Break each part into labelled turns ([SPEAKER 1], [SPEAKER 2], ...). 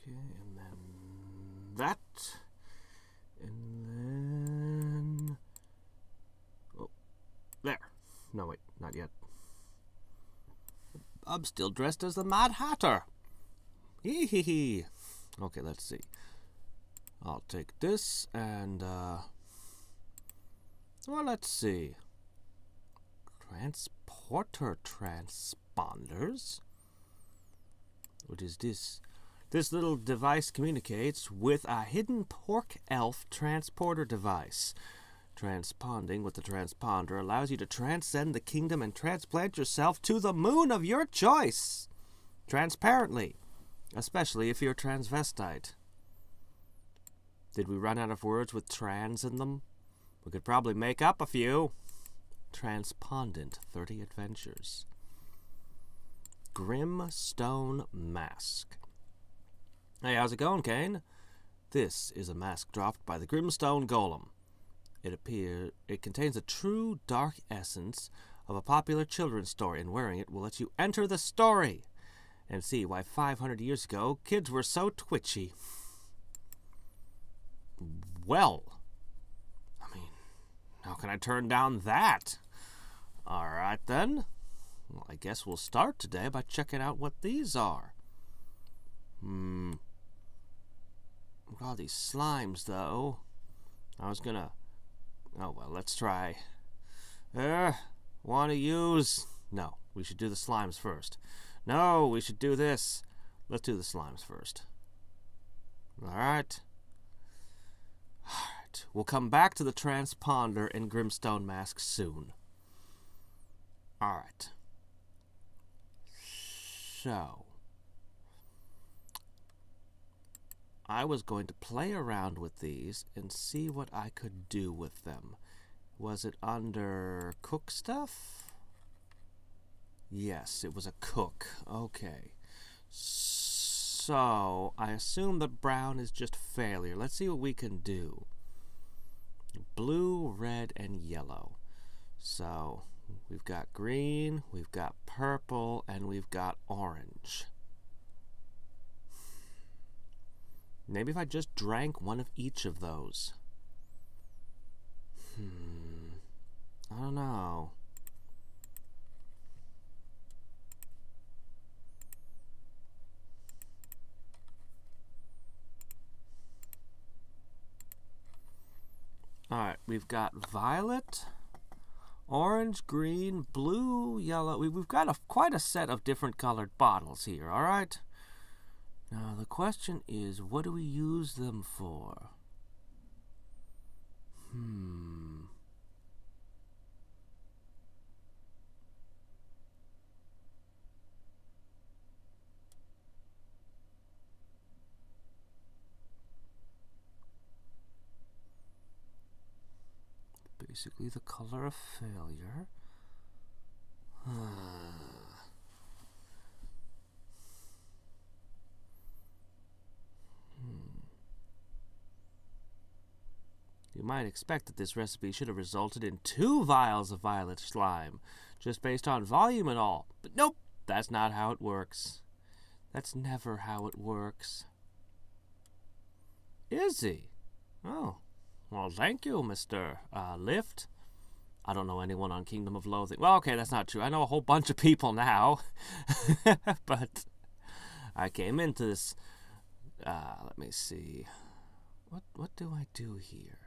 [SPEAKER 1] Okay, and then that. And then... Oh, there. No, wait, not yet. I'm still dressed as the Mad Hatter. Hee hee hee. Okay, let's see. I'll take this and, well, let's see. Transporter transponders? What is this? This little device communicates with a hidden pork elf transporter device. Transponding with the transponder allows you to transcend the kingdom and transplant yourself to the moon of your choice. Transparently. Especially if you're transvestite. Did we run out of words with trans in them? We could probably make up a few. Transpondent 30 Adventures. Grimstone Mask. Hey, how's it going, Kane? This is a mask dropped by the Grimstone Golem. It contains a true dark essence of a popular children's story, and wearing it will let you enter the story and see why 500 years ago kids were so twitchy. Well, I mean, how can I turn down that? Alright then. Well, I guess we'll start today by checking out what these are. Look at all these slimes, though. I was gonna... Oh, well, let's try. Want to use... No, we should do the slimes first. No, we should do this. Let's do the slimes first. Alright. Alright. We'll come back to the transponder and Grimstone Mask soon. Alright. So... I was going to play around with these and see what I could do with them. Was it under cook stuff? Yes, it was a cook. Okay. So, I assume that brown is just failure. Let's see what we can do. Blue, red, and yellow. So, we've got green, we've got purple, and we've got orange. Maybe if I just drank one of each of those. I don't know. Alright, we've got violet, orange, green, blue, yellow. We've got quite a set of different colored bottles here, alright? Now, the question is, what do we use them for? Basically the color of failure. You might expect that this recipe should have resulted in 2 vials of violet slime, just based on volume and all. But nope, that's not how it works. That's never how it works. Is he? Oh, well, thank you, Mr. Lift. I don't know anyone on Kingdom of Loathing. Well, okay, that's not true. I know a whole bunch of people now. But I came into this... let me see. What do I do here?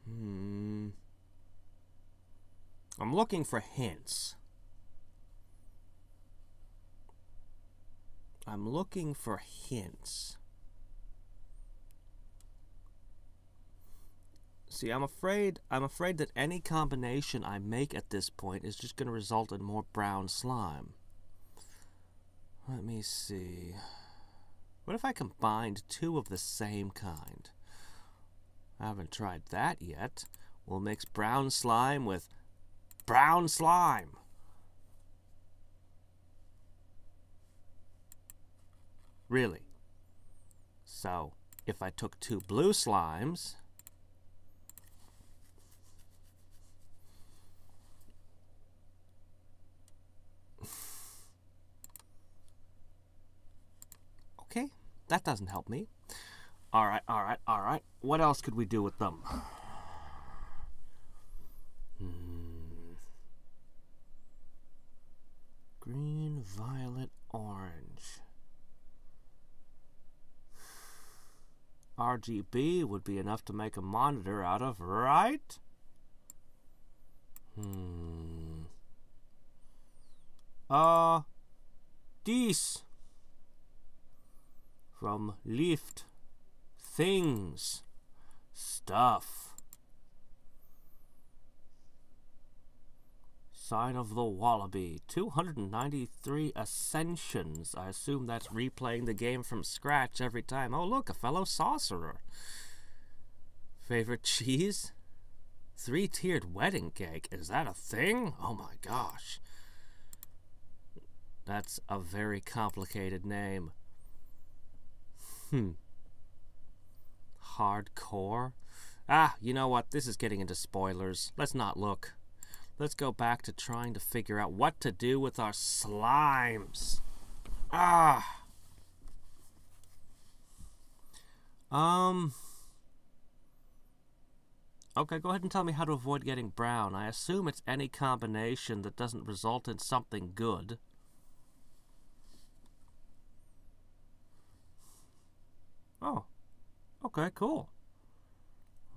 [SPEAKER 1] I'm looking for hints. I'm looking for hints. See, I'm afraid that any combination I make at this point is just going to result in more brown slime. Let me see. What if I combined 2 of the same kind? I haven't tried that yet. We'll mix brown slime with brown slime. Really? So, if I took 2 blue slimes... that doesn't help me. Alright, alright, alright. What else could we do with them? Green, violet, orange. RGB would be enough to make a monitor out of, right? Dies. From lift. Things. Stuff. Sign of the Wallaby. 293 ascensions. I assume that's replaying the game from scratch every time. Oh, look, a fellow sorcerer. Favorite cheese? 3-tiered wedding cake. Is that a thing? Oh my gosh. That's a very complicated name. Hardcore? Ah, you know what? This is getting into spoilers. Let's not look. Let's go back to trying to figure out what to do with our slimes. Okay, go ahead and tell me how to avoid getting brown. I assume it's any combination that doesn't result in something good. Oh. Okay, cool.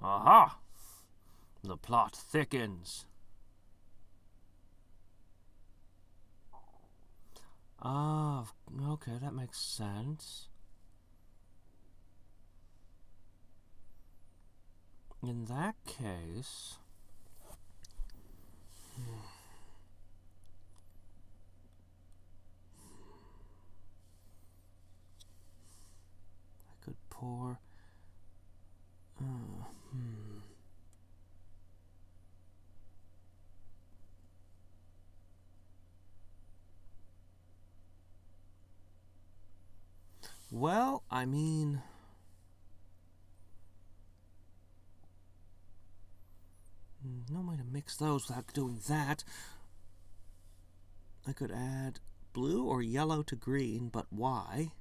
[SPEAKER 1] Aha! The plot thickens. Ah, okay, that makes sense. In that case... I could pour... Well, I mean... no way to mix those without doing that. I could add blue or yellow to green, but why?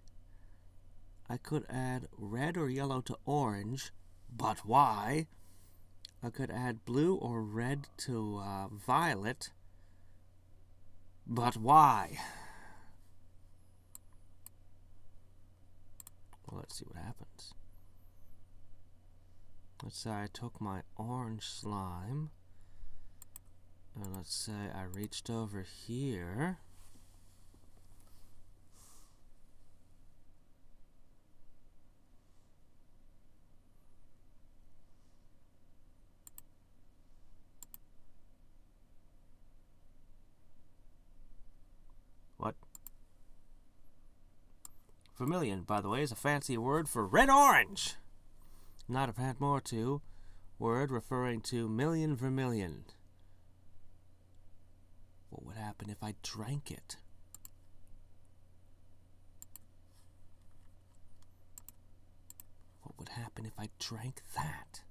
[SPEAKER 1] I could add red or yellow to orange, but why? I could add blue or red to violet, but why? Well, let's see what happens. Let's say I took my orange slime, and let's say I reached over here. What? Vermillion, by the way, is a fancy word for red-orange. Not have had more to. Word referring to million vermilion. What would happen if I drank it? What would happen if I drank that?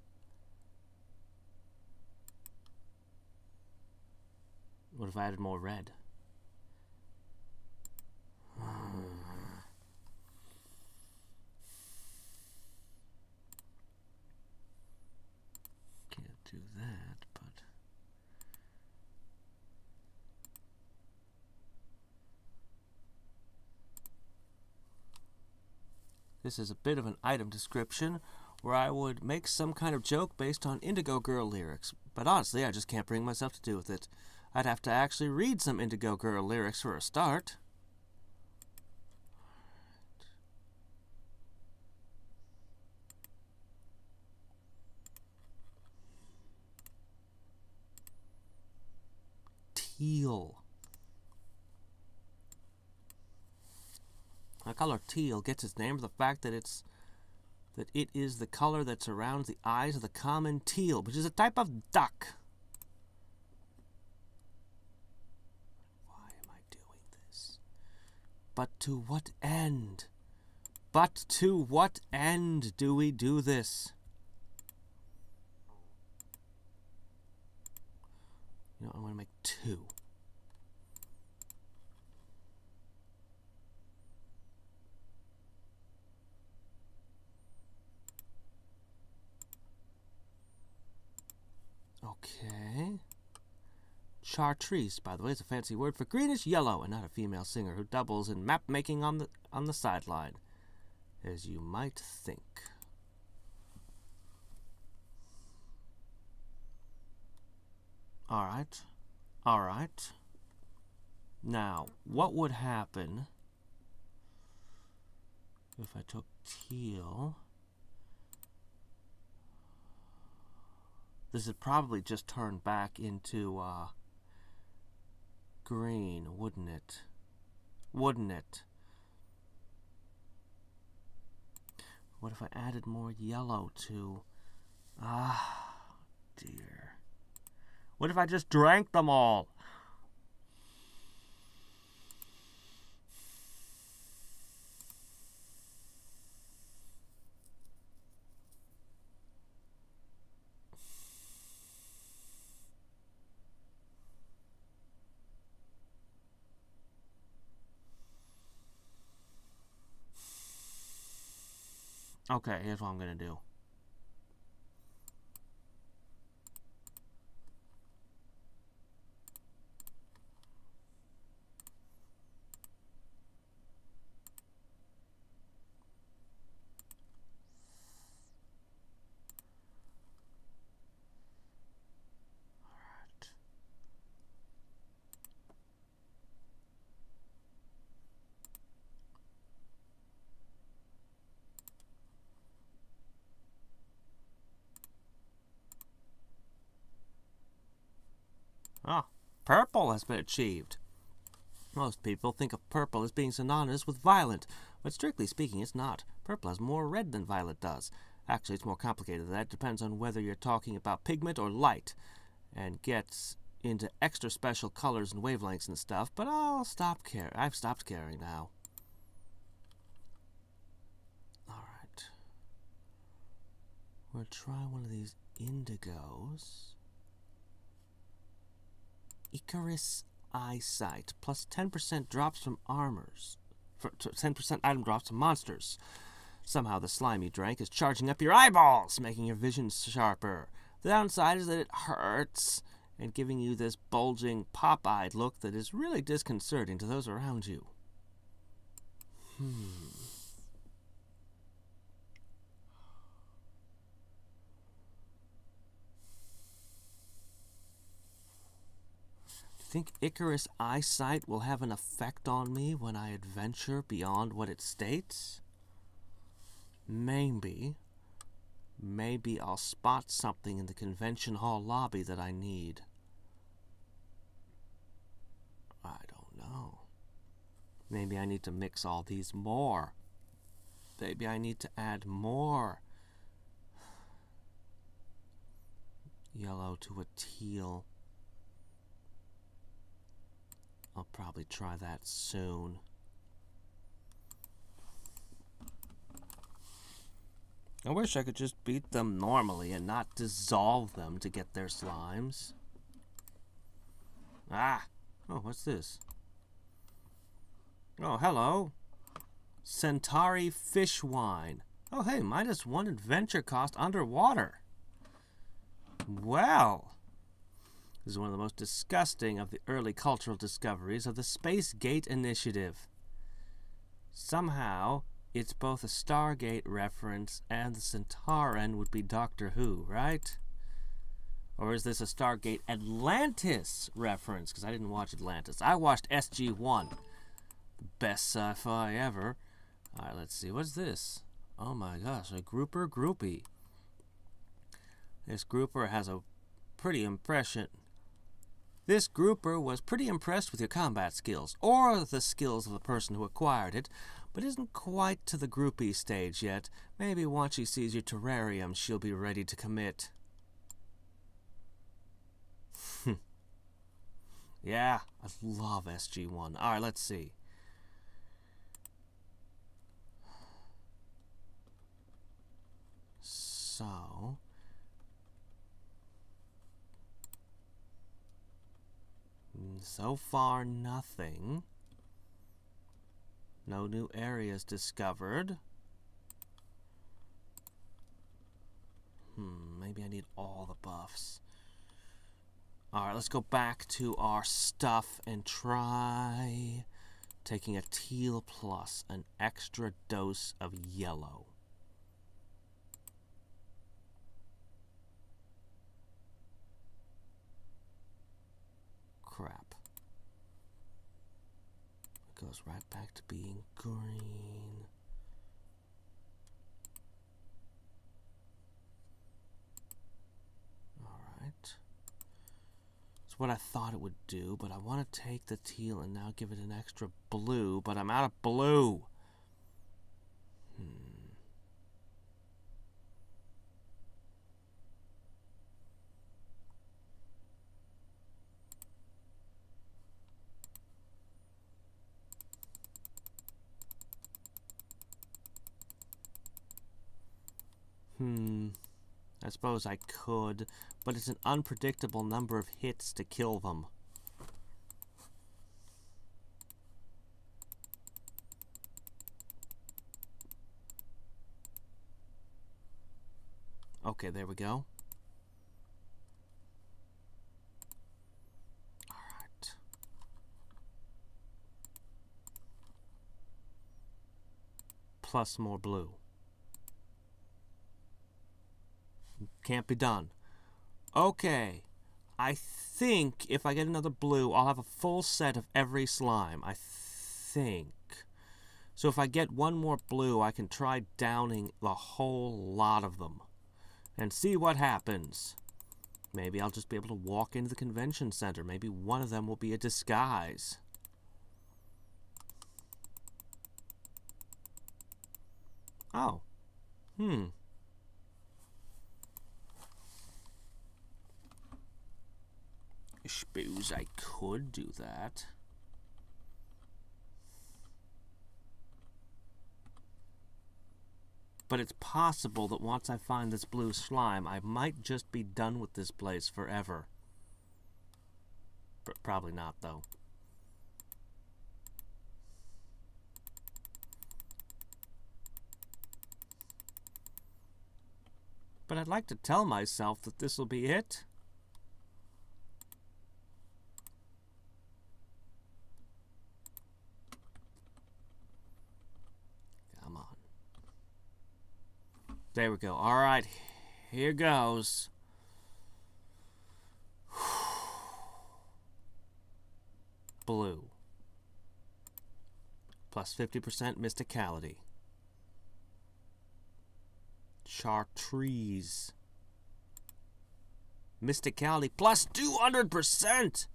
[SPEAKER 1] What if I added more red? Do that, but this is a bit of an item description where I would make some kind of joke based on Indigo Girl lyrics, but honestly I just can't bring myself to do with it. I'd have to actually read some Indigo Girl lyrics for a start. Teal. The color teal gets its name from the fact that it is the color that surrounds the eyes of the common teal, which is a type of duck. Why am I doing this? But to what end? But to what end do we do this? You know, I'm going to make 2. Okay. Chartreuse, by the way, is a fancy word for greenish yellow, and not a female singer who doubles in map making on the sideline, as you might think. All right. All right. Now, what would happen if I took teal? This would probably just turn back into green, wouldn't it? Wouldn't it? What if I added more yellow to... Ah, dear. What if I just drank them all? Okay, here's what I'm gonna do. Ah, purple has been achieved. Most people think of purple as being synonymous with violet, but strictly speaking, it's not. Purple has more red than violet does. Actually, it's more complicated than that. It depends on whether you're talking about pigment or light, and gets into extra special colors and wavelengths and stuff, but I've stopped caring now. Alright. We'll try one of these indigos. Icarus Eyesight, plus 10% drops from armors. 10% item drops from monsters. Somehow the slimy drink is charging up your eyeballs, making your vision sharper. The downside is that it hurts, and giving you this bulging, pop-eyed look that is really disconcerting to those around you. Think Icarus Eyesight will have an effect on me when I adventure beyond what it states? Maybe. Maybe I'll spot something in the convention hall lobby that I need. I don't know. Maybe I need to mix all these more. Maybe I need to add more yellow to a teal. I'll probably try that soon. I wish I could just beat them normally and not dissolve them to get their slimes. Ah! Oh, what's this? Oh, hello. Centauri fish wine. Oh, hey, -1 adventure cost underwater. Well... This is one of the most disgusting of the early cultural discoveries of the Space Gate Initiative. Somehow, it's both a Stargate reference and the Centauran would be Doctor Who, right? Or is this a Stargate Atlantis reference? Because I didn't watch Atlantis. I watched SG-1. The best sci-fi ever. Alright, let's see. What's this? Oh my gosh, a grouper groupie. This grouper has a pretty impression. This grouper was pretty impressed with your combat skills, or the skills of the person who acquired it, but isn't quite to the groupie stage yet. Maybe once she sees your terrarium, she'll be ready to commit. Yeah, I love SG-1. Alright, let's see. So... So far, nothing. No new areas discovered. Maybe I need all the buffs. Alright, let's go back to our stuff and try taking a teal plus an extra dose of yellow. Crap. It goes right back to being green. Alright. It's what I thought it would do, but I want to take the teal and now give it an extra blue, but I'm out of blue. I suppose I could, but it's an unpredictable number of hits to kill them. Okay, there we go. Alright. Plus more blue. Can't be done. Okay. I think if I get another blue, I'll have a full set of every slime. I think. So if I get one more blue, I can try downing the whole lot of them. And see what happens. Maybe I'll just be able to walk into the convention center. Maybe one of them will be a disguise. Oh. I suppose I could do that. But it's possible that once I find this blue slime, I might just be done with this place forever. Probably not, though. But I'd like to tell myself that this will be it. There we go. All right, here goes. Blue. Plus 50% mysticality. Chartreuse. Mysticality plus 200%!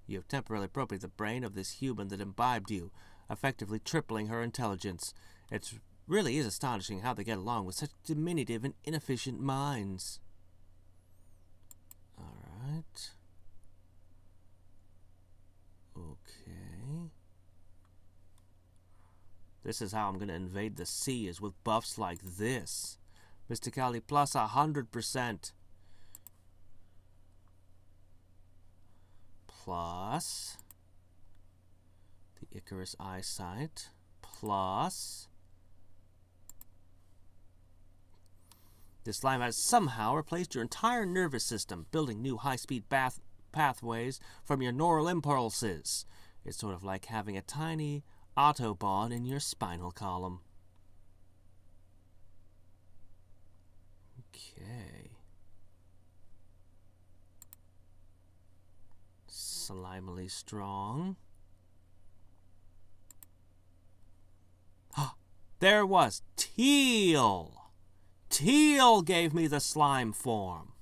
[SPEAKER 1] You have temporarily appropriated the brain of this human that imbibed you, effectively tripling her intelligence. It's really is astonishing how they get along with such diminutive and inefficient minds. Alright. Okay. This is how I'm going to invade the sea, is with buffs like this. Mysticality plus 100%. Plus the Icarus eyesight. Plus this slime has somehow replaced your entire nervous system, building new high-speed pathways from your neural impulses. It's sort of like having a tiny Autobahn in your spinal column. Okay. Slimily strong. There it was. Teal! Teal gave me the slime form.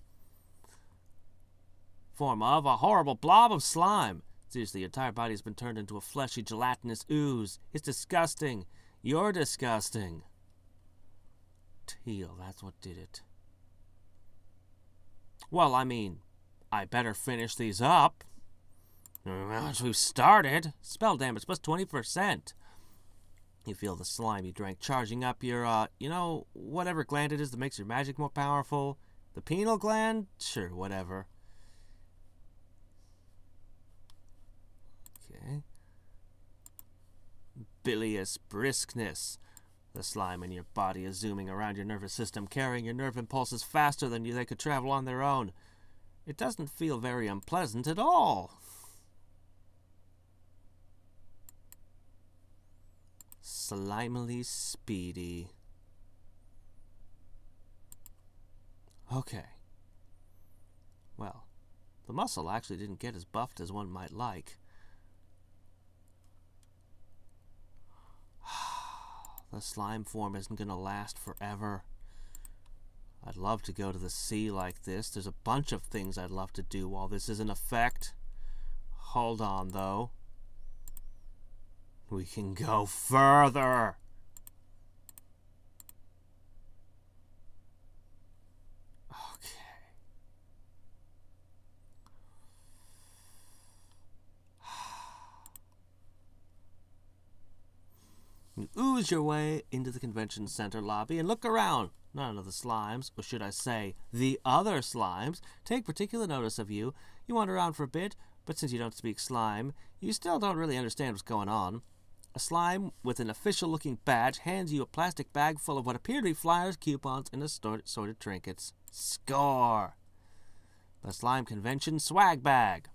[SPEAKER 1] Form of a horrible blob of slime. Seriously, your entire body has been turned into a fleshy, gelatinous ooze. It's disgusting. You're disgusting. Teal, that's what did it. Well, I mean, I better finish these up. Once we've started. Spell damage plus 20%. You feel the slime you drank charging up your, you know, whatever gland it is that makes your magic more powerful. The pineal gland? Sure, whatever. Okay. Bilious briskness. The slime in your body is zooming around your nervous system, carrying your nerve impulses faster than they could travel on their own. It doesn't feel very unpleasant at all. Slimily speedy. Okay. Well, the muscle actually didn't get as buffed as one might like. The slime form isn't going to last forever. I'd love to go to the sea like this. There's a bunch of things I'd love to do while this is in effect. Hold on, though. We can go further. Okay. You ooze your way into the convention center lobby and look around. None of the slimes, or should I say, the other slimes, take particular notice of you. You wander around for a bit, but since you don't speak slime, you still don't really understand what's going on. A slime with an official-looking badge hands you a plastic bag full of what appear to be flyers, coupons, and assorted trinkets. Score! The Slime Convention Swag Bag.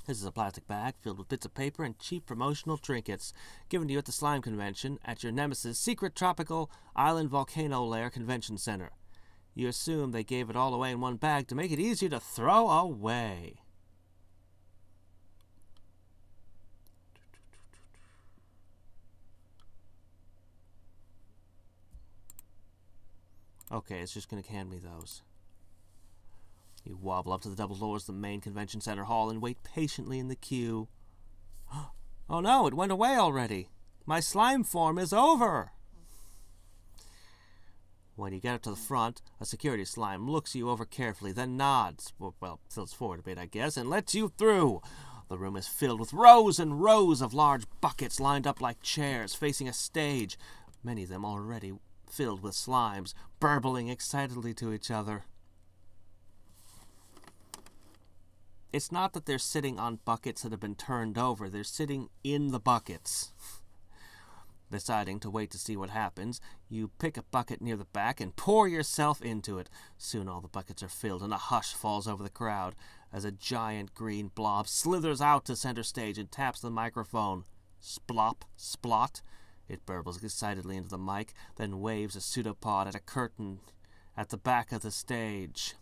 [SPEAKER 1] This is a plastic bag filled with bits of paper and cheap promotional trinkets given to you at the Slime Convention at your nemesis' secret tropical island volcano lair convention center. You assume they gave it all away in one bag to make it easier to throw away. Okay, it's just going to hand me those. You wobble up to the double doors of the main convention center hall and wait patiently in the queue. Oh no, it went away already. My slime form is over. When you get up to the front, a security slime looks you over carefully, then nods, well, tilts forward a bit, I guess, and lets you through. The room is filled with rows and rows of large buckets lined up like chairs facing a stage, many of them already filled with slimes, burbling excitedly to each other. It's not that they're sitting on buckets that have been turned over, they're sitting in the buckets. Deciding to wait to see what happens, you pick a bucket near the back and pour yourself into it. Soon all the buckets are filled and a hush falls over the crowd as a giant green blob slithers out to center stage and taps the microphone. Splop, splot. It burbles excitedly into the mic, then waves a pseudopod at a curtain at the back of the stage.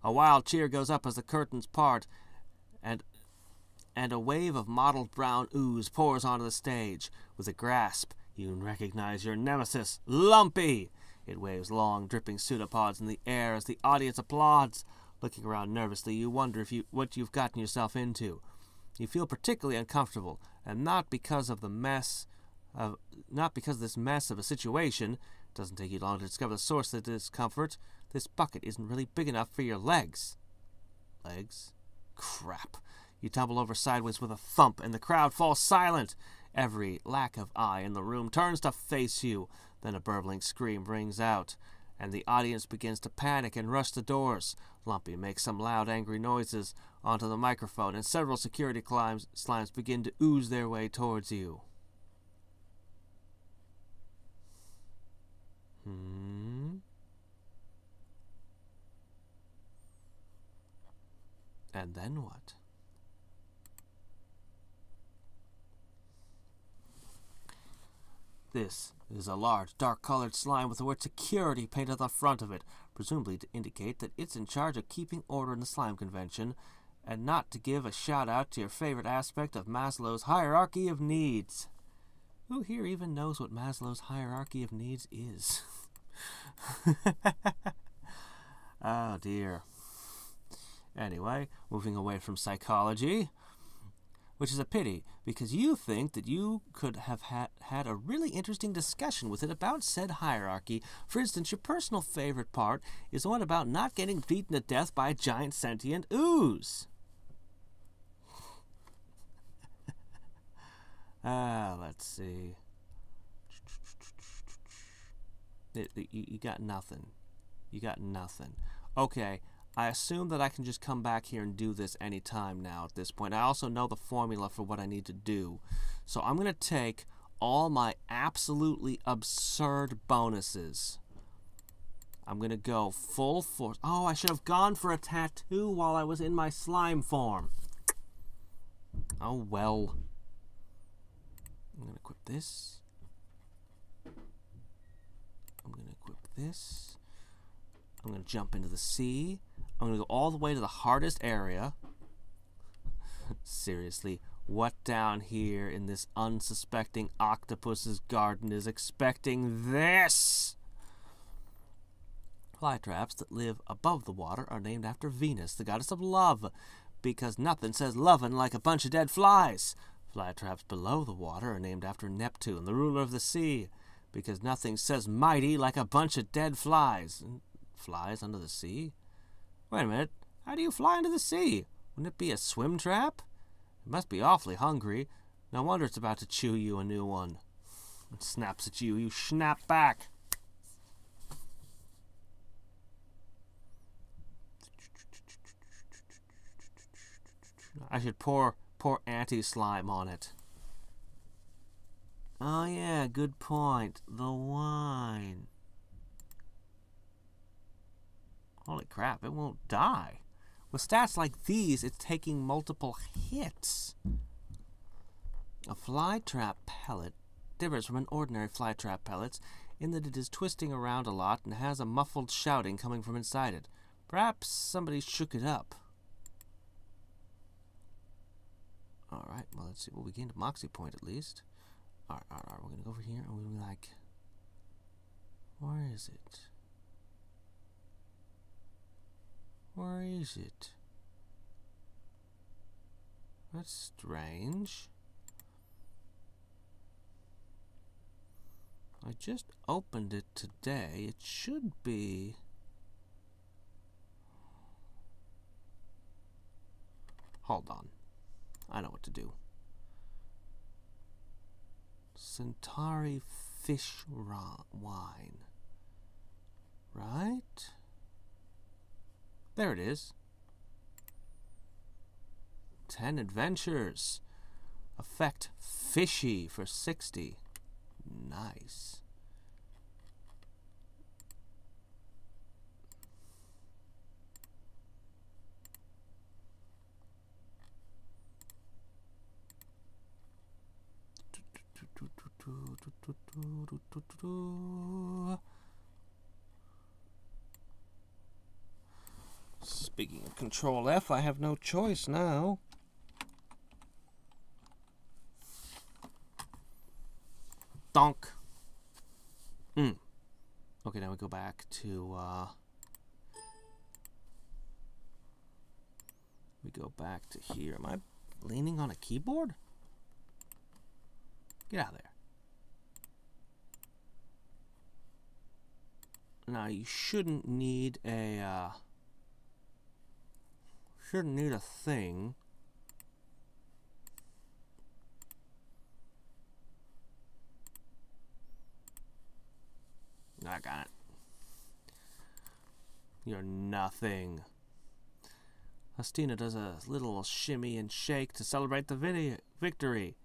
[SPEAKER 1] A wild cheer goes up as the curtains part, and a wave of mottled brown ooze pours onto the stage. With a grasp, you recognize your nemesis, Lumpy. It waves long, dripping pseudopods in the air as the audience applauds. Looking around nervously, you wonder what you've gotten yourself into. You feel particularly uncomfortable, and not because of this mess of a situation. It doesn't take you long to discover the source of the discomfort. This bucket isn't really big enough for your legs. Legs? Crap. You tumble over sideways with a thump, and the crowd falls silent. Every lack of eye in the room turns to face you. Then a burbling scream rings out, and the audience begins to panic and rush the doors. Lumpy makes some loud, angry noises onto the microphone, and several security slimes begin to ooze their way towards you. And then what? This is a large, dark-colored slime with the word security painted on the front of it, presumably to indicate that it's in charge of keeping order in the slime convention, and not to give a shout-out to your favorite aspect of Maslow's hierarchy of needs. Who here even knows what Maslow's hierarchy of needs is? Oh, dear. Anyway, moving away from psychology, which is a pity, because you think that you could have had a really interesting discussion with it about said hierarchy. For instance, your personal favorite part is the one about not getting beaten to death by a giant sentient ooze. Let's see. You got nothing. You got nothing. Okay. I assume that I can just come back here and do this anytime now at this point. I also know the formula for what I need to do. So I'm going to take all my absolutely absurd bonuses. I'm gonna go full force. Oh, I should have gone for a tattoo while I was in my slime form. Oh well. I'm gonna equip this. I'm gonna equip this. I'm gonna jump into the sea. I'm gonna go all the way to the hardest area. Seriously, what down here in this unsuspecting octopus's garden is expecting this? Flytraps that live above the water are named after Venus, the goddess of love, because nothing says lovin' like a bunch of dead flies. Flytraps below the water are named after Neptune, the ruler of the sea, because nothing says mighty like a bunch of dead flies. Flies under the sea? Wait a minute, how do you fly into the sea? Wouldn't it be a swim trap? It must be awfully hungry. No wonder it's about to chew you a new one. It snaps at you, you snap back. I should pour anti-slime on it. Oh yeah, good point. The wine. Holy crap, it won't die. With stats like these, it's taking multiple hits. A flytrap pellet differs from an ordinary flytrap pellet in that it is twisting around a lot and has a muffled shouting coming from inside it. Perhaps somebody shook it up. Alright, well, let's see. Well, we gained a Moxie point at least. Alright, we're going to go over here and we're going to be like, where is it? Where is it? That's strange. I just opened it today. It should be... Hold on. I know what to do. Centauri fish wine. Right? There it is. 10 adventures. Effect Fishy for 60. Nice. Speaking of Control F, I have no choice now. Donk. Okay, now we go back to here. Am I leaning on a keyboard? Get out of there. Now you shouldn't need a thing. I got it. You're nothing. Hustina does a little shimmy and shake to celebrate the victory.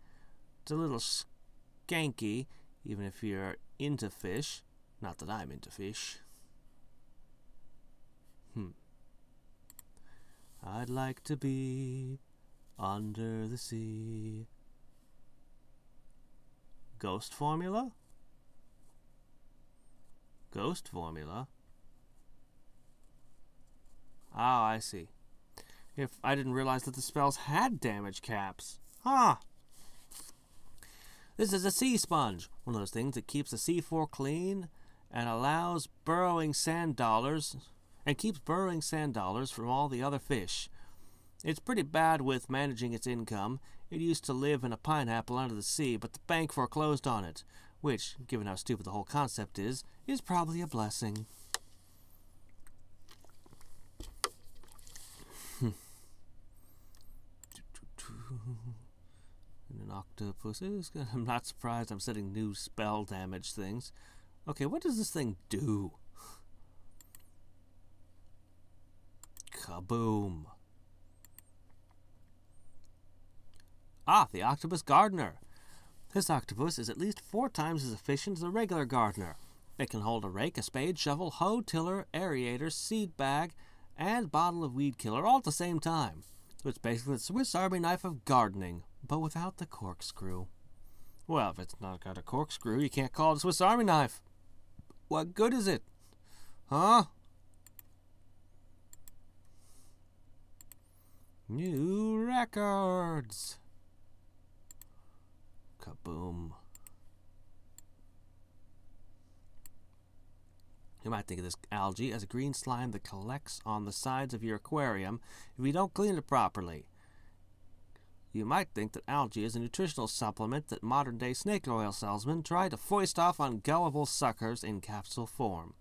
[SPEAKER 1] It's a little skanky, even if you're into fish. Not that I'm into fish. I'd like to be under the sea. Ghost formula? Ghost formula? Oh, I see. If I didn't realize that the spells had damage caps. Huh. This is a sea sponge. One of those things that keeps the seafloor clean and allows burrowing sand dollars and keeps burrowing sand dollars from all the other fish. It's pretty bad with managing its income. It used to live in a pineapple under the sea, but the bank foreclosed on it, which, given how stupid the whole concept is probably a blessing. And an octopus is good. I'm not surprised I'm setting new spell damage things. Okay, what does this thing do? Kaboom. Ah, the octopus gardener. This octopus is at least 4 times as efficient as a regular gardener. It can hold a rake, a spade, shovel, hoe, tiller, aerator, seed bag, and bottle of weed killer all at the same time. So it's basically the Swiss Army knife of gardening, but without the corkscrew. Well, if it's not got a corkscrew, you can't call it a Swiss Army knife. What good is it? Huh? New records. Kaboom. You might think of this algae as a green slime that collects on the sides of your aquarium if you don't clean it properly. You might think that algae is a nutritional supplement that modern-day snake oil salesmen try to foist off on gullible suckers in capsule form.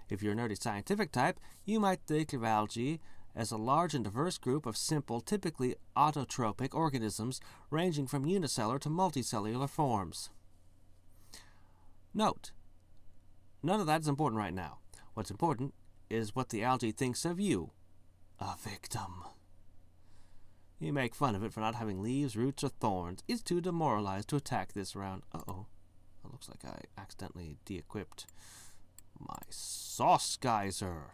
[SPEAKER 1] If you're a nerdy scientific type, you might think of algae as a large and diverse group of simple, typically autotrophic organisms ranging from unicellular to multicellular forms. Note: none of that is important right now. What's important is what the algae thinks of you, a victim. You make fun of it for not having leaves, roots, or thorns. It's too demoralized to attack this round. Uh-oh. It looks like I accidentally de-equipped my sauce geyser.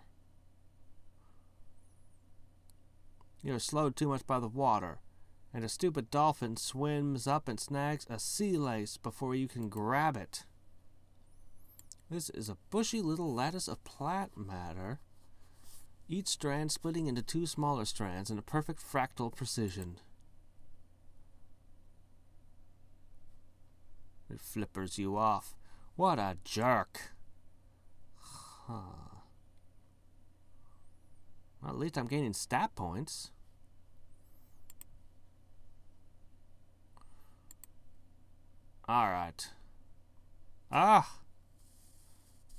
[SPEAKER 1] You're slowed too much by the water, and a stupid dolphin swims up and snags a sea lace before you can grab it. This is a bushy little lattice of plant matter, each strand splitting into two smaller strands in a perfect fractal precision. It flippers you off. What a jerk. Huh. Well, at least I'm gaining stat points. Alright. Ah!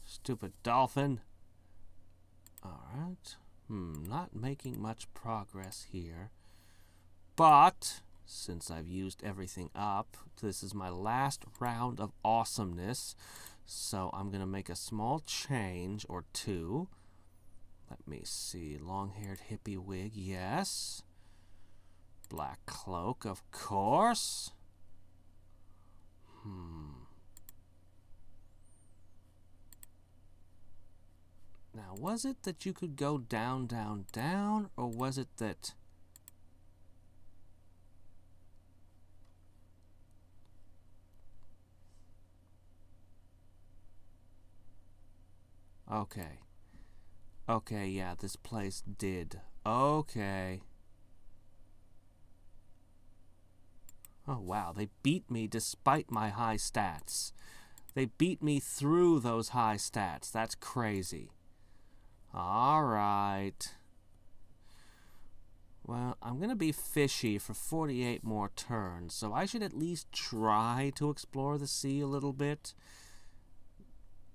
[SPEAKER 1] Stupid dolphin. Alright. Not making much progress here. But, since I've used everything up, this is my last round of awesomeness. So I'm going to make a small change or two. Let me see. Long-haired hippie wig, yes. Black cloak, of course. Now, was it that you could go down, down, down, or was it that... Okay. Okay, yeah, this place did. Okay. Oh, wow, they beat me despite my high stats. They beat me through those high stats. That's crazy. Alright. Well, I'm going to be Fishy for 48 more turns, so I should at least try to explore the sea a little bit.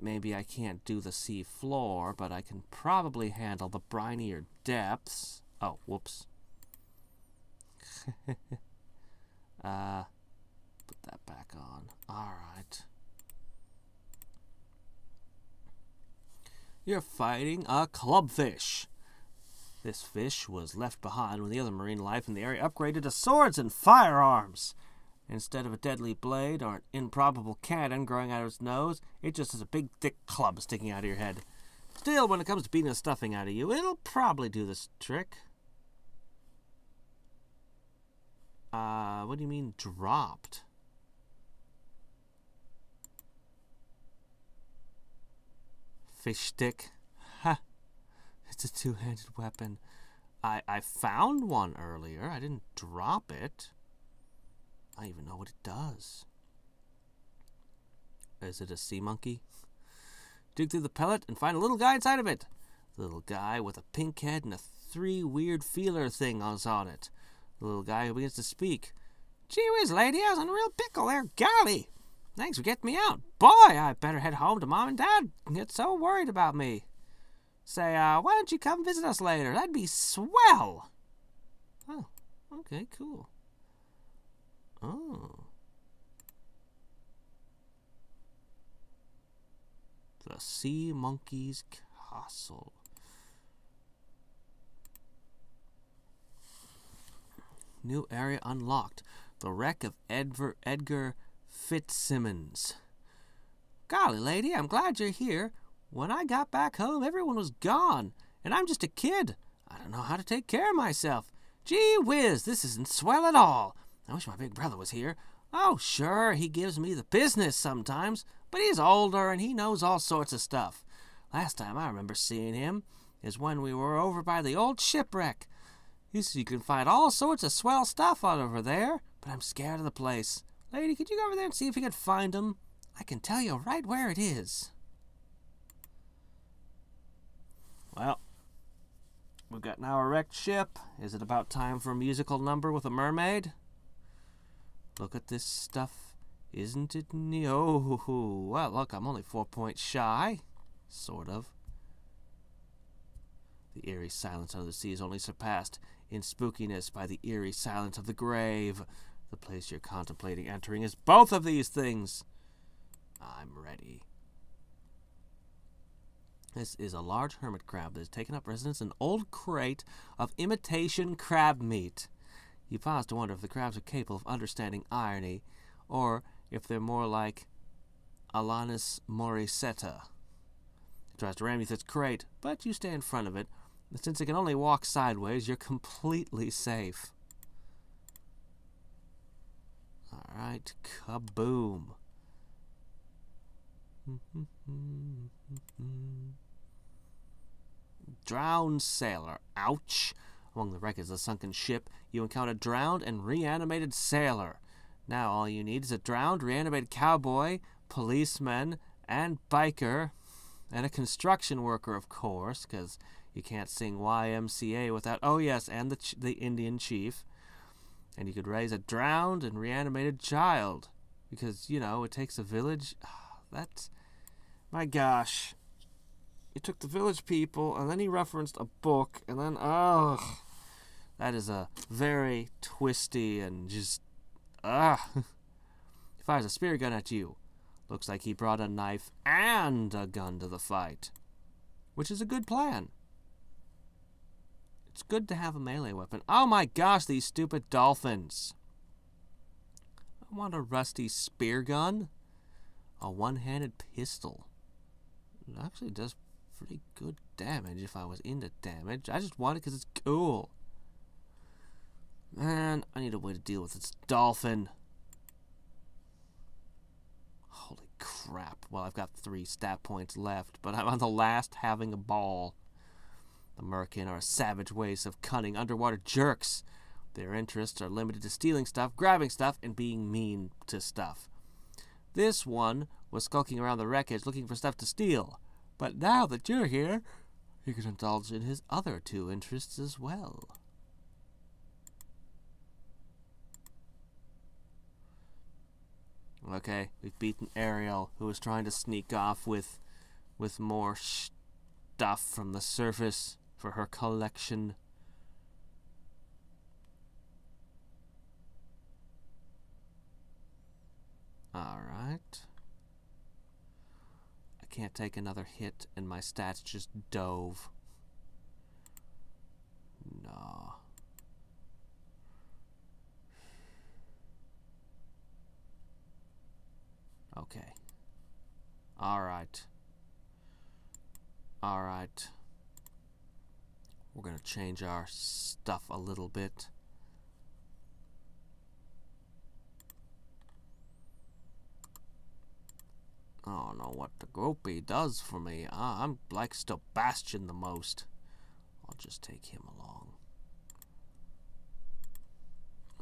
[SPEAKER 1] Maybe I can't do the sea floor, but I can probably handle the brinier depths. Oh, whoops. Put that back on. Alright. You're fighting a clubfish. This fish was left behind when the other marine life in the area upgraded to swords and firearms. Instead of a deadly blade or an improbable cannon growing out of its nose, it just has a big, thick club sticking out of your head. Still, when it comes to beating the stuffing out of you, it'll probably do this trick. What do you mean, dropped? Fish stick. Ha! It's a two-handed weapon. I found one earlier. I didn't drop it. I don't even know what it does. Is it a sea monkey? Dig through the pellet and find a little guy inside of it. The little guy with a pink head and 3 weird feeler things on it. The little guy who begins to speak. Gee whiz, lady, I was in a real pickle there. Golly! Thanks for getting me out. Boy, I better head home to Mom and Dad. They get so worried about me. Say, why don't you come visit us later? That'd be swell. Oh, okay, cool. Oh. The Sea Monkey's Castle. New area unlocked. The wreck of Edgar Fitzsimmons. Golly, lady, I'm glad you're here. When I got back home, everyone was gone, and I'm just a kid. I don't know how to take care of myself. Gee whiz, this isn't swell at all. I wish my big brother was here. Oh, sure, he gives me the business sometimes, but he's older and he knows all sorts of stuff. Last time I remember seeing him is when we were over by the old Shipwreck. He says you can find all sorts of swell stuff out over there, but I'm scared of the place. Lady, could you go over there and see if you can find him? I can tell you right where it is. Well, we've got now a wrecked ship. Is it about time for a musical number with a mermaid? Look at this stuff. Isn't it neat? Oh, well, look, I'm only 4 points shy. Sort of. The eerie silence under the sea is only surpassed in spookiness by the eerie silence of the grave. The place you're contemplating entering is both of these things. I'm ready. This is a large hermit crab that has taken up residence in an old crate of imitation crab meat. You pause to wonder if the crabs are capable of understanding irony, or if they're more like Alanis Morissette. It tries to ram you through its crate, but you stay in front of it. And since it can only walk sideways, you're completely safe. Alright, kaboom. Drowned sailor. Ouch. Among the wreckage of the sunken ship, you encounter drowned and reanimated sailor. Now all you need is a drowned, reanimated cowboy, policeman, and biker, and a construction worker, of course, because you can't sing YMCA without, oh yes, and the Indian chief. And you could raise a drowned and reanimated child, because, you know, it takes a village. That's, my gosh. He took the village people, and then he referenced a book, and then, that is a very twisty and just, He fires a spear gun at you. Looks like he brought a knife and a gun to the fight, which is a good plan. It's good to have a melee weapon. Oh my gosh, these stupid dolphins. I want a rusty spear gun. A one-handed pistol. It actually does pretty good damage if I was into damage. I just want it because it's cool. Man, I need a way to deal with this dolphin. Holy crap. Well, I've got 3 stat points left, but I'm on the last having a ball. The Merkin are a savage race of cunning underwater jerks. Their interests are limited to stealing stuff, grabbing stuff, and being mean to stuff. This one was skulking around the wreckage looking for stuff to steal. But now that you're here, you can indulge in his other 2 interests as well. Okay, we've beaten Ariel, who was trying to sneak off with more stuff from the surface for her collection. Alright. I can't take another hit, and my stats just dove. No. Okay. Alright. Alright. We're gonna change our stuff a little bit. I don't know what the groupie does for me. I'm like Sebastian the most. I'll just take him along.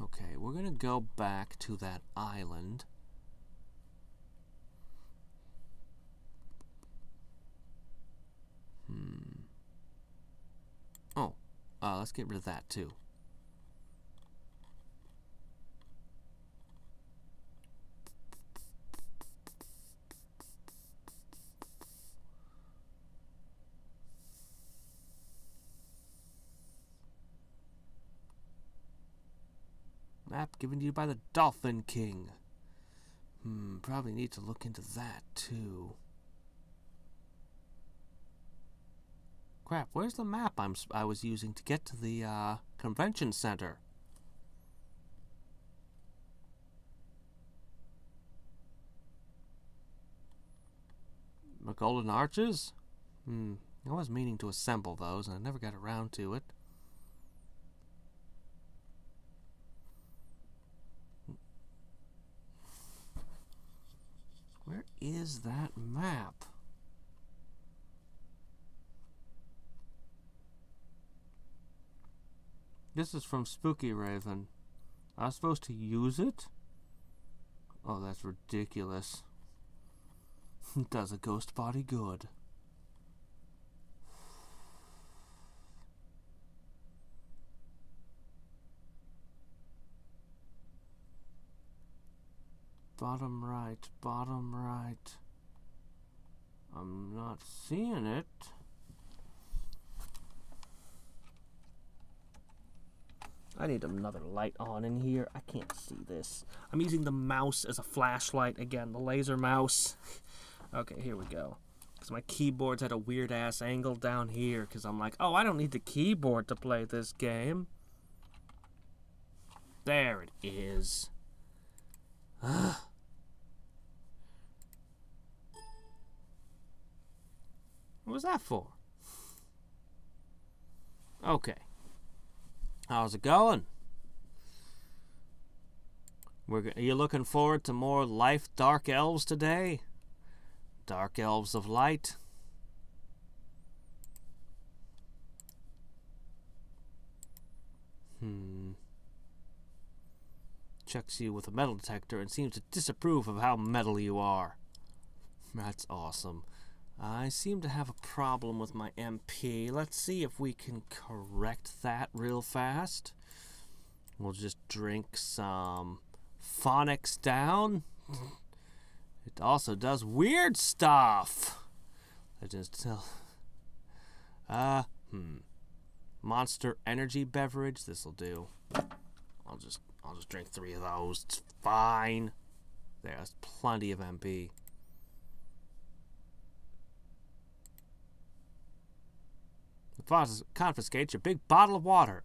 [SPEAKER 1] Okay, we're gonna go back to that island. Oh, let's get rid of that too. Map given to you by the Dolphin King. Probably need to look into that too. Crap, where's the map I was using to get to the convention center? golden arches? I was meaning to assemble those, and I never got around to it. Where is that map? This is from Spooky Raven. I was supposed to use it? Oh, that's ridiculous. Does a ghost body good. Bottom right, bottom right. I'm not seeing it. I need another light on in here. I can't see this. I'm using the mouse as a flashlight again, the laser mouse. Okay, here we go. Because my keyboard's at a weird-ass angle down here. Because I'm like, oh, I don't need the keyboard to play this game. There it is. Ugh. What was that for? Okay. How's it going? Are you looking forward to more life dark elves today? Dark elves of light? Checks you with a metal detector and seems to disapprove of how metal you are. That's awesome. I seem to have a problem with my MP. Let's see if we can correct that real fast. We'll just drink some phonics down. It also does weird stuff. I just tell. Monster energy beverage. This'll do. I'll just drink 3 of those. It's fine. There's plenty of MP. Confiscate your big bottle of water.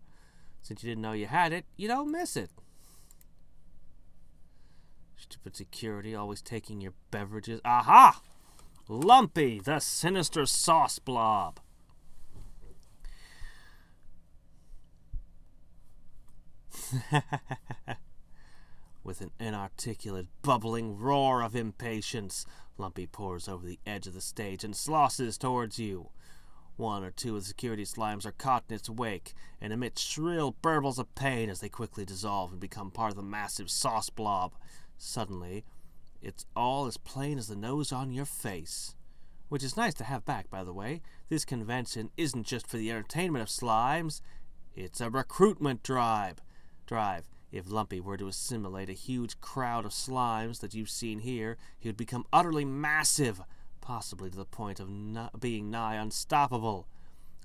[SPEAKER 1] Since you didn't know you had it, you don't miss it. Stupid security, always taking your beverages. Aha! Lumpy, the sinister sauce blob. With an inarticulate, bubbling roar of impatience, Lumpy pours over the edge of the stage and slosses towards you. 1 or 2 of the security slimes are caught in its wake and emit shrill burbles of pain as they quickly dissolve and become part of the massive sauce blob. Suddenly, it's all as plain as the nose on your face. Which is nice to have back, by the way. This convention isn't just for the entertainment of slimes, it's a recruitment drive. If Lumpy were to assimilate a huge crowd of slimes that you've seen here, he would become utterly massive, possibly to the point of being nigh unstoppable.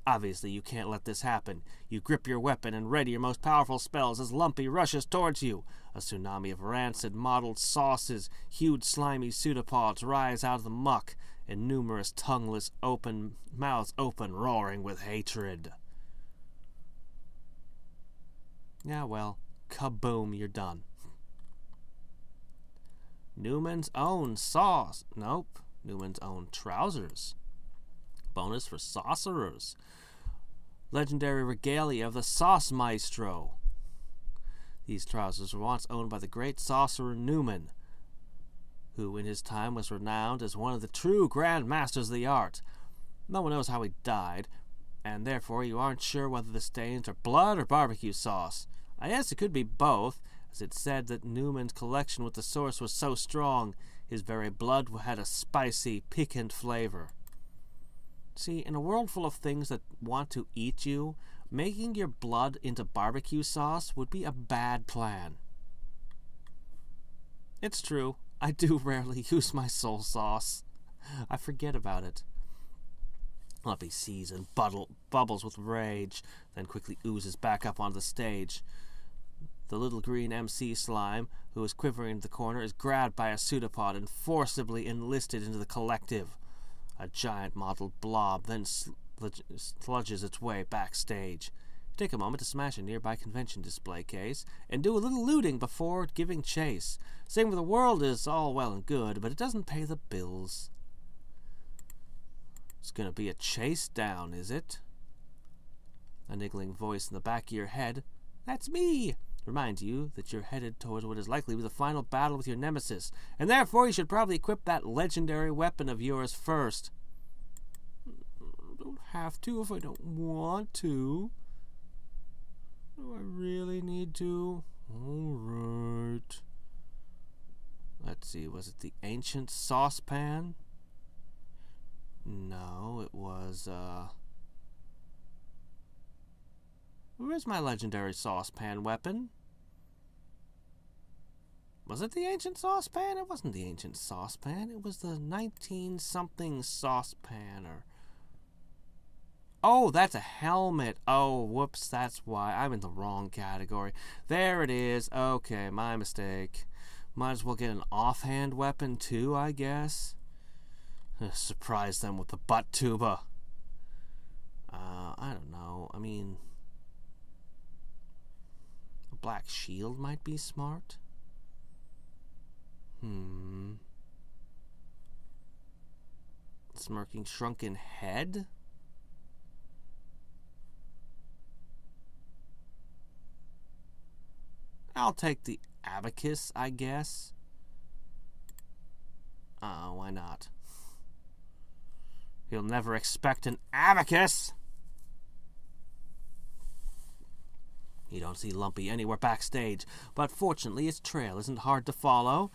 [SPEAKER 1] Obviously, you can't let this happen. You grip your weapon and ready your most powerful spells as Lumpy rushes towards you. A tsunami of rancid, mottled sauces, huge slimy pseudopods rise out of the muck, and numerous tongueless mouths open, roaring with hatred. Yeah, well, kaboom, you're done. Newmans Own Sauce. Nope. Newmans Own Trousers. Bonus for sorcerers. Legendary regalia of the Sauce Maestro. These trousers were once owned by the great sorcerer Newman, who in his time was renowned as one of the true grand masters of the art. No one knows how he died, and therefore you aren't sure whether the stains are blood or barbecue sauce. I guess it could be both, as it's said that Newman's collection with the source was so strong, his very blood had a spicy, piquant flavor. See, in a world full of things that want to eat you, making your blood into barbecue sauce would be a bad plan. It's true, I do rarely use my soul sauce. I forget about it. Lumpy sees and bubbles with rage, then quickly oozes back up onto the stage. The little green MC slime, who is quivering in the corner, is grabbed by a pseudopod and forcibly enlisted into the collective. A giant mottled blob then sludges its way backstage. Take a moment to smash a nearby convention display case and do a little looting before giving chase. Saving the world is all well and good, but it doesn't pay the bills. It's gonna be a chase down, is it? A niggling voice in the back of your head. That's me! Reminds you that you're headed towards what is likely to be the final battle with your nemesis, and therefore you should probably equip that legendary weapon of yours first. Don't have to if I don't want to. Do I really need to? Alright. Let's see, was it the ancient saucepan? No, it was, Where's my legendary saucepan weapon? Was it the ancient saucepan? It wasn't the ancient saucepan. It was the 19-something saucepan, or... Oh, that's a helmet. Oh, whoops, that's why. I'm in the wrong category. There it is. Okay, my mistake. Might as well get an offhand weapon, too, I guess. Surprise them with the butt tuba. I don't know. I mean... a black shield might be smart. Smirking shrunken head? I'll take the abacus, I guess. Why not? You'll never expect an abacus! You don't see Lumpy anywhere backstage, but fortunately its trail isn't hard to follow.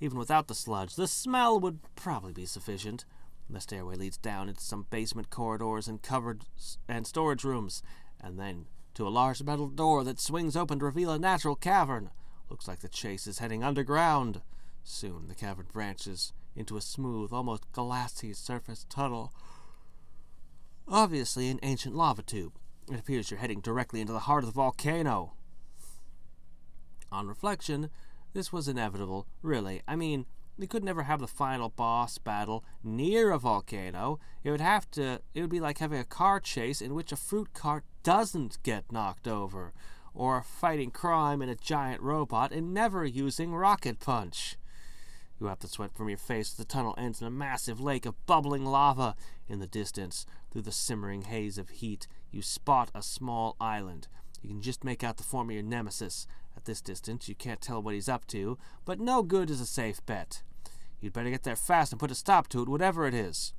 [SPEAKER 1] Even without the sludge, the smell would probably be sufficient. The stairway leads down into some basement corridors and storage rooms, and then to a large metal door that swings open to reveal a natural cavern. Looks like the chase is heading underground. Soon the cavern branches into a smooth, almost glassy surface tunnel. Obviously an ancient lava tube. It appears you're heading directly into the heart of the volcano. On reflection, this was inevitable, really. I mean, you could never have the final boss battle near a volcano. It would be like having a car chase in which a fruit cart doesn't get knocked over, or fighting crime in a giant robot and never using rocket punch. You wipe the sweat from your face as the tunnel ends in a massive lake of bubbling lava. In the distance, through the simmering haze of heat, you spot a small island. You can just make out the form of your nemesis. At this distance, you can't tell what he's up to, but no good is a safe bet. You'd better get there fast and put a stop to it, whatever it is.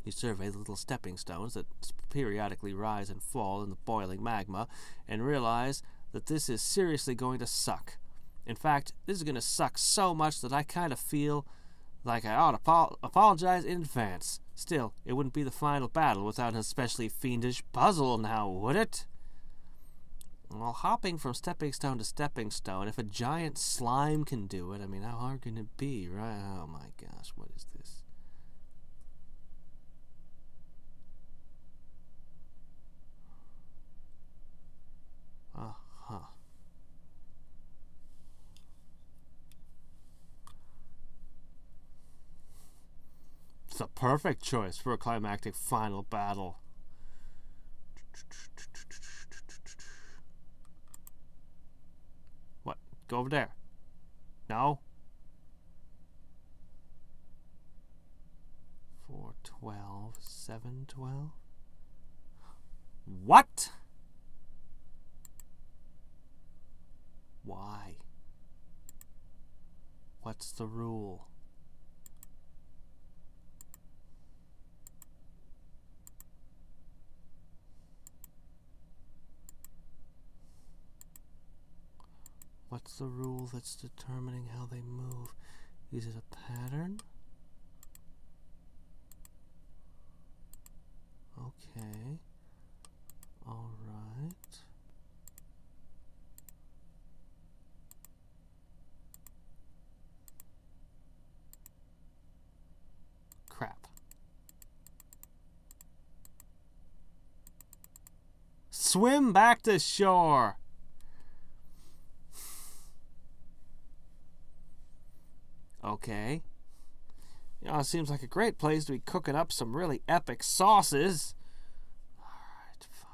[SPEAKER 1] You survey the little stepping stones that periodically rise and fall in the boiling magma, and realize that this is seriously going to suck. In fact, this is going to suck so much that I kind of feel like I ought to apologize in advance. Still, it wouldn't be the final battle without an especially fiendish puzzle now, would it? Well, hopping from stepping stone to stepping stone, if a giant slime can do it, I mean, how hard can it be, right? Oh my gosh, what is this? Uh-huh. It's the perfect choice for a climactic final battle. What? Go over there. No? 412, 712. What? Why? What's the rule? What's the rule that's determining how they move? Is it a pattern? Okay. All right. Crap. Swim back to shore! Okay. You know, it seems like a great place to be cooking up some really epic sauces. Alright, fine.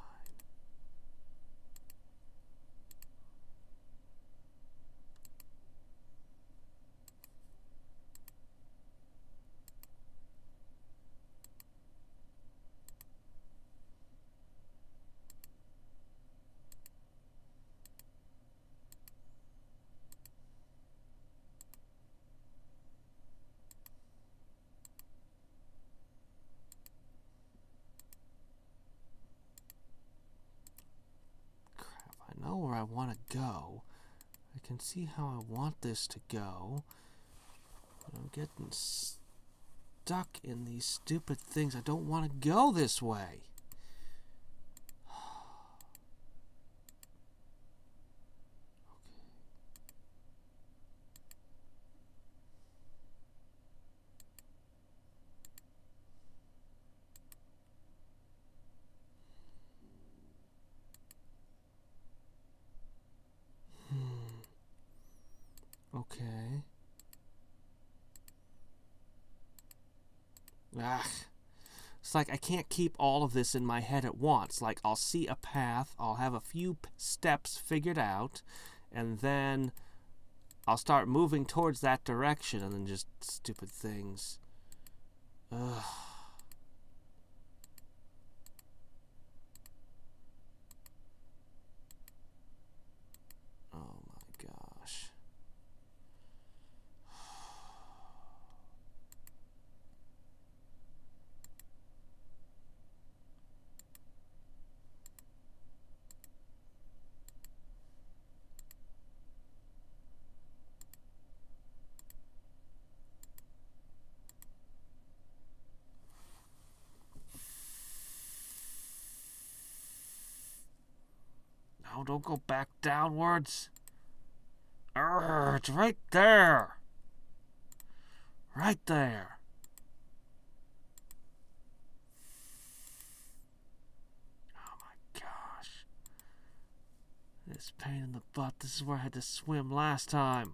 [SPEAKER 1] I want to go. I can see how I want this to go. But I'm getting stuck in these stupid things. I don't want to go this way. Okay. It's like I can't keep all of this in my head at once. Like, I'll see a path, I'll have a few steps figured out, and then I'll start moving towards that direction, and then just stupid things. Ugh. Oh my gosh. No, don't go back downwards. Urgh, it's right there. Right there. Oh my gosh. This pain in the butt. This is where I had to swim last time.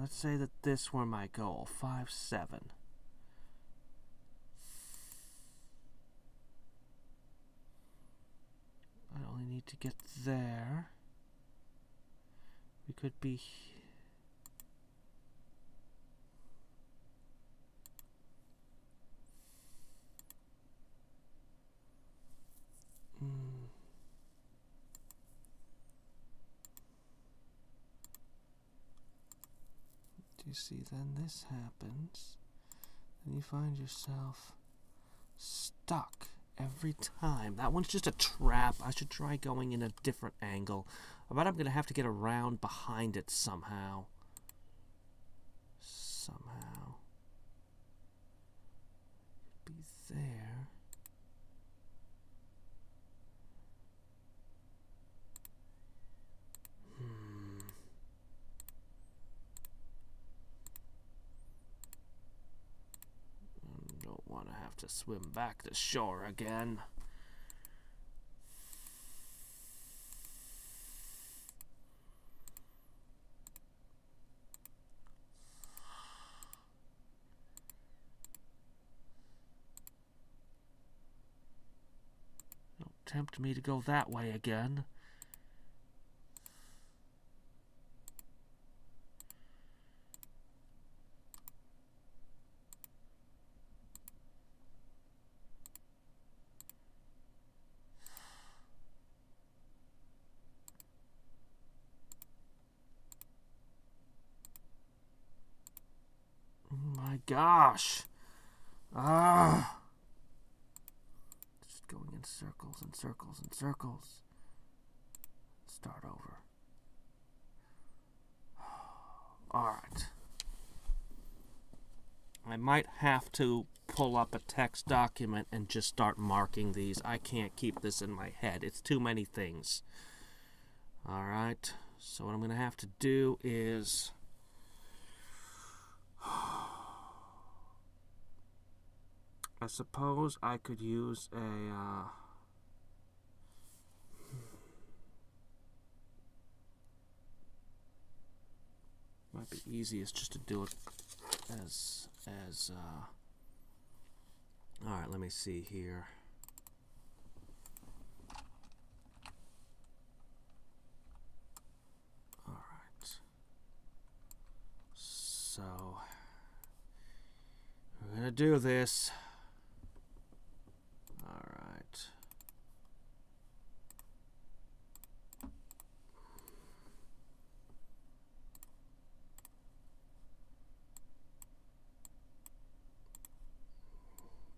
[SPEAKER 1] Let's say that this were my goal, 5-7. I only need to get there. We could be... You see, then this happens, and you find yourself stuck every time. That one's just a trap. I should try going in a different angle. I bet I'm going to have to get around behind it somehow. Somehow. Be there. Want to have to swim back to shore again. Don't tempt me to go that way again. Gosh. Just going in circles and circles and circles. Start over. Alright. I might have to pull up a text document and just start marking these. I can't keep this in my head. It's too many things. Alright. So what I'm going to have to do is... I suppose I could use a, might be easiest just to do it alright, let me see here. gonna do this. All right.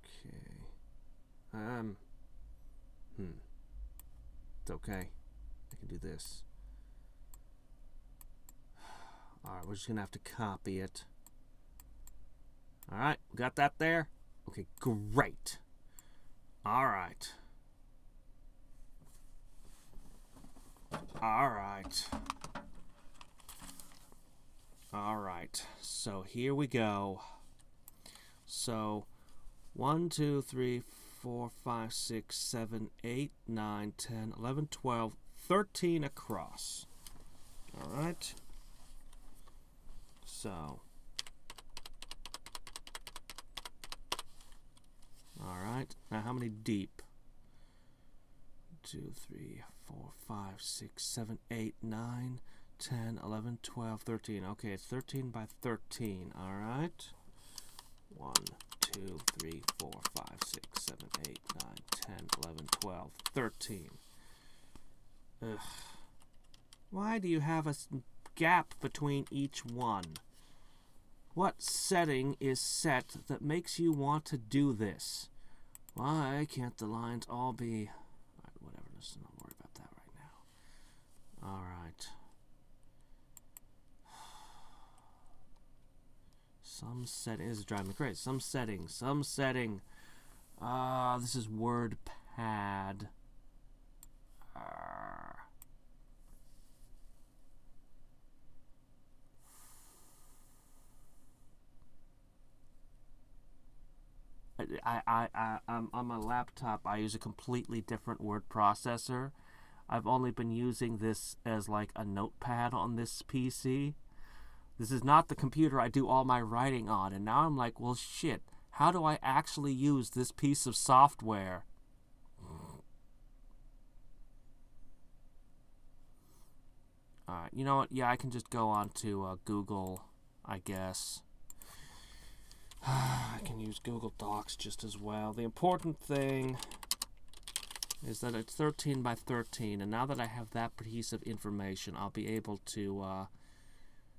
[SPEAKER 1] Okay. It's okay. I can do this. Alright, we're just gonna have to copy it. Alright, got that there? Okay, great. Alright. Alright. Alright, so here we go. So, 1, 2, 3, 4, 5, 6, 7, 8, 9, 10, 11, 12, 13 across. Alright. So. Alright. Now how many deep? 2, 3, 4, 5, 6, 7, 8, 9, 10, 11, 12, 13. Okay, it's 13 by 13. Alright. 1, 2, 3, 4, 5, 6, 7, 8, 9, 10, 11, 12, 13. Ugh. Why do you have a gap between each one? What setting is set that makes you want to do this? Why can't the lines all be... Alright, whatever, let's not worry about that right now. Alright. Some setting... This is driving me crazy. Some setting. This is WordPad. On my laptop, I use a completely different word processor. I've only been using this as like a notepad on this PC. This is not the computer I do all my writing on, and now I'm like, well, shit, how do I actually use this piece of software? Alright, you know what? Yeah, I can just go on to Google, I guess. I can use Google Docs just as well. The important thing is that it's 13 by 13, and now that I have that piece of information, I'll be able to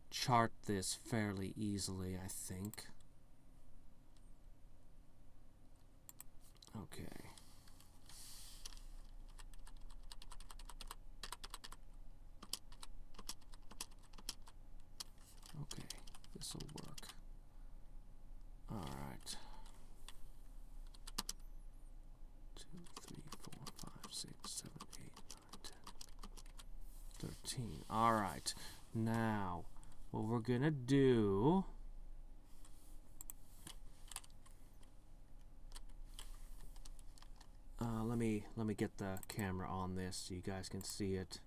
[SPEAKER 1] chart this fairly easily, I think. Okay. Okay, this will work. Alright. 2, 3, 4, 5, 6, 7, 8, 9, 10, 13. Alright. Now, what we're gonna do... let me get the camera on this so you guys can see it.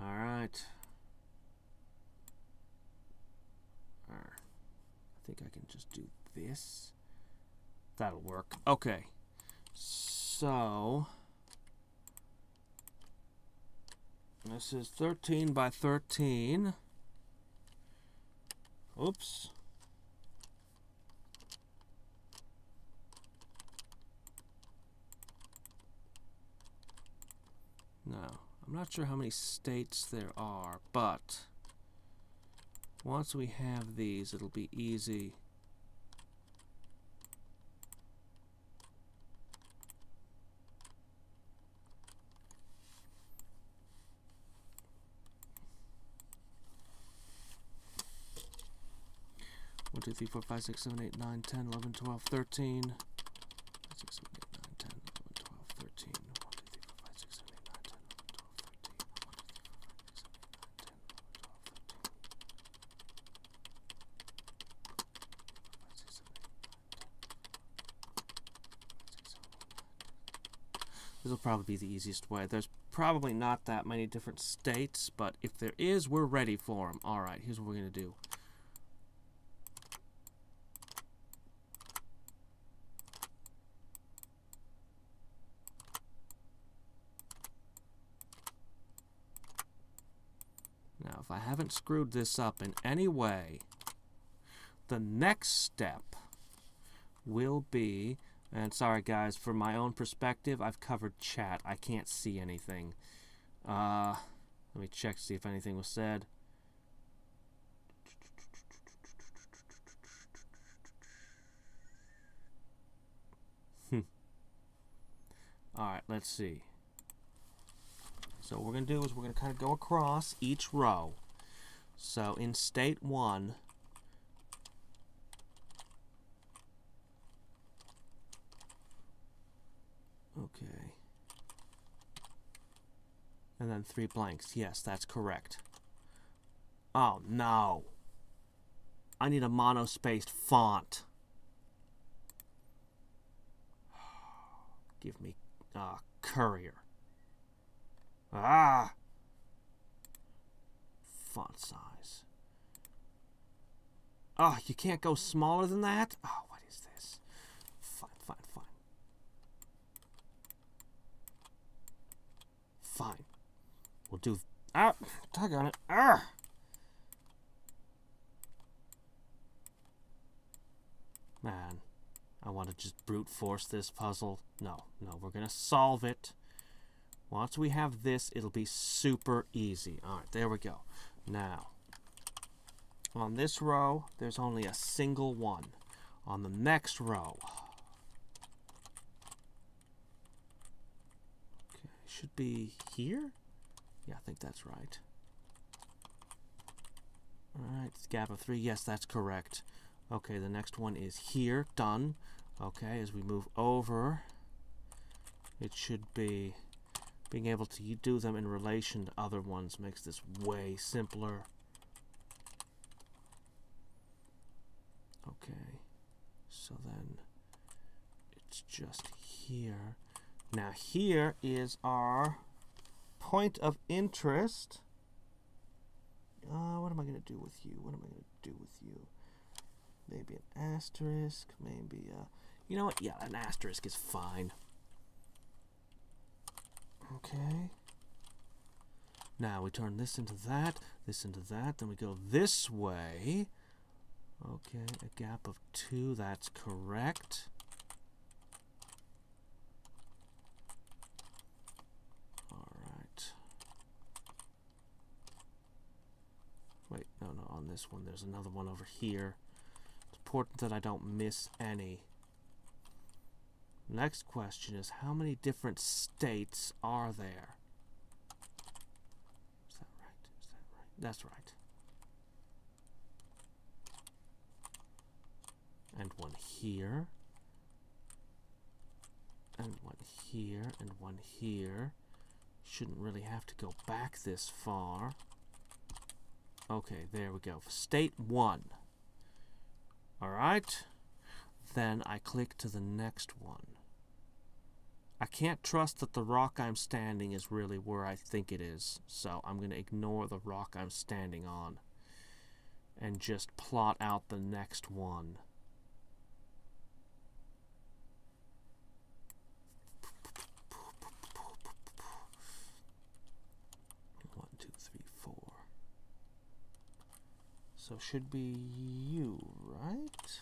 [SPEAKER 1] Alright. I think I can just do this. That'll work. Okay. So this is 13 by 13. Oops. Now, I'm not sure how many states there are, but once we have these, it'll be easy. One, 2, 3, 4, 5, 6, 7, 8, 9, 10, 11, 12, 13. 6, 7, 8, 9, 10, 11, 12, 13. 1, 2, 3, 4, 5, 6, 7, 8, 9, 10, 11, 12, 13. This will probably be the easiest way. There's probably not that many different states, but if there is, we're ready for them. Alright, here's what we're going to do. Now, if I haven't screwed this up in any way, the next step will be, and sorry guys, for my own perspective, I've covered chat. I can't see anything. Let me check to see if anything was said. Alright, let's see. So what we're going to do is we're going to kind of go across each row. So in state 1, okay, and then 3 blanks. Yes, that's correct. Oh no, I need a monospaced font. Give me Courier. Ah! Font size. Oh, you can't go smaller than that? Oh, what is this? Fine, fine, fine. Fine. We'll do... Ah! Tug on it. Ah! Man. I want to just brute force this puzzle. No, no, we're going to solve it. Once we have this, it'll be super easy. Alright, there we go. Now, on this row, there's only a single one. On the next row, okay, should be here? Yeah, I think that's right. Alright, gap of 3. Yes, that's correct. Okay, the next one is here. Done. Okay, as we move over, it should be... Being able to do them in relation to other ones makes this way simpler. Okay, so then it's just here. Now here is our point of interest. What am I going to do with you? What am I going to do with you? Maybe an asterisk, maybe you know what? Yeah, an asterisk is fine. Okay. Now we turn this into that, then we go this way. Okay, a gap of 2, that's correct. Alright. Wait, no, on this one, there's another one over here. It's important that I don't miss any. Next question is, how many different states are there? Is that right? Is that right? That's right. And one here. And one here. And one here. Shouldn't really have to go back this far. Okay, there we go. State 1. Alright. Then I click to the next one. I can't trust that the rock I'm standing is really where I think it is, so I'm going to ignore the rock I'm standing on and just plot out the next one. One, two, three, 4. So should be you, right?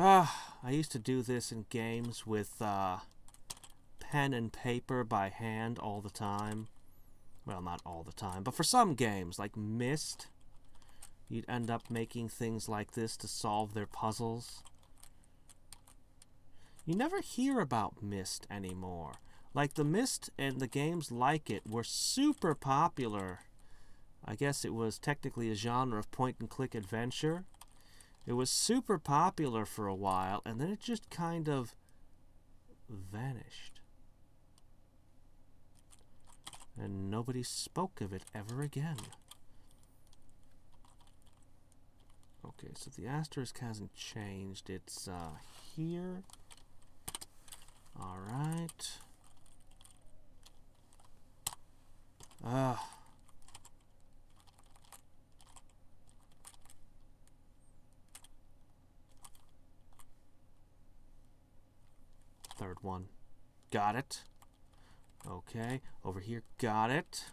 [SPEAKER 1] I used to do this in games with pen and paper by hand all the time. Well, not all the time, but for some games, like Myst, you'd end up making things like this to solve their puzzles. You never hear about Myst anymore. Like, the Myst and the games like it were super popular. I guess it was technically a genre of point-and-click adventure. It was super popular for a while, and then it just kind of vanished. And nobody spoke of it ever again. Okay, so the asterisk hasn't changed. It's here. Alright. Third one. Got it. Okay, over here, got it.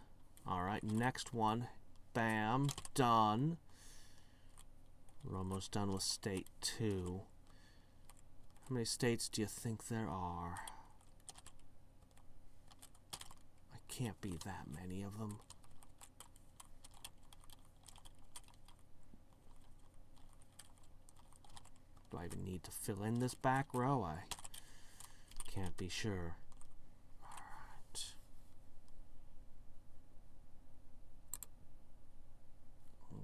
[SPEAKER 1] Alright, next one. Bam. Done. We're almost done with state 2. How many states do you think there are? I can't be that many of them. Do I even need to fill in this back row? I can't be sure. Alright.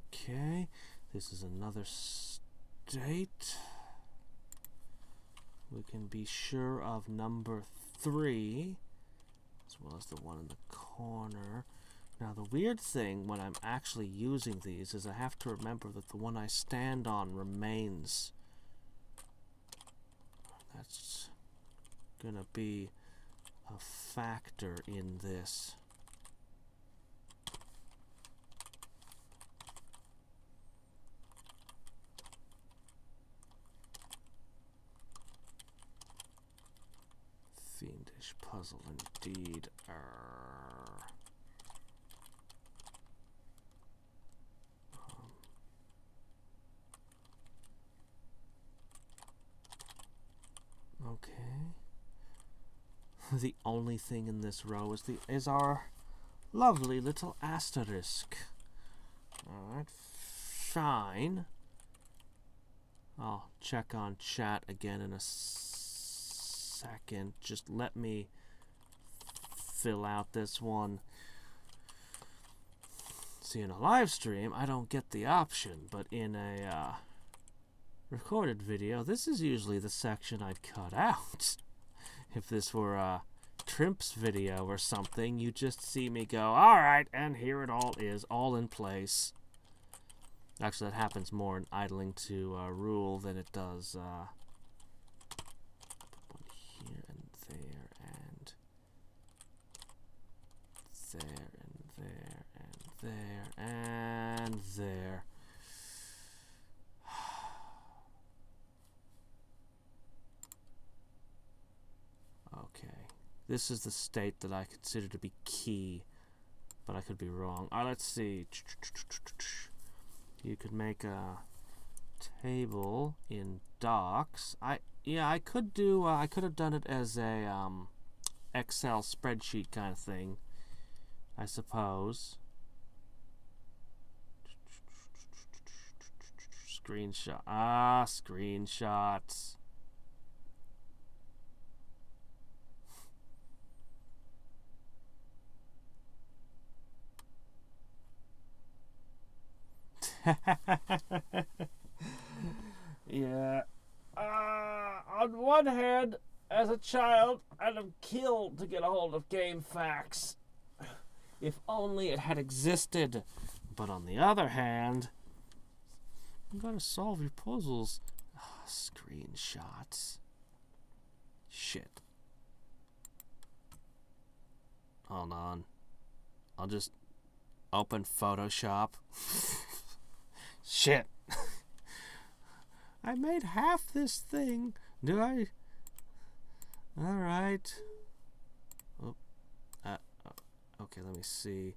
[SPEAKER 1] Okay. This is another state. We can be sure of number 3, as well as the one in the corner. Now the weird thing when I'm actually using these is I have to remember that the one I stand on remains. That's gonna be a factor in this. Fiendish puzzle indeed. Okay. The only thing in this row is our lovely little asterisk. Alright, fine. I'll check on chat again in a second. Just let me fill out this one. See, in a live stream, I don't get the option, but in a recorded video, this is usually the section I'd cut out. If this were a Trimps video or something, you just see me go, alright, and here it all is, all in place. Actually, that happens more in idling to rule than it does put one here and there and there and there and there and there. Okay, this is the state that I consider to be key, but I could be wrong. Let's see. You could make a table in docs. I could have done it as a Excel spreadsheet kind of thing, I suppose. Screenshot. Screenshots. Yeah. On one hand, as a child, I'd have killed to get a hold of game facts. If only it had existed. But on the other hand, you gotta solve your puzzles. Screenshots. Shit. Hold on. I'll just open Photoshop. Shit. I made half this thing. Do I? Alright. Oh. Okay, let me see.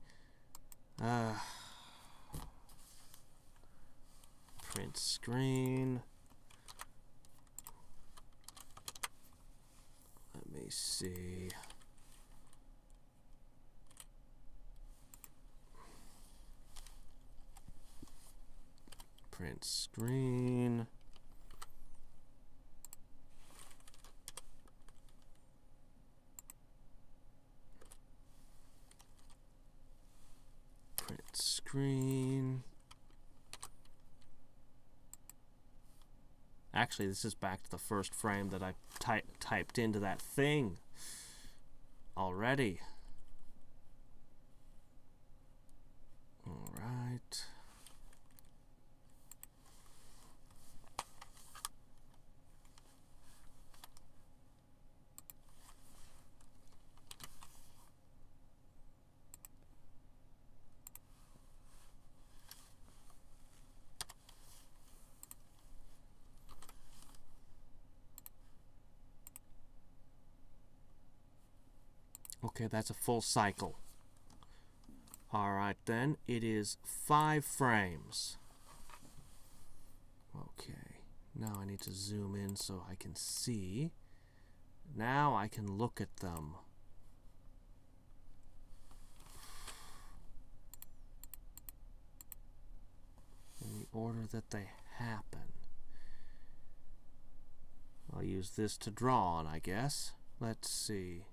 [SPEAKER 1] Print screen. Let me see. Print screen. Print screen. Actually, this is back to the first frame that I typed into that thing already. All right. Okay, that's a full cycle. Alright then, it is 5 frames. Okay, now I need to zoom in so I can see. Now I can look at them. In the order that they happen. I'll use this to draw on, I guess. Let's see.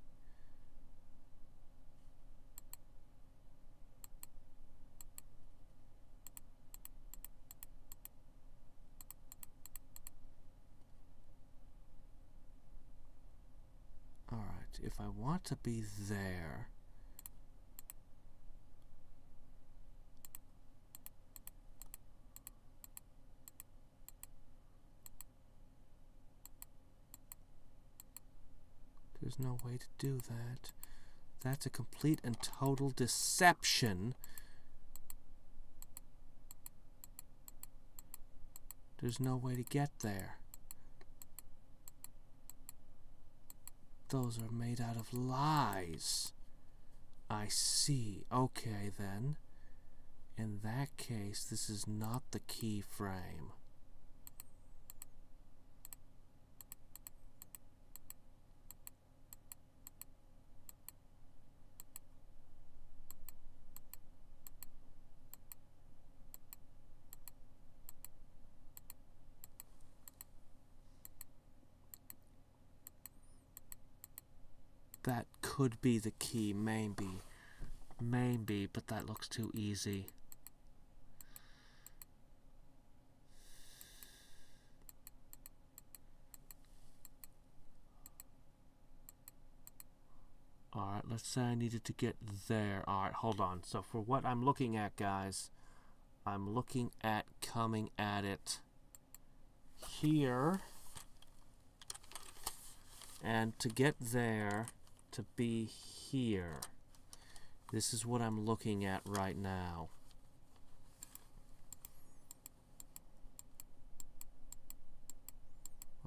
[SPEAKER 1] Alright, if I want to be there, there's no way to do that. That's a complete and total deception. There's no way to get there. Those are made out of lies. I see. Okay, then. In that case, this is not the key frame. That could be the key, maybe. Maybe, but that looks too easy. Alright, let's say I needed to get there. Alright, hold on. So for what I'm looking at, guys, I'm looking at coming at it here. And to get there, to be here. This is what I'm looking at right now.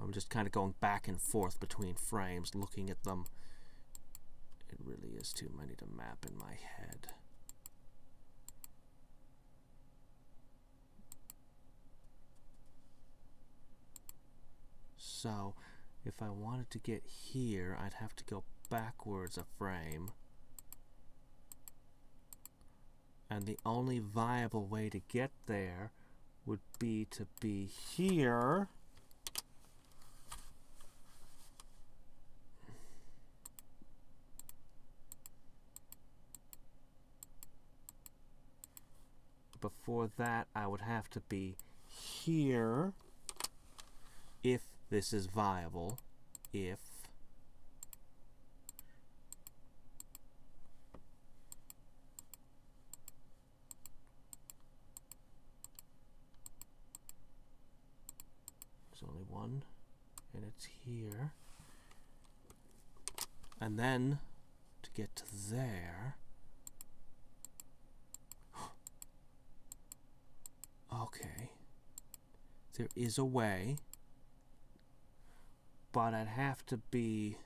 [SPEAKER 1] I'm just kind of going back and forth between frames, looking at them. It really is too many to map in my head. So, if I wanted to get here, I'd have to go backwards a frame. And the only viable way to get there would be to be here. Before that, I would have to be here, if this is viable. If there's only one, and it's here. And then, to get to there, okay, there is a way, but I'd have to be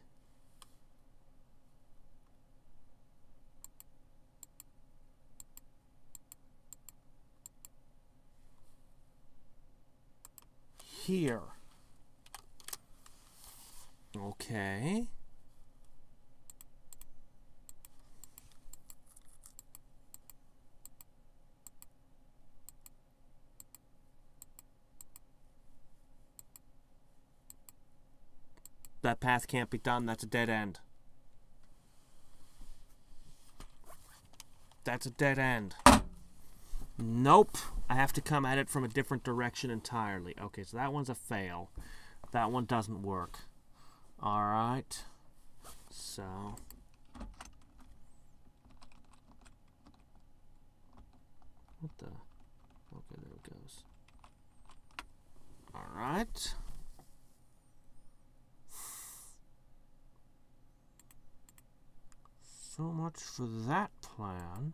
[SPEAKER 1] here. Okay. That path can't be done. That's a dead end. That's a dead end. Nope. I have to come at it from a different direction entirely. Okay, so that one's a fail. That one doesn't work. Alright. So. What the? Okay, there it goes. Alright. So much for that plan.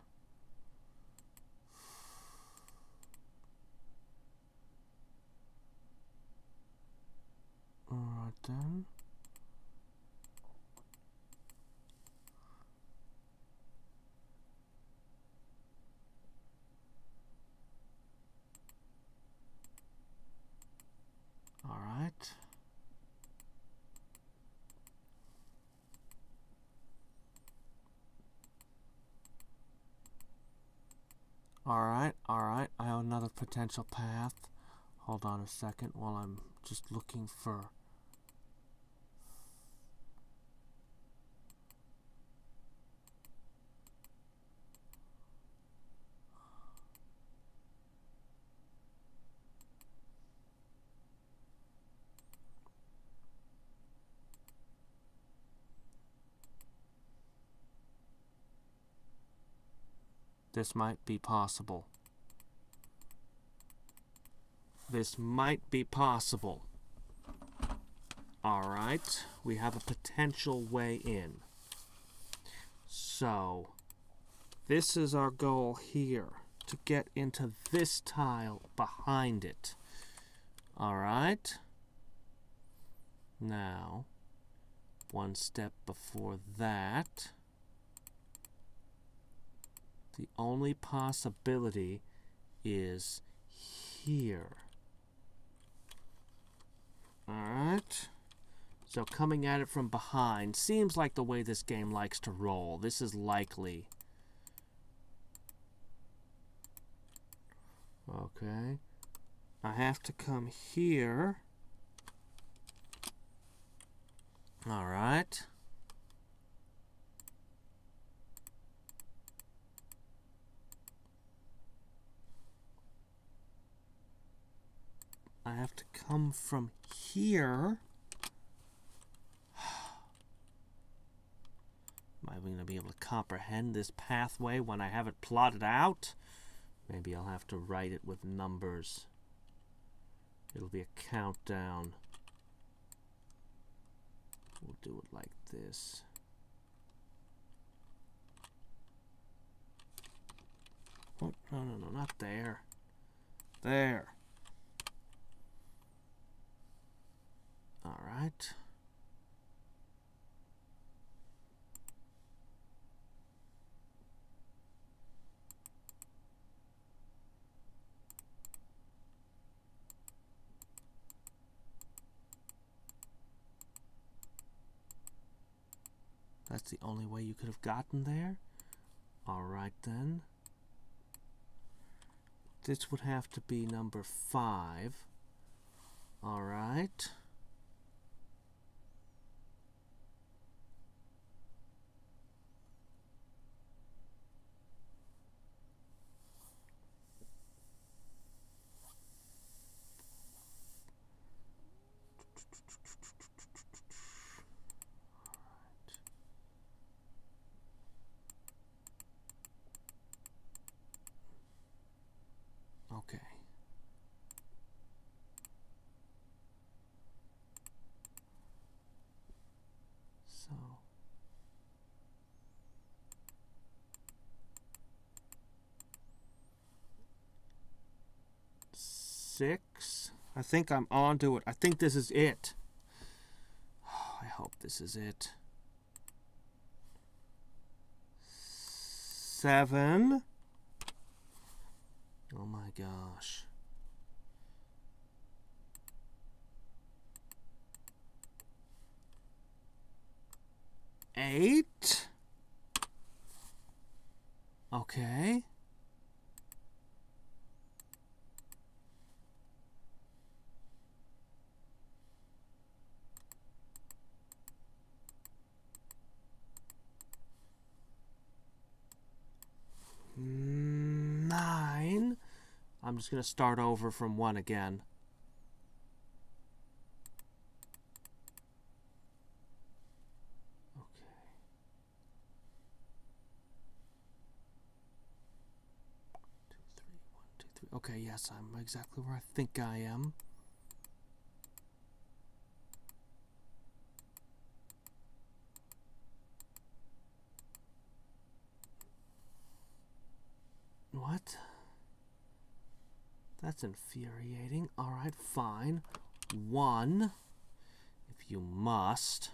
[SPEAKER 1] Alright then. Alright, I have another potential path. Hold on a second while I'm just looking for... This might be possible. This might be possible. Alright, we have a potential way in. So, this is our goal here, to get into this tile behind it. Alright? Now, one step before that, the only possibility is here. Alright. So coming at it from behind seems like the way this game likes to roll. This is likely. Okay. I have to come here. Alright. I have to come from here. Am I going to be able to comprehend this pathway when I have it plotted out? Maybe I'll have to write it with numbers. It'll be a countdown. We'll do it like this. Oh, no, not there. There. All right. That's the only way you could have gotten there? All right, then. This would have to be number 5. All right. Okay. So 6. I think I'm onto it. I think this is it. Oh, I hope this is it. 7. Oh my gosh. 8. Okay. I'm just going to start over from 1 again. Okay. 2, 3, 1, 2, 3. Okay, yes, I'm exactly where I think I am. What? That's infuriating. Alright, fine. 1, if you must.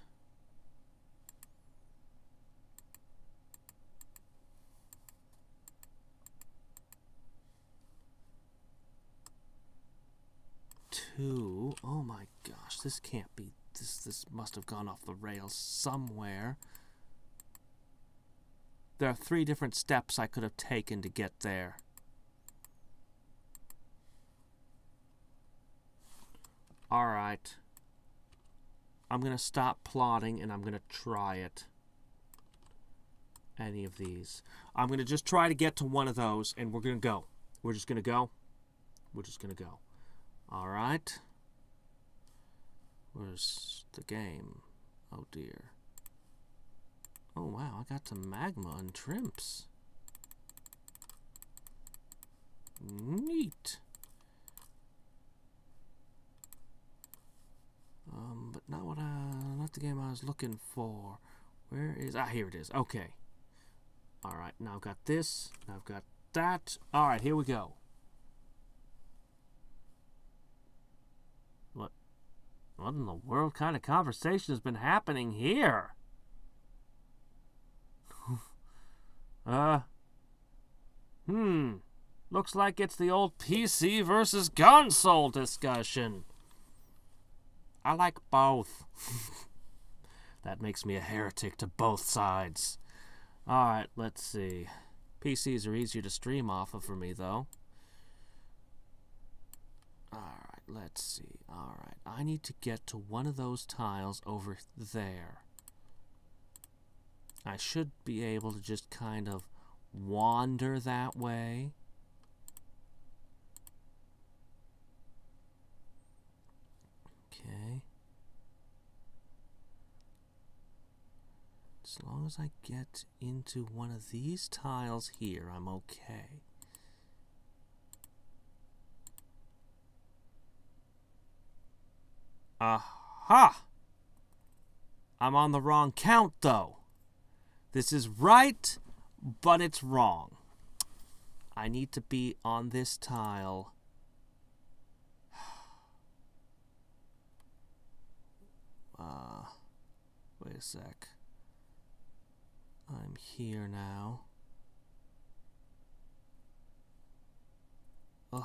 [SPEAKER 1] Two. Oh my gosh, this can't be. This must have gone off the rails somewhere. There are 3 different steps I could have taken to get there. Alright. I'm going to stop plotting and I'm going to try it. Any of these. I'm going to just try to get to one of those and we're going to go. We're just going to go. We're just going to go. Alright. Where's the game? Oh dear. Oh wow, I got some magma and shrimps. Neat. But not the game I was looking for. Where is, here it is. Okay. Alright, now I've got this, now I've got that. Alright, here we go. What in the world kind of conversation has been happening here? Looks like it's the old PC versus console discussion. I like both. That makes me a heretic to both sides. Alright, let's see. PCs are easier to stream off of for me, though. Alright, let's see. Alright, I need to get to one of those tiles over there. I should be able to just kind of wander that way. Okay. As long as I get into one of these tiles here, I'm okay. Aha! I'm on the wrong count, though. This is right, but it's wrong. I need to be on this tile. Wait a sec. I'm here now. Ugh.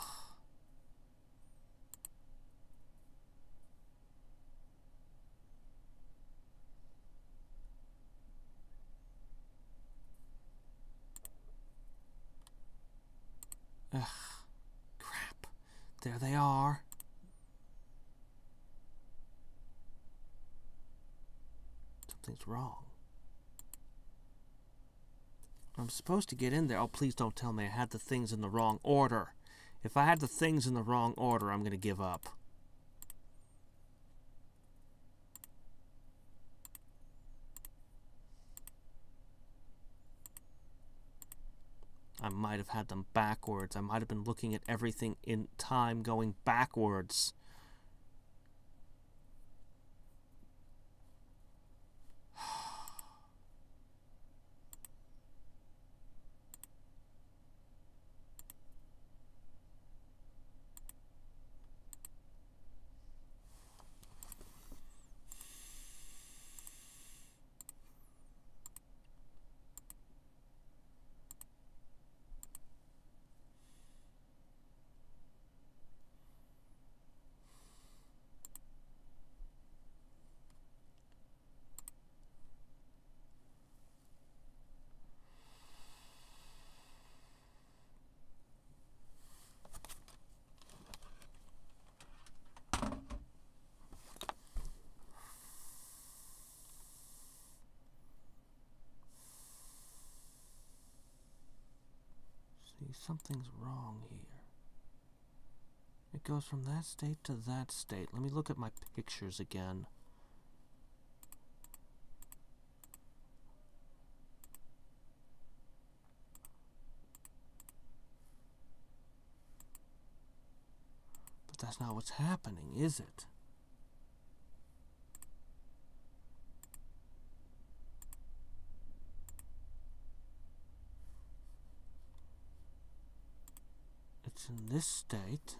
[SPEAKER 1] Ugh. Crap. There they are. Something's wrong. I'm supposed to get in there. Oh, please don't tell me I had the things in the wrong order. If I had the things in the wrong order, I'm going to give up. I might have had them backwards. I might have been looking at everything in time going backwards. Something's wrong here. It goes from that state to that state. Let me look at my pictures again. But that's not what's happening, is it? It's in this state,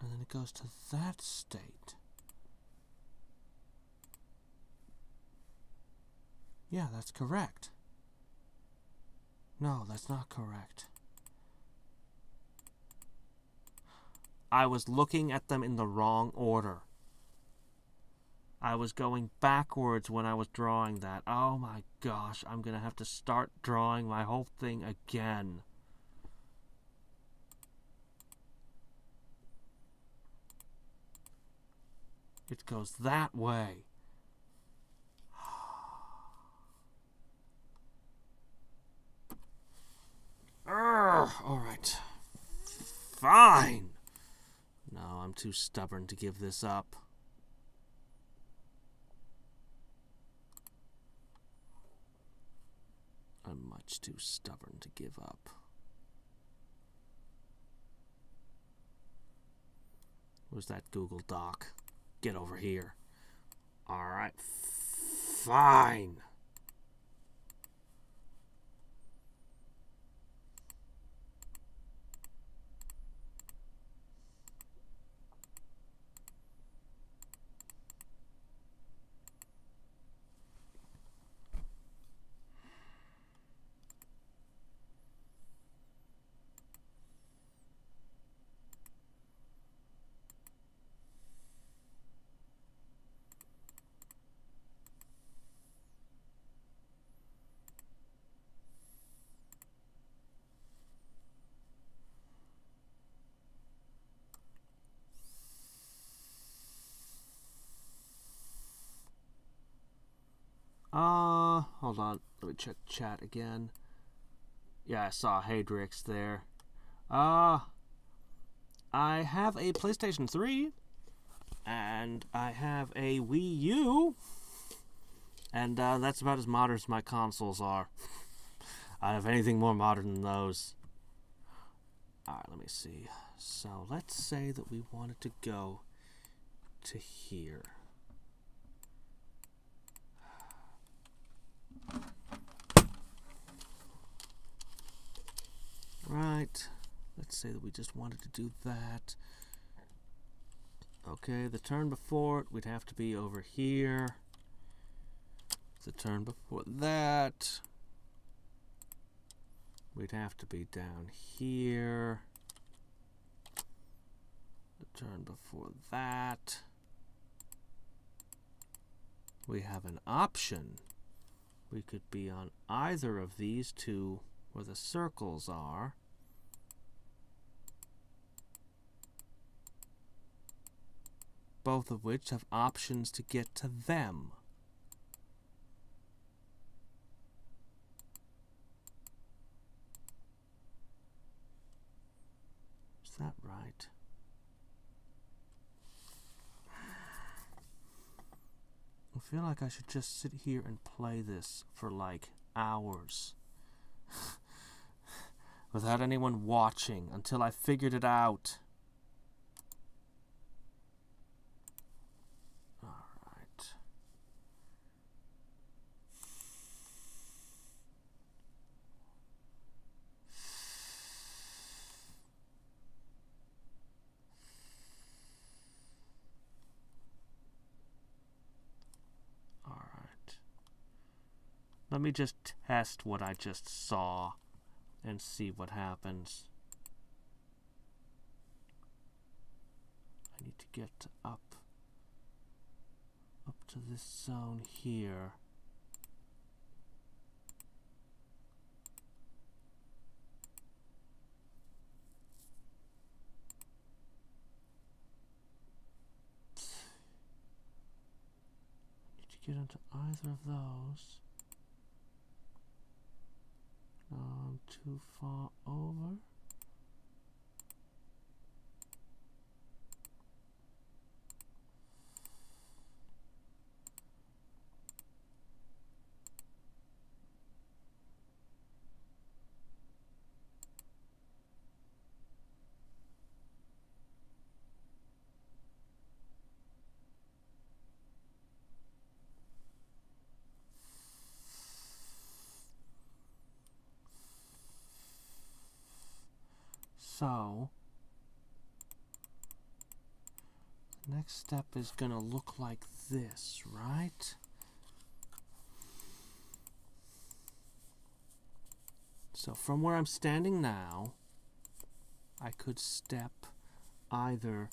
[SPEAKER 1] and then it goes to that state. Yeah, that's correct. No, that's not correct. I was looking at them in the wrong order. I was going backwards when I was drawing that. Oh my gosh, I'm gonna have to start drawing my whole thing again. It goes that way. Alright. Fine. No, I'm too stubborn to give this up. I'm much too stubborn to give up. Where's that Google Doc? Get over here. Alright, fine. Hold on. Let me check chat again. Yeah, I saw Hadriex there. I have a PlayStation 3. And I have a Wii U. And that's about as modern as my consoles are. I don't have anything more modern than those. Alright, let me see. So, let's say that we wanted to go to here. Right, let's say that we just wanted to do that. Okay, the turn before it, we'd have to be over here. The turn before that, we'd have to be down here. The turn before that, we have an option. We could be on either of these two where the circles are. Both of which have options to get to them. Is that right? I feel like I should just sit here and play this for like hours. Without anyone watching until I figured it out. Alright. Alright. Let me just test what I just saw and see what happens. I need to get up to this zone here. I need to get into either of those. Too far over. So, the next step is going to look like this, right? So from where I'm standing now, I could step either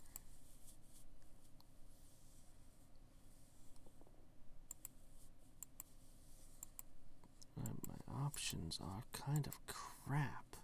[SPEAKER 1] my options are kind of crap.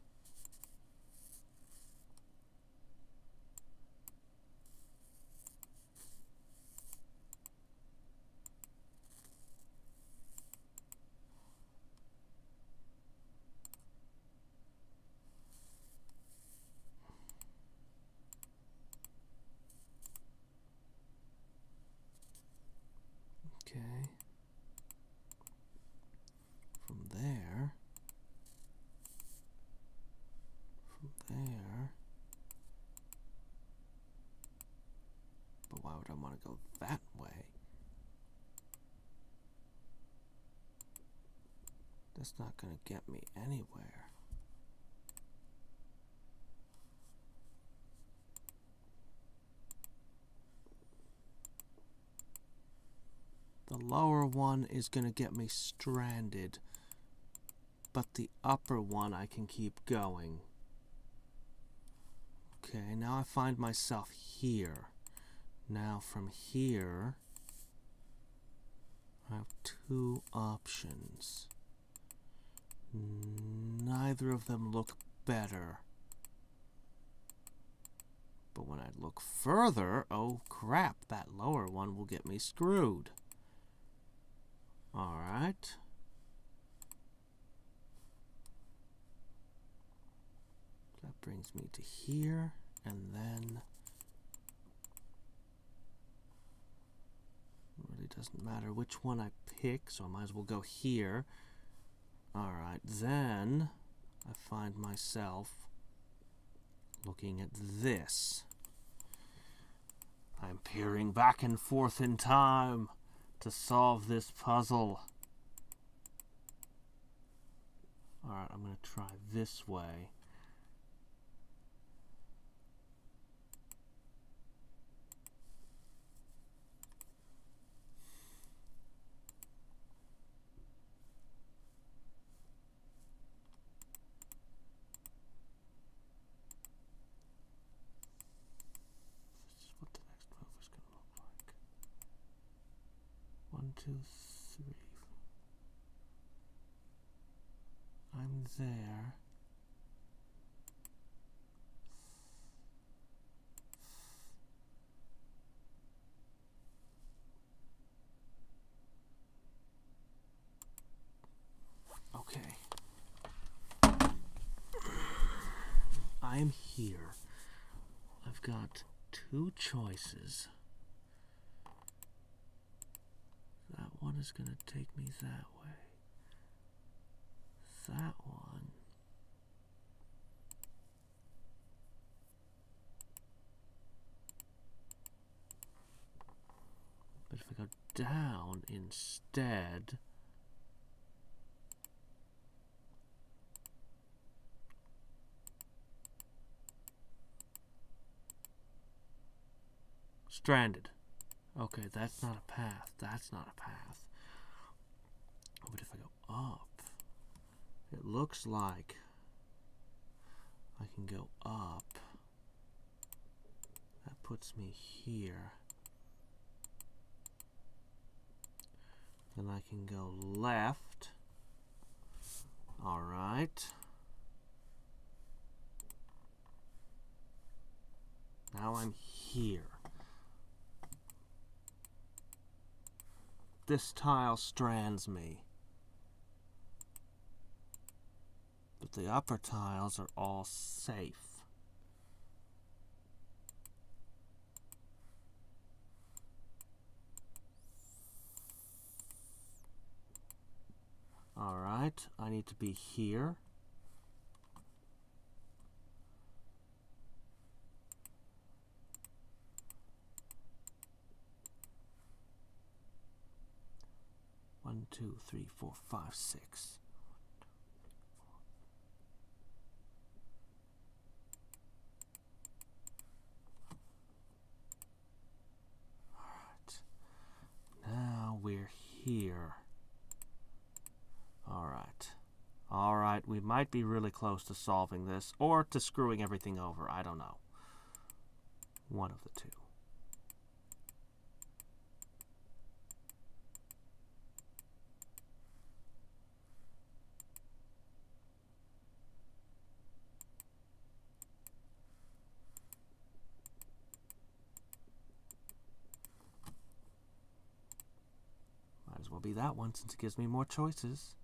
[SPEAKER 1] That's not going to get me anywhere. The lower one is going to get me stranded, but the upper one I can keep going. Okay, now I find myself here. Now from here, I have two options. Neither of them look better. But when I look further, oh crap, that lower one will get me screwed. Alright. That brings me to here, and then it really doesn't matter which one I pick, so I might as well go here. Alright, then I find myself looking at this. I'm peering back and forth in time to solve this puzzle. Alright, I'm going to try this way. This is what the next move is going to look like. 1, 2, 3. I'm there. Okay. I'm here. I've got two choices. That one is going to take me that way. That one. But if I go down instead, stranded. Okay, that's not a path. That's not a path. But if I go up, it looks like I can go up. That puts me here. Then I can go left. All right. Now I'm here. This tile strands me. But the upper tiles are all safe. Alright, I need to be here. One, two, three, four, five, six. Alright. Now we're here. Alright. Alright, we might be really close to solving this, or to screwing everything over. I don't know. One of the two. Might as well be that one since it gives me more choices.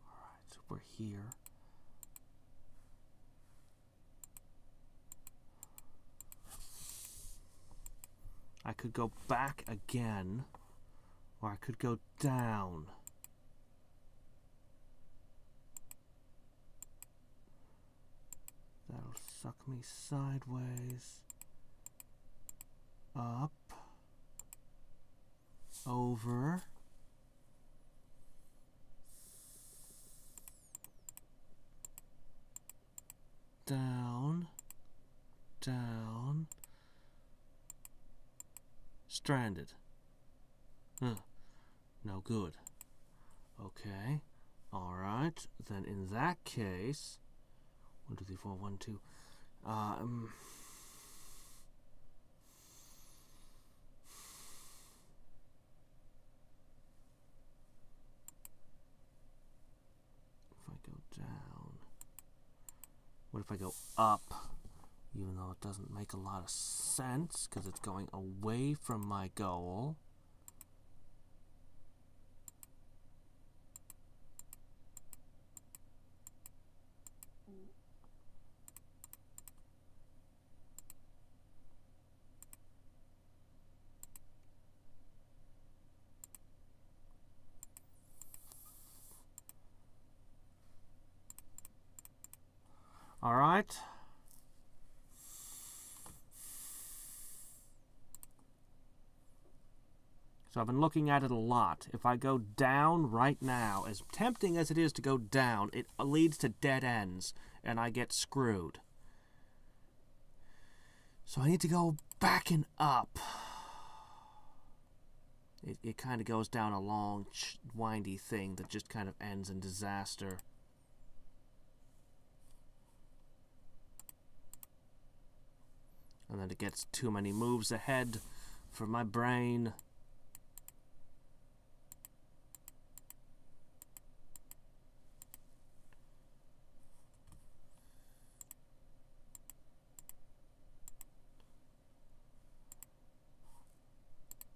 [SPEAKER 1] Alright, so we're here. I could go back again, or I could go down. That'll suck me sideways. up, over, down, down, stranded. No good. Okay. Alright. Then in that case, 1, 2, 3, 4, 1, 2. If I go down. What if I go up? Even though it doesn't make a lot of sense because it's going away from my goal. All right. So I've been looking at it a lot. If I go down right now, as tempting as it is to go down, it leads to dead ends, and I get screwed. So I need to go back and up. It kind of goes down a long, windy thing that just kind of ends in disaster. And then it gets too many moves ahead for my brain.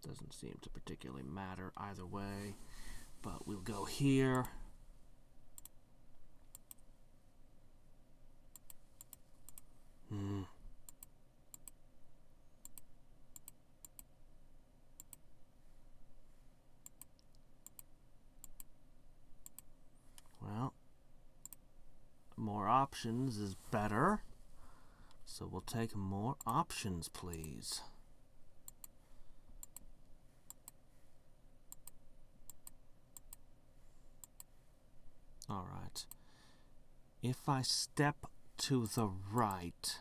[SPEAKER 1] Doesn't seem to particularly matter either way, but we'll go here. Well, more options is better, so we'll take more options, please. All right. If I step to the right,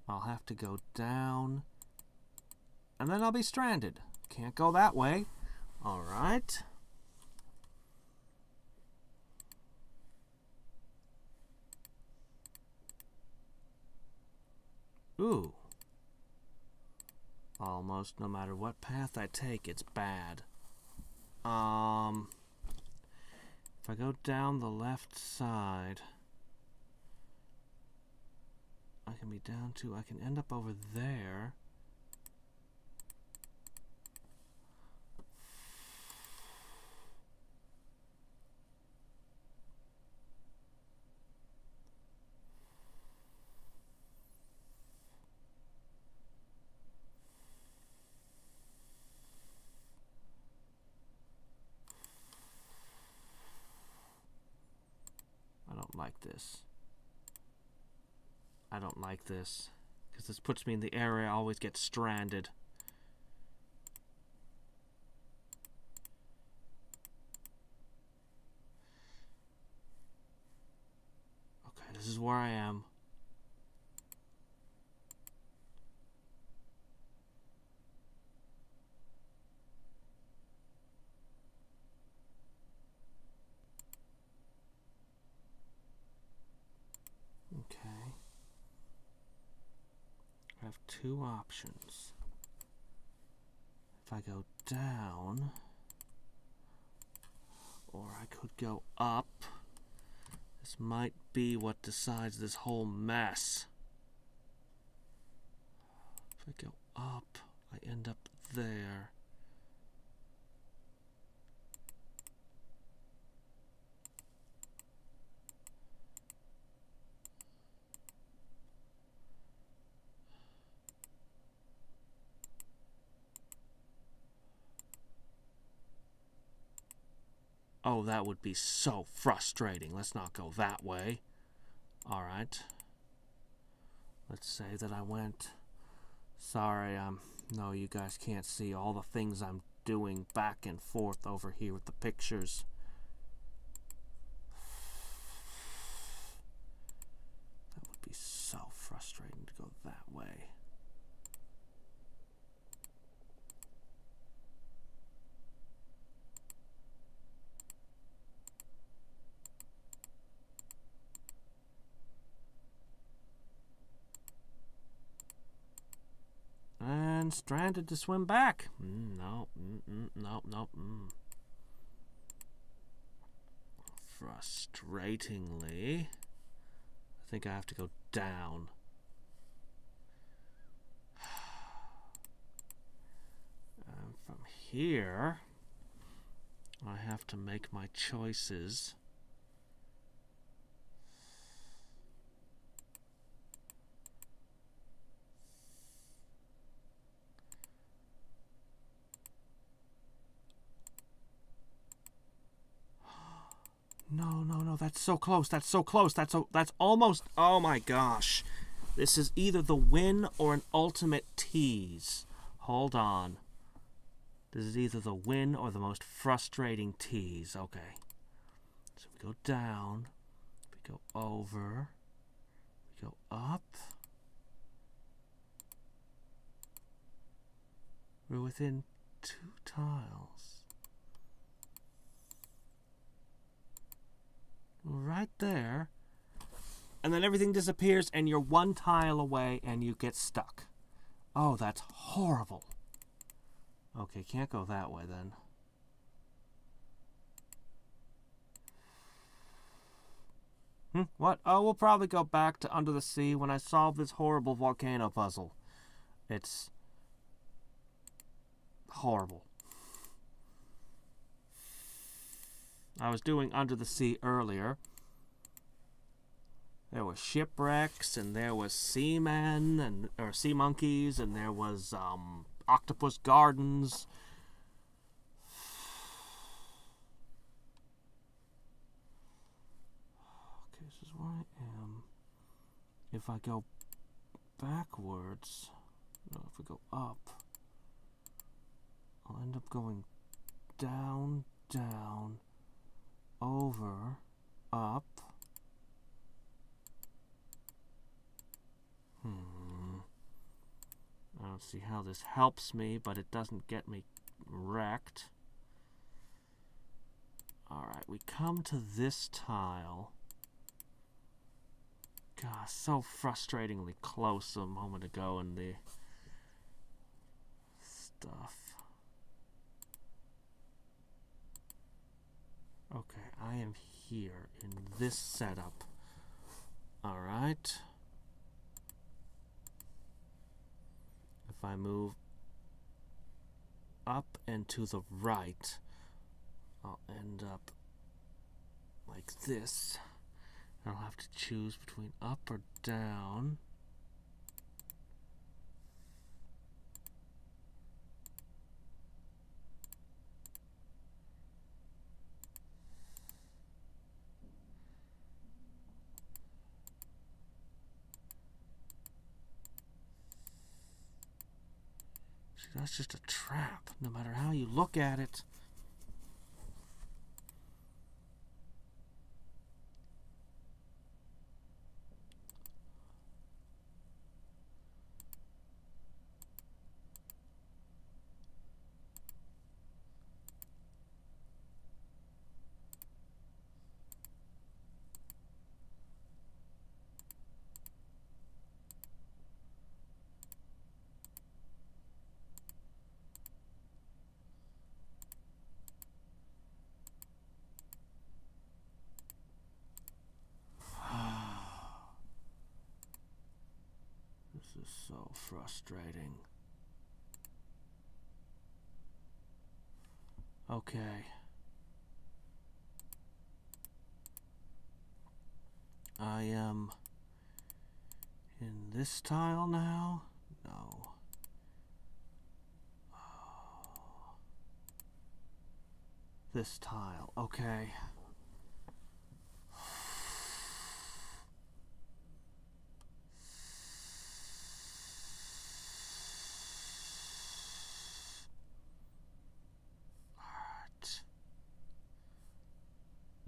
[SPEAKER 1] I'll have to go down, and then I'll be stranded. Can't go that way. All right. Ooh. Almost no matter what path I take, it's bad. If I go down the left side, I can be down to, I can end up over there. Like this. I don't like this because this puts me in the area I always get stranded. Okay, this is where I am. Okay. I have two options. If I go down, or I could go up. This might be what decides this whole mess. If I go up, I end up there. Oh, that would be so frustrating. Let's not go that way. All right. Let's say that I went Sorry, no, you guys can't see all the things I'm doing back and forth over here with the pictures. That would be so frustrating to go that way. And stranded to swim back. No. Frustratingly, I think I have to go down. And from here, I have to make my choices. No, that's so close, that's almost, oh my gosh. This is either the win or an ultimate tease. Hold on. This is either the win or the most frustrating tease. Okay. So we go down, we go over, we go up. We're within 2 tiles. Right there, and then everything disappears and you're 1 tile away and you get stuck. Oh, that's horrible. Okay, can't go that way then. What? Oh, we'll probably go back to Under the Sea when I solve this horrible volcano puzzle. It's horrible. I was doing Under the Sea earlier. There were shipwrecks, and there was seamen, or sea monkeys, and there was octopus gardens. Okay, this is where I am. If I go backwards, no, if we go up, I'll end up going down, down, over, up. I don't see how this helps me, but it doesn't get me wrecked. Alright, we come to this tile. God, so frustratingly close a moment ago in the stuff. Okay, I am here in this setup. Alright. If I move up and to the right, I'll end up like this. I'll have to choose between up or down. That's just a trap, no matter how you look at it. This is so frustrating. Okay. I am in this tile now? No. Oh. This tile, okay.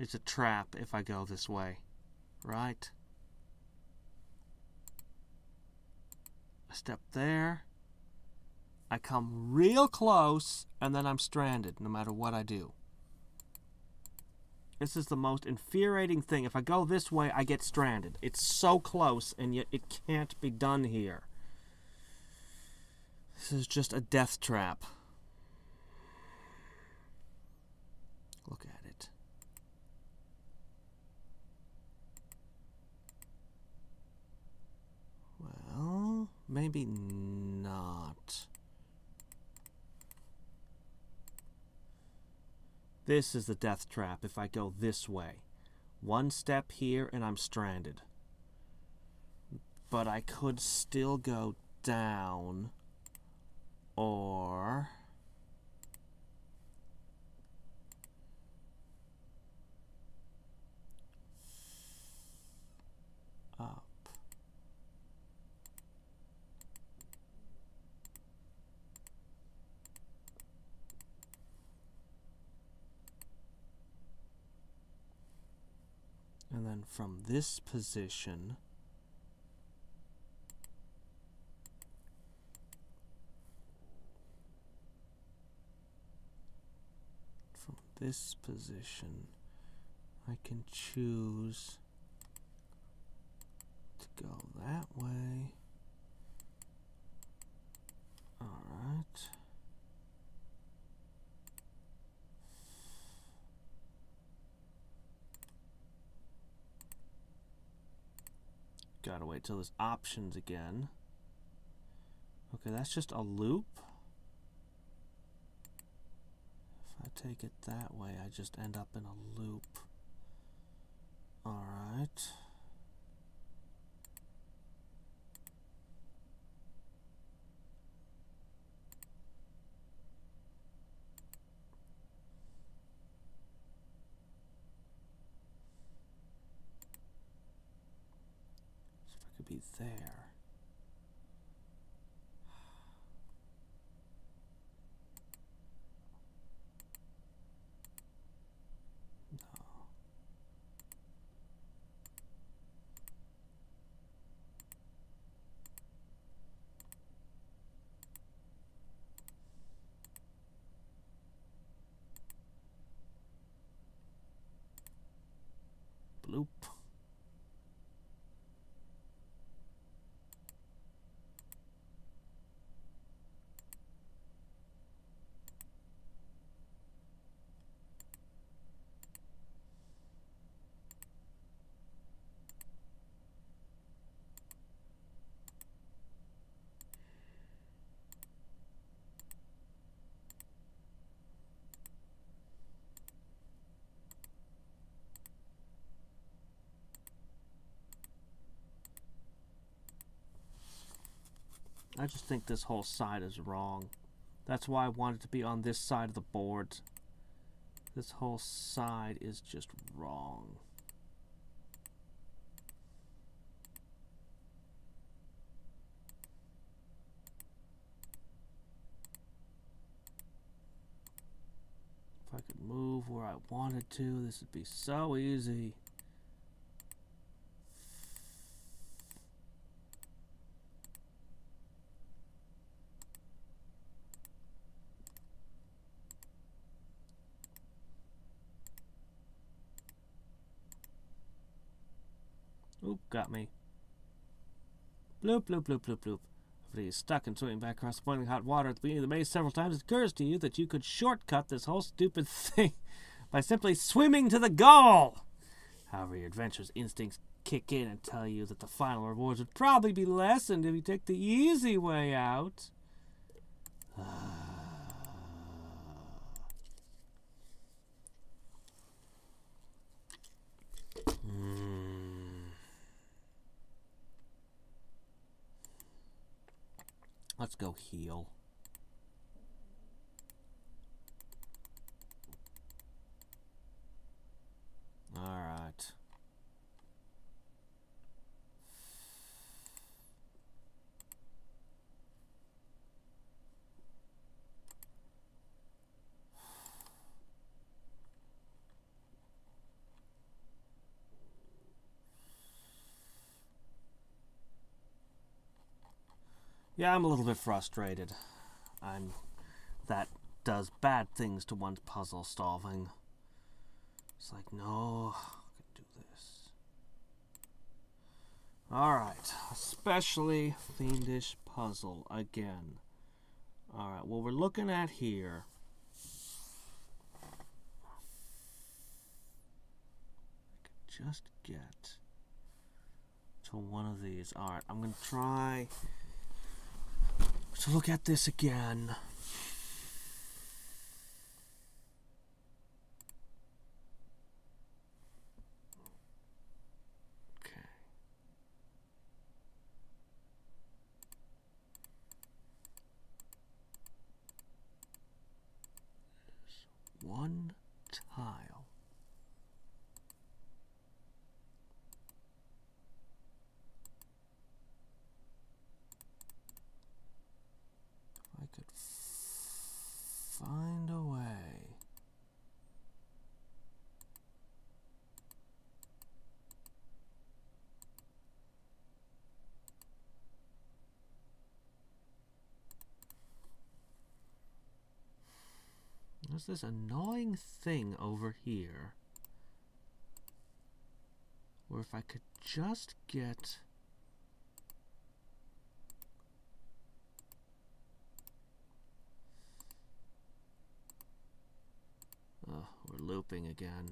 [SPEAKER 1] It's a trap if I go this way, right? I step there. I come real close, and then I'm stranded no matter what I do. This is the most infuriating thing. If I go this way, I get stranded. It's so close, and yet it can't be done here. This is just a death trap. Look at it. Well, maybe not. This is the death trap if I go this way. One step here and I'm stranded. But I could still go down or up. And then from this position, I can choose to go that way. All right. Gotta wait till there's options again. Okay, that's just a loop. If I take it that way, I just end up in a loop. Alright. Be there. No. Bloop. I just think this whole side is wrong. That's why I wanted to be on this side of the board. This whole side is just wrong. If I could move where I wanted to, this would be so easy. Oop, got me. Bloop, bloop, bloop, bloop, bloop. After he's stuck and swimming back across the boiling hot water at the beginning of the maze several times, it occurs to you that you could shortcut this whole stupid thing by simply swimming to the goal. However, your adventurous instincts kick in and tell you that the final rewards would probably be lessened if you take the easy way out. Let's go heal. All right. Yeah, I'm a little bit frustrated. That does bad things to one's puzzle solving. It's like, no, I can do this. Alright, especially fiendish puzzle again. Alright, what we're looking at here. I could just get to one of these. Alright, I'm going to try to look at this again. Okay. There's one tile. I could find a way. There's this annoying thing over here where if I could just get we're looping again.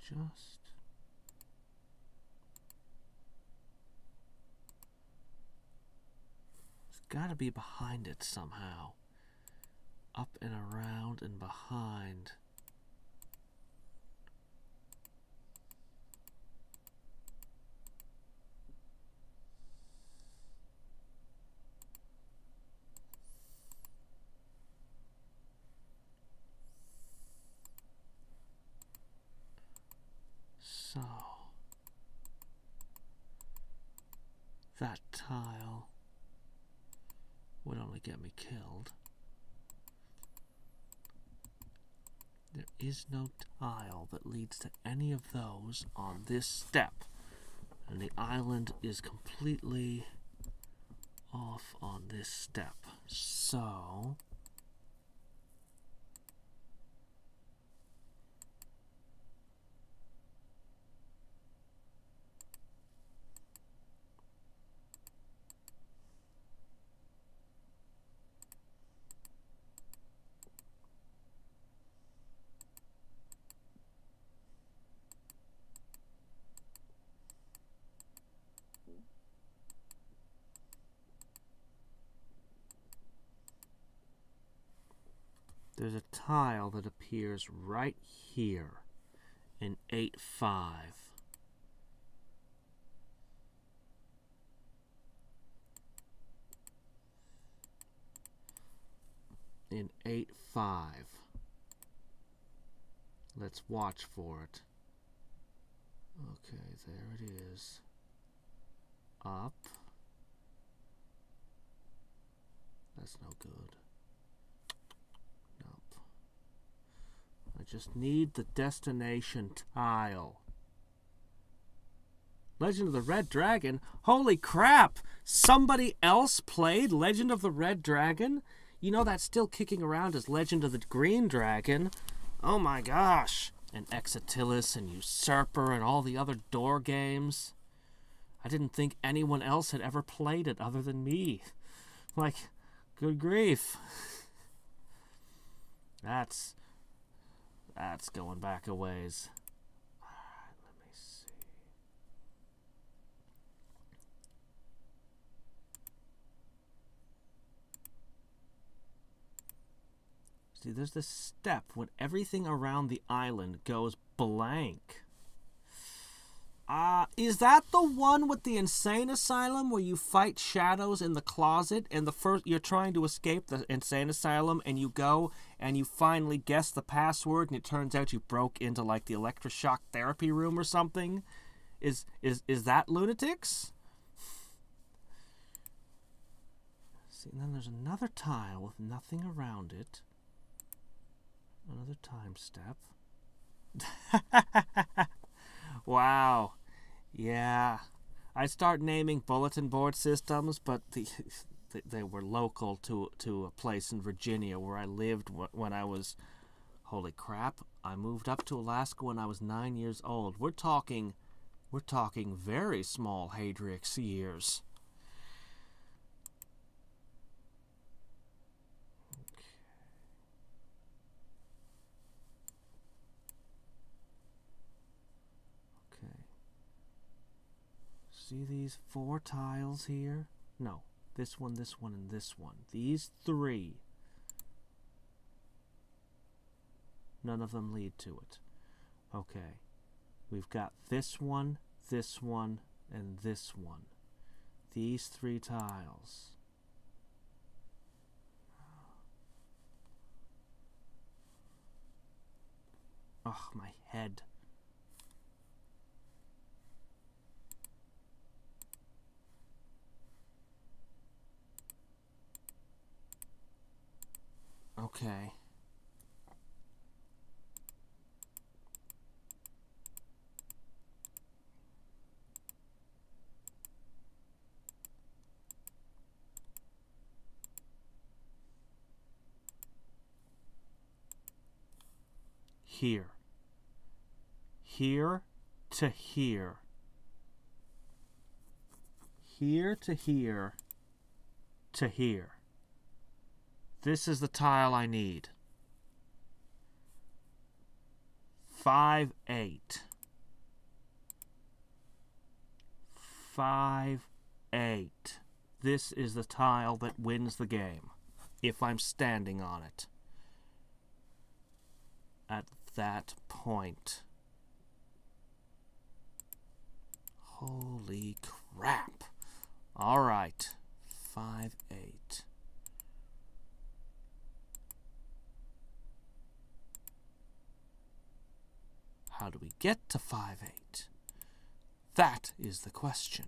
[SPEAKER 1] Just it's got to be behind it somehow. Up and around and behind. So, that tile would only get me killed. There is no tile that leads to any of those on this step. And the island is completely off on this step. So there's a tile that appears right here in 8-5. In 8-5. Let's watch for it. Okay, there it is. Up. That's no good. Nope. I just need the destination tile. Legend of the Red Dragon? Holy crap! Somebody else played Legend of the Red Dragon? You know that's still kicking around as Legend of the Green Dragon. Oh my gosh! And Exatilis and Usurper and all the other door games. I didn't think anyone else had ever played it other than me. Like, good grief. That's going back a ways. Alright, let me see. See, there's this step when everything around the island goes blank. Is that the one with the insane asylum where you fight shadows in the closet and you're trying to escape the insane asylum and you go and you finally guess the password and it turns out you broke into like the electroshock therapy room or something? Is that Lunatics? See, and then there's another tile with nothing around it. Another time step. Wow. Yeah. I start naming bulletin board systems, but they were local to a place in Virginia where I lived when I was... Holy crap. I moved up to Alaska when I was 9 years old. We're talking very small Hadriex years. See these 4 tiles here? No, this one, and this one. These 3. None of them lead to it. Okay. We've got this one, and this one. These 3 tiles. Ugh, my head. Okay. Here. Here to here. Here to here to here. This is the tile I need. 5, 8. 5, 8. This is the tile that wins the game, if I'm standing on it. At that point. Holy crap. All right. 5, 8. How do we get to 5, 8? That is the question.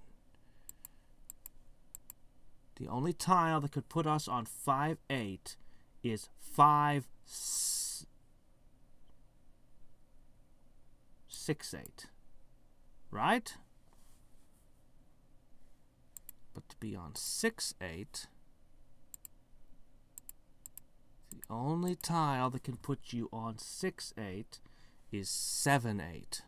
[SPEAKER 1] The only tile that could put us on 5, 8 is 5, 6, 8. Right? But to be on 6, 8, the only tile that can put you on 6, 8 is 7, 8.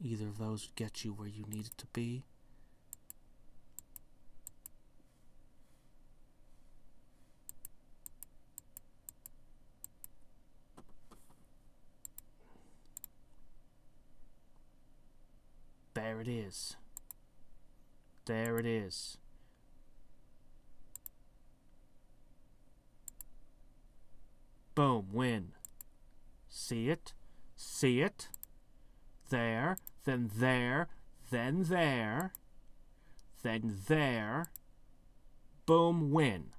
[SPEAKER 1] Either of those would get you where you needed to be. There it is. There it is. Boom, win. See it? See it? There, then there, then there, then there. Boom, win.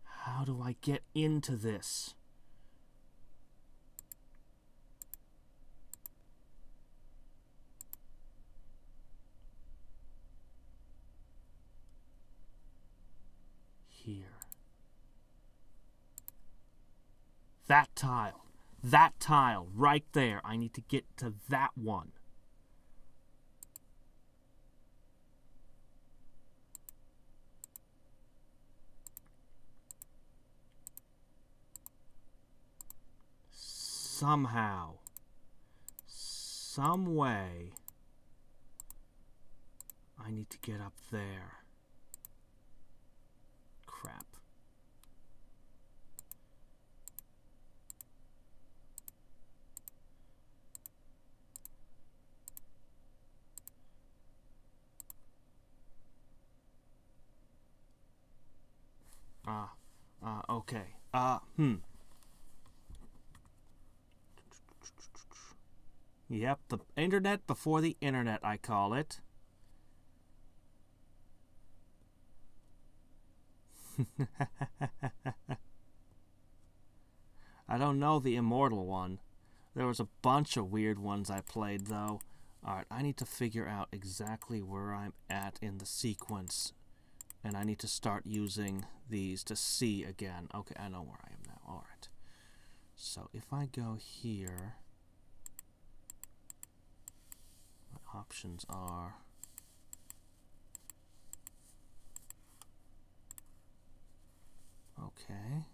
[SPEAKER 1] How do I get into this? Here. That tile. That tile right there. I need to get to that one. Somehow, some way, I need to get up there. Crap. Okay. Yep, the internet before the internet, I call it. I don't know the immortal one. There was a bunch of weird ones I played, though. Alright, I need to figure out exactly where I'm at in the sequence. And I need to start using these to see again. Okay, I know where I am now. Alright. So if I go here, my options are... Okay.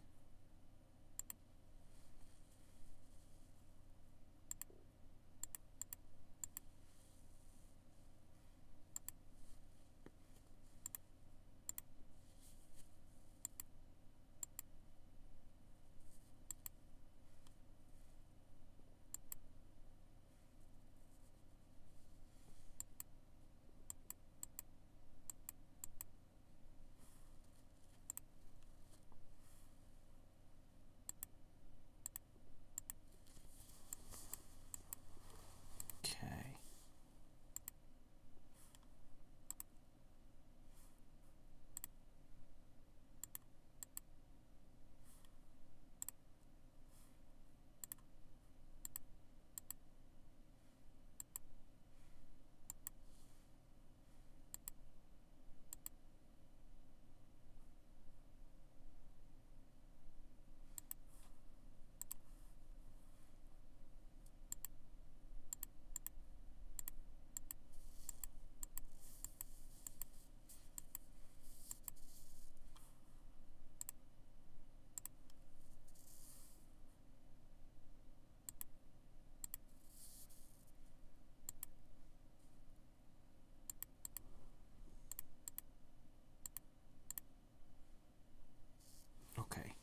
[SPEAKER 1] Okay.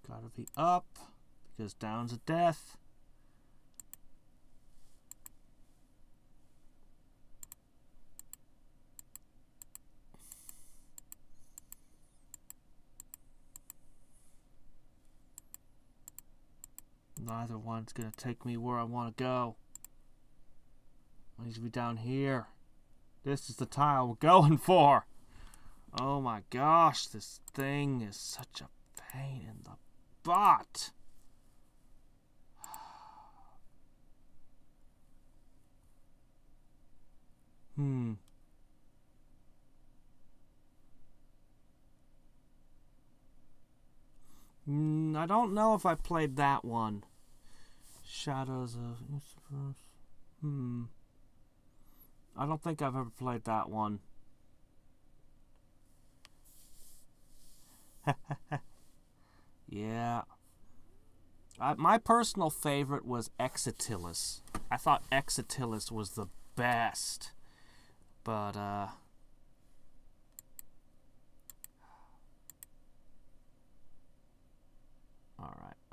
[SPEAKER 1] Gotta be up, because down's a death. Neither one's gonna take me where I want to go. I need to be down here. This is the tile we're going for. Oh my gosh, this thing is such a pain in the butt. I don't know if I played that one. Shadows of... I don't think I've ever played that one. Yeah. My personal favorite was Exatilis. I thought Exatilis was the best. But, alright,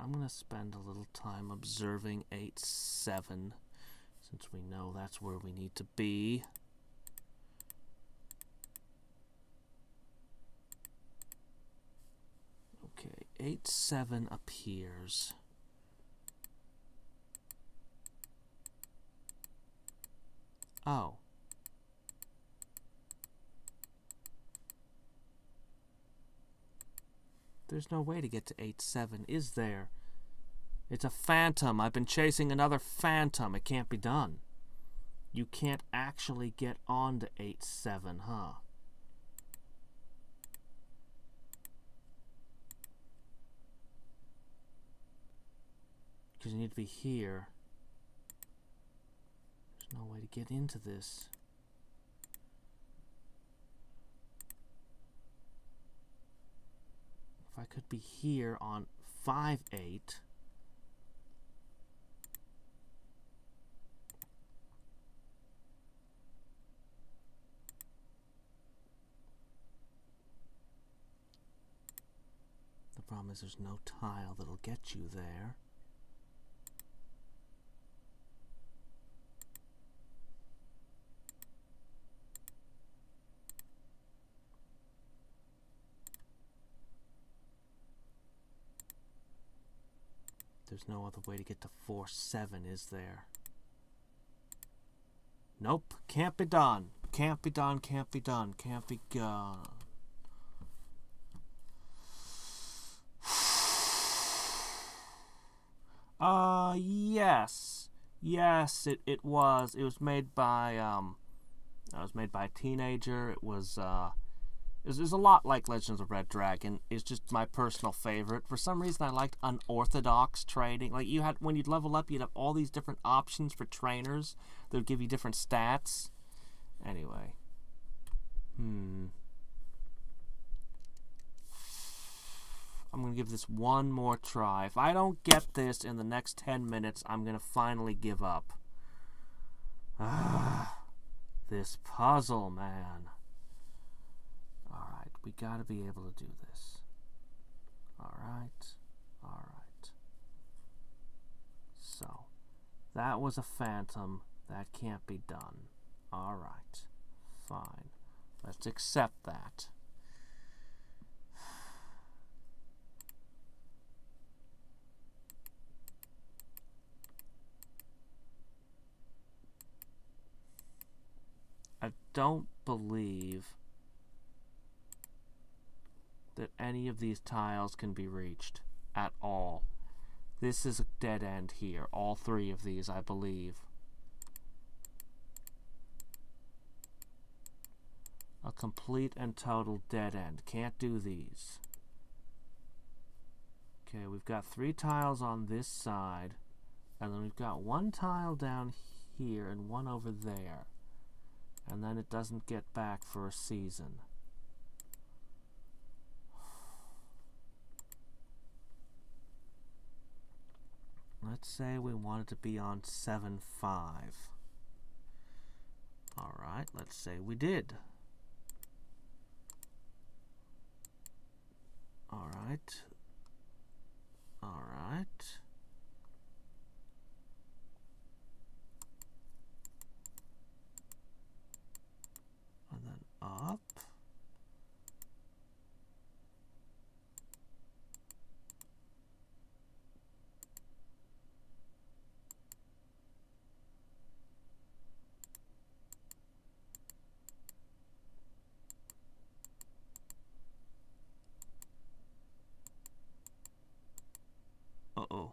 [SPEAKER 1] I'm going to spend a little time observing 8-7, since we know that's where we need to be. Okay, 8-7 appears. Oh. There's no way to get to 8-7, is there? It's a phantom. I've been chasing another phantom. It can't be done. You can't actually get on to 8-7, huh? Because you need to be here. There's no way to get into this. If I could be here on 5-8. The problem is there's no tile that'll get you there. There's no other way to get to 4-7, is there? Nope, can't be done. Can't be done, can't be done, can't be done. Yes. Yes, it was. It was made by a teenager. It was a lot like Legends of Red Dragon. It's just my personal favorite. For some reason, I liked unorthodox trading. Like, when you'd level up, you'd have all these different options for trainers that would give you different stats. Anyway. I'm going to give this one more try. If I don't get this in the next 10 minutes, I'm going to finally give up. This puzzle, man. Alright, we got to be able to do this. Alright, alright. So, that was a phantom. That can't be done. Alright, fine. Let's accept that. I don't believe that any of these tiles can be reached at all. This is a dead end here. All three of these, I believe. A complete and total dead end. Can't do these. Okay, we've got 3 tiles on this side. And then we've got 1 tile down here and 1 over there. And then it doesn't get back for a season. Let's say we wanted to be on 7-5. Alright, let's say we did. Alright. Alright. And then up. Uh-oh.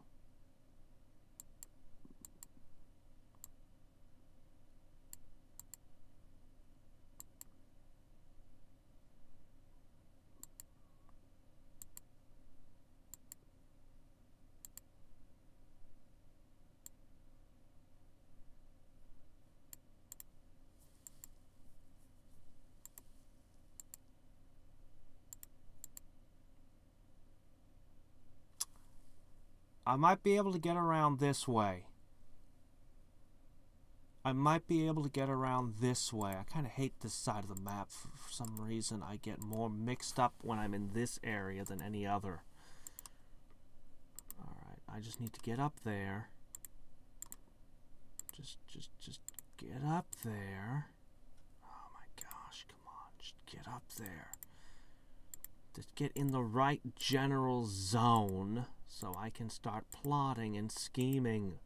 [SPEAKER 1] I might be able to get around this way. I might be able to get around this way. I kind of hate this side of the map. For some reason, I get more mixed up when I'm in this area than any other. Alright, I just need to get up there. Just get up there. Oh my gosh, come on. Just get up there. Just get in the right general zone so I can start plotting and scheming.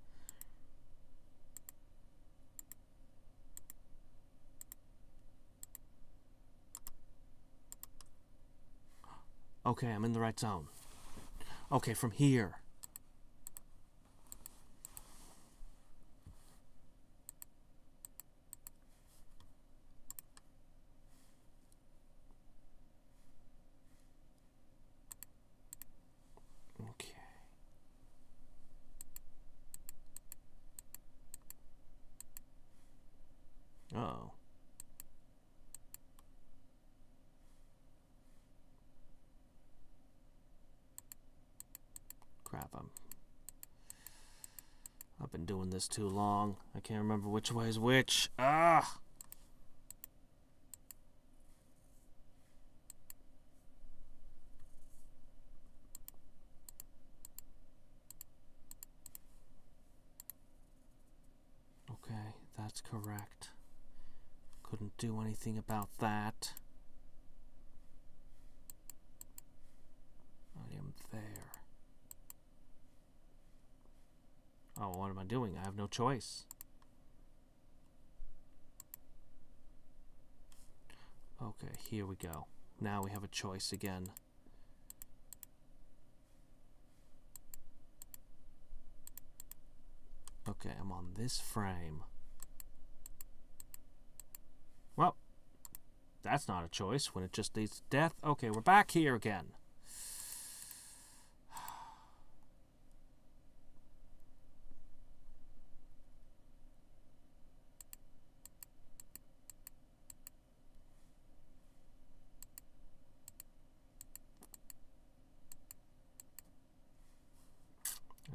[SPEAKER 1] Okay, I'm in the right zone. Okay, from here. Okay. Uh-oh. Crap, I've been doing this too long. I can't remember which way is which. Ah! Okay, that's correct. Couldn't do anything about that. I am there. Oh, what am I doing? I have no choice. Okay, here we go. Now we have a choice again. Okay, I'm on this frame. Well, that's not a choice when it just leads to death. Okay, we're back here again.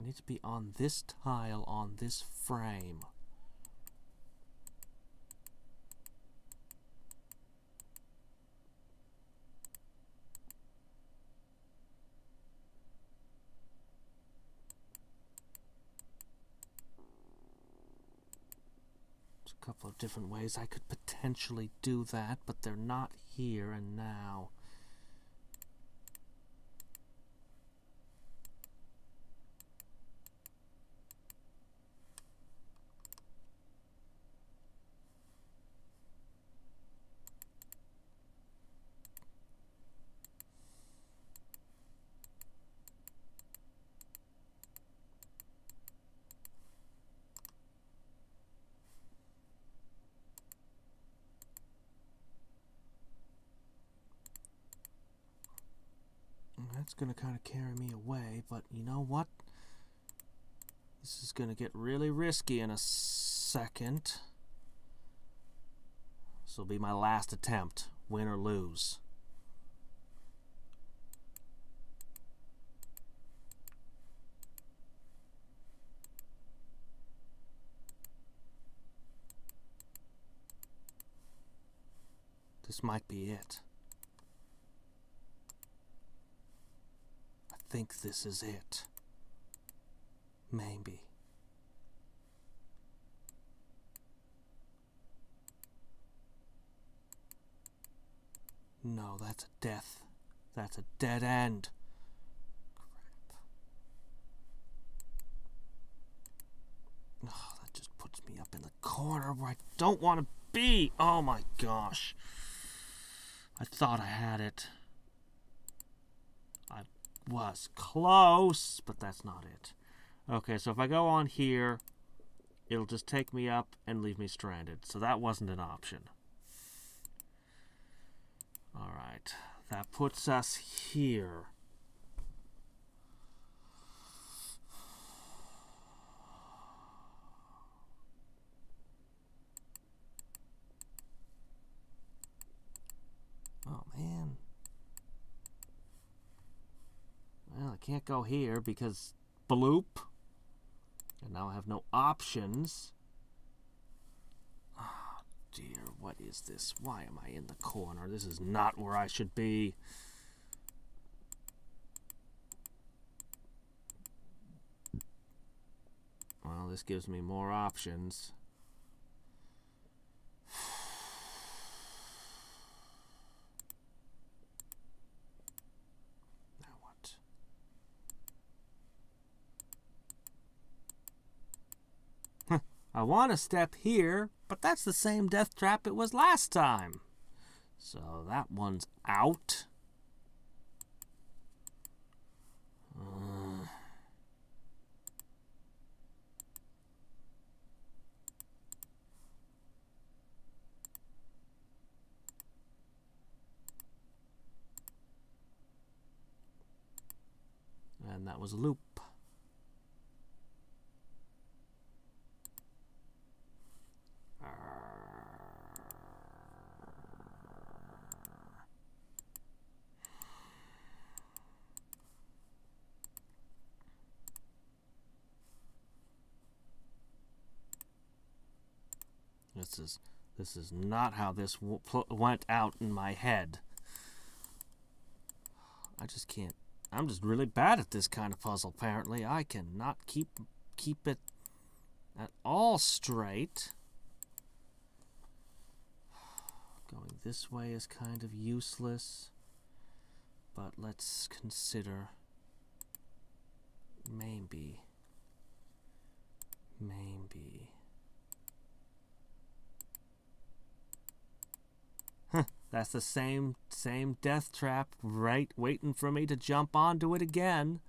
[SPEAKER 1] I need to be on this tile on this frame. There's a couple of different ways I could potentially do that, but they're not here and now. That's going to kind of carry me away, but you know what? This is going to get really risky in a second. This will be my last attempt, win or lose. This might be it. I think this is it. Maybe. No, that's a death. That's a dead end. Crap. Oh, that just puts me up in the corner where I don't want to be. Oh my gosh. I thought I had it. I was close, but that's not it. Okay, so if I go on here, it'll just take me up and leave me stranded. So that wasn't an option. Alright, that puts us here. Oh, man. Well, I can't go here because bloop. And now I have no options. Oh, dear. What is this? Why am I in the corner? This is not where I should be. Well, this gives me more options. I want to step here, but that's the same death trap it was last time. So that one's out. And that was a loop. This is not how this went out in my head. I just can't. I'm just really bad at this kind of puzzle. Apparently, I cannot keep it at all straight. Going this way is kind of useless, but let's consider maybe Maybe. Huh, that's the same death trap, right? Waiting for me to jump onto it again.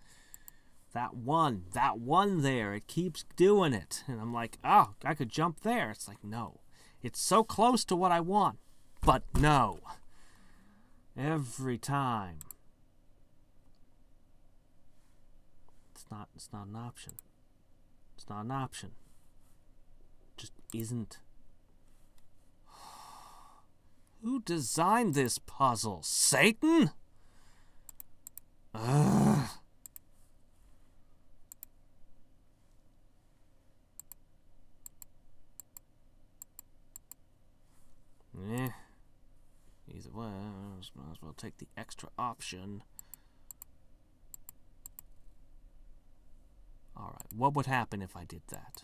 [SPEAKER 1] That one there, it keeps doing it. And I'm like, oh, I could jump there. It's like, no. It's so close to what I want. But no. Every time. It's not an option. It's not an option. Just isn't. Who designed this puzzle? Satan? Ugh. Eh. Either way, might as well take the extra option. Alright, what would happen if I did that?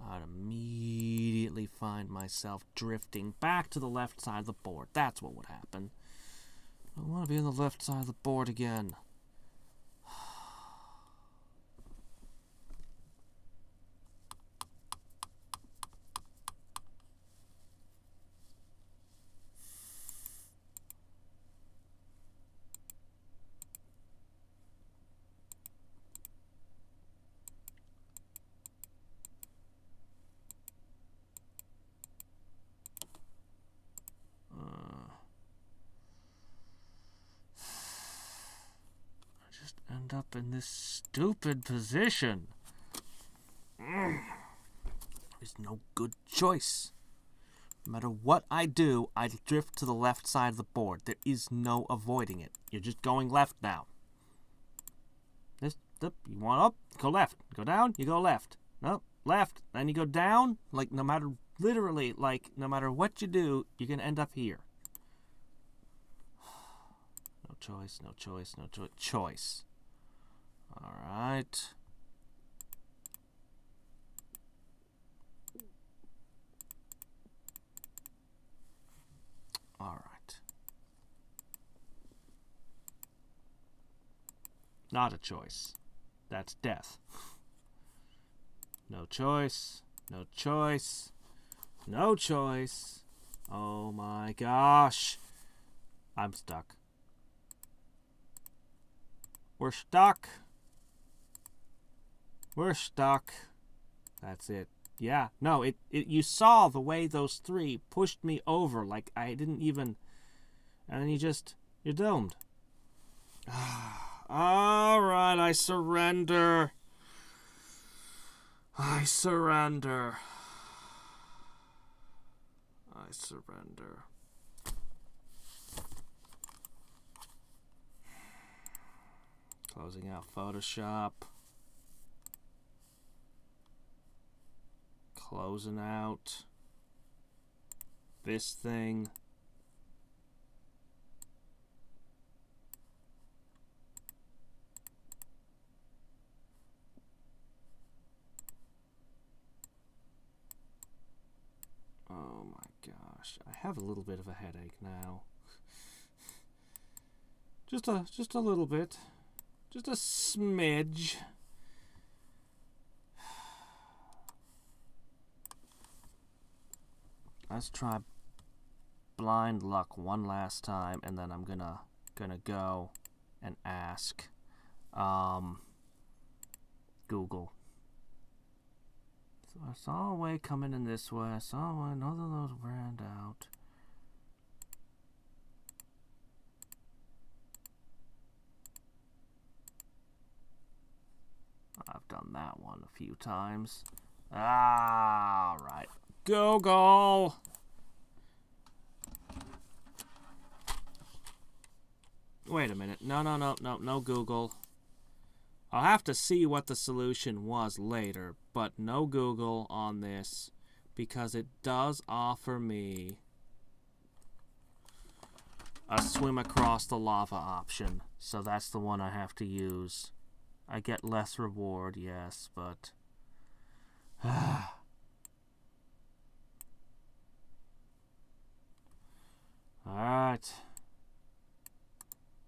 [SPEAKER 1] I'd immediately find myself drifting back to the left side of the board. That's what would happen. I want to be on the left side of the board again. End up in this stupid position. There's no good choice. No matter what I do, I drift to the left side of the board. There is no avoiding it. You're just going left now. You want up, go left. Go down, you go left. Nope, left. Then you go down. Like, no matter, literally, like, no matter what you do, you're going to end up here. No choice, no choice, no choice. Alright. Alright. Not a choice. That's death. No choice. No choice. No choice. Oh my gosh. I'm stuck. We're stuck. We're stuck. That's it. Yeah. No, you saw the way those three pushed me over. Like, I didn't even... And then you're domed. Alright, I surrender. I surrender. I surrender. Closing out Photoshop. Closing out this thing. Oh my gosh, I have a little bit of a headache now. Just a little bit. Just a smidge. Let's try blind luck one last time, and then I'm gonna go and ask Google. So I saw a way coming in this way. I saw another of those ran out. I've done that one a few times. All right. Google. Wait a minute. No, Google. I'll have to see what the solution was later, but no Google on this because it does offer me a swim across the lava option. So that's the one I have to use. I get less reward, yes, but... Alright.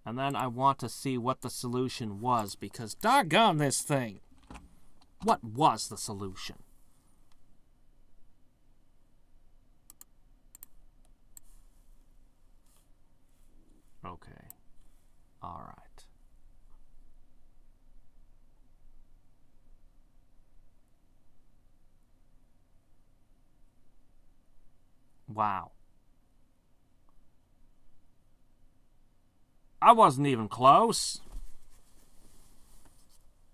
[SPEAKER 1] And then I want to see what the solution was, because doggone this thing! What was the solution? Okay. All right. Wow. I wasn't even close.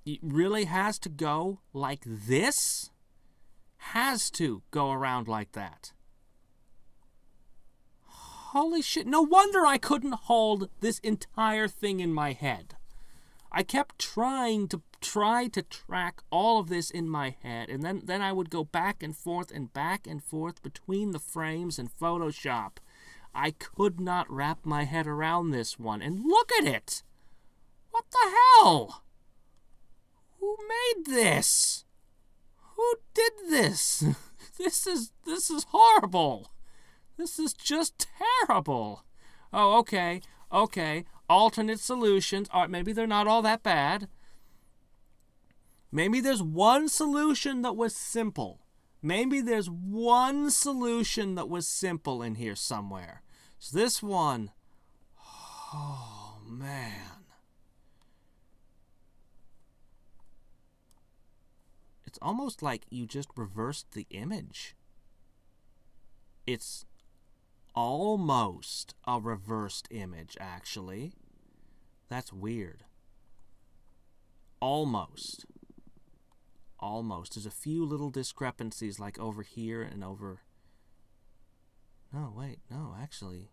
[SPEAKER 1] It really has to go like this? Has to go around like that. Holy shit, no wonder I couldn't hold this entire thing in my head. I kept trying to track all of this in my head, and then I would go back and forth between the frames in Photoshop. I could not wrap my head around this one, and look at it! What the hell? Who made this? Who did this? This is horrible. This is just terrible. Oh, okay. Alternate solutions. All right, maybe they're not all that bad. Maybe there's one solution that was simple. Maybe there's one solution that was simple in here somewhere. So this one, oh man. It's almost like you just reversed the image. It's almost a reversed image, actually. That's weird. Almost. There's a few little discrepancies, like over here and over... No, wait, no, actually.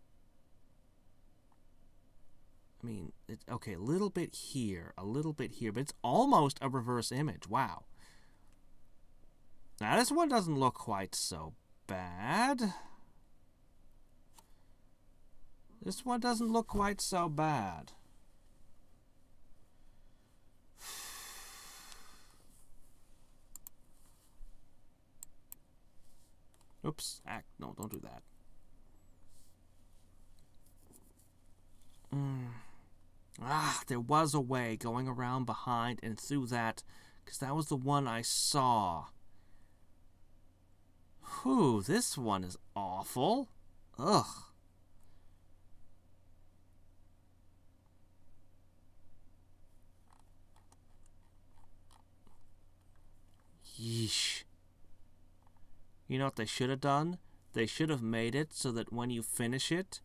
[SPEAKER 1] I mean, okay, a little bit here, but it's almost a reverse image. Wow. Now, this one doesn't look quite so bad. This one doesn't look quite so bad. Oops. No, don't do that. There was a way going around behind and through that, because that was the one I saw. Whew, this one is awful. Ugh. Yeesh. You know what they should have done? They should have made it so that when you finish it,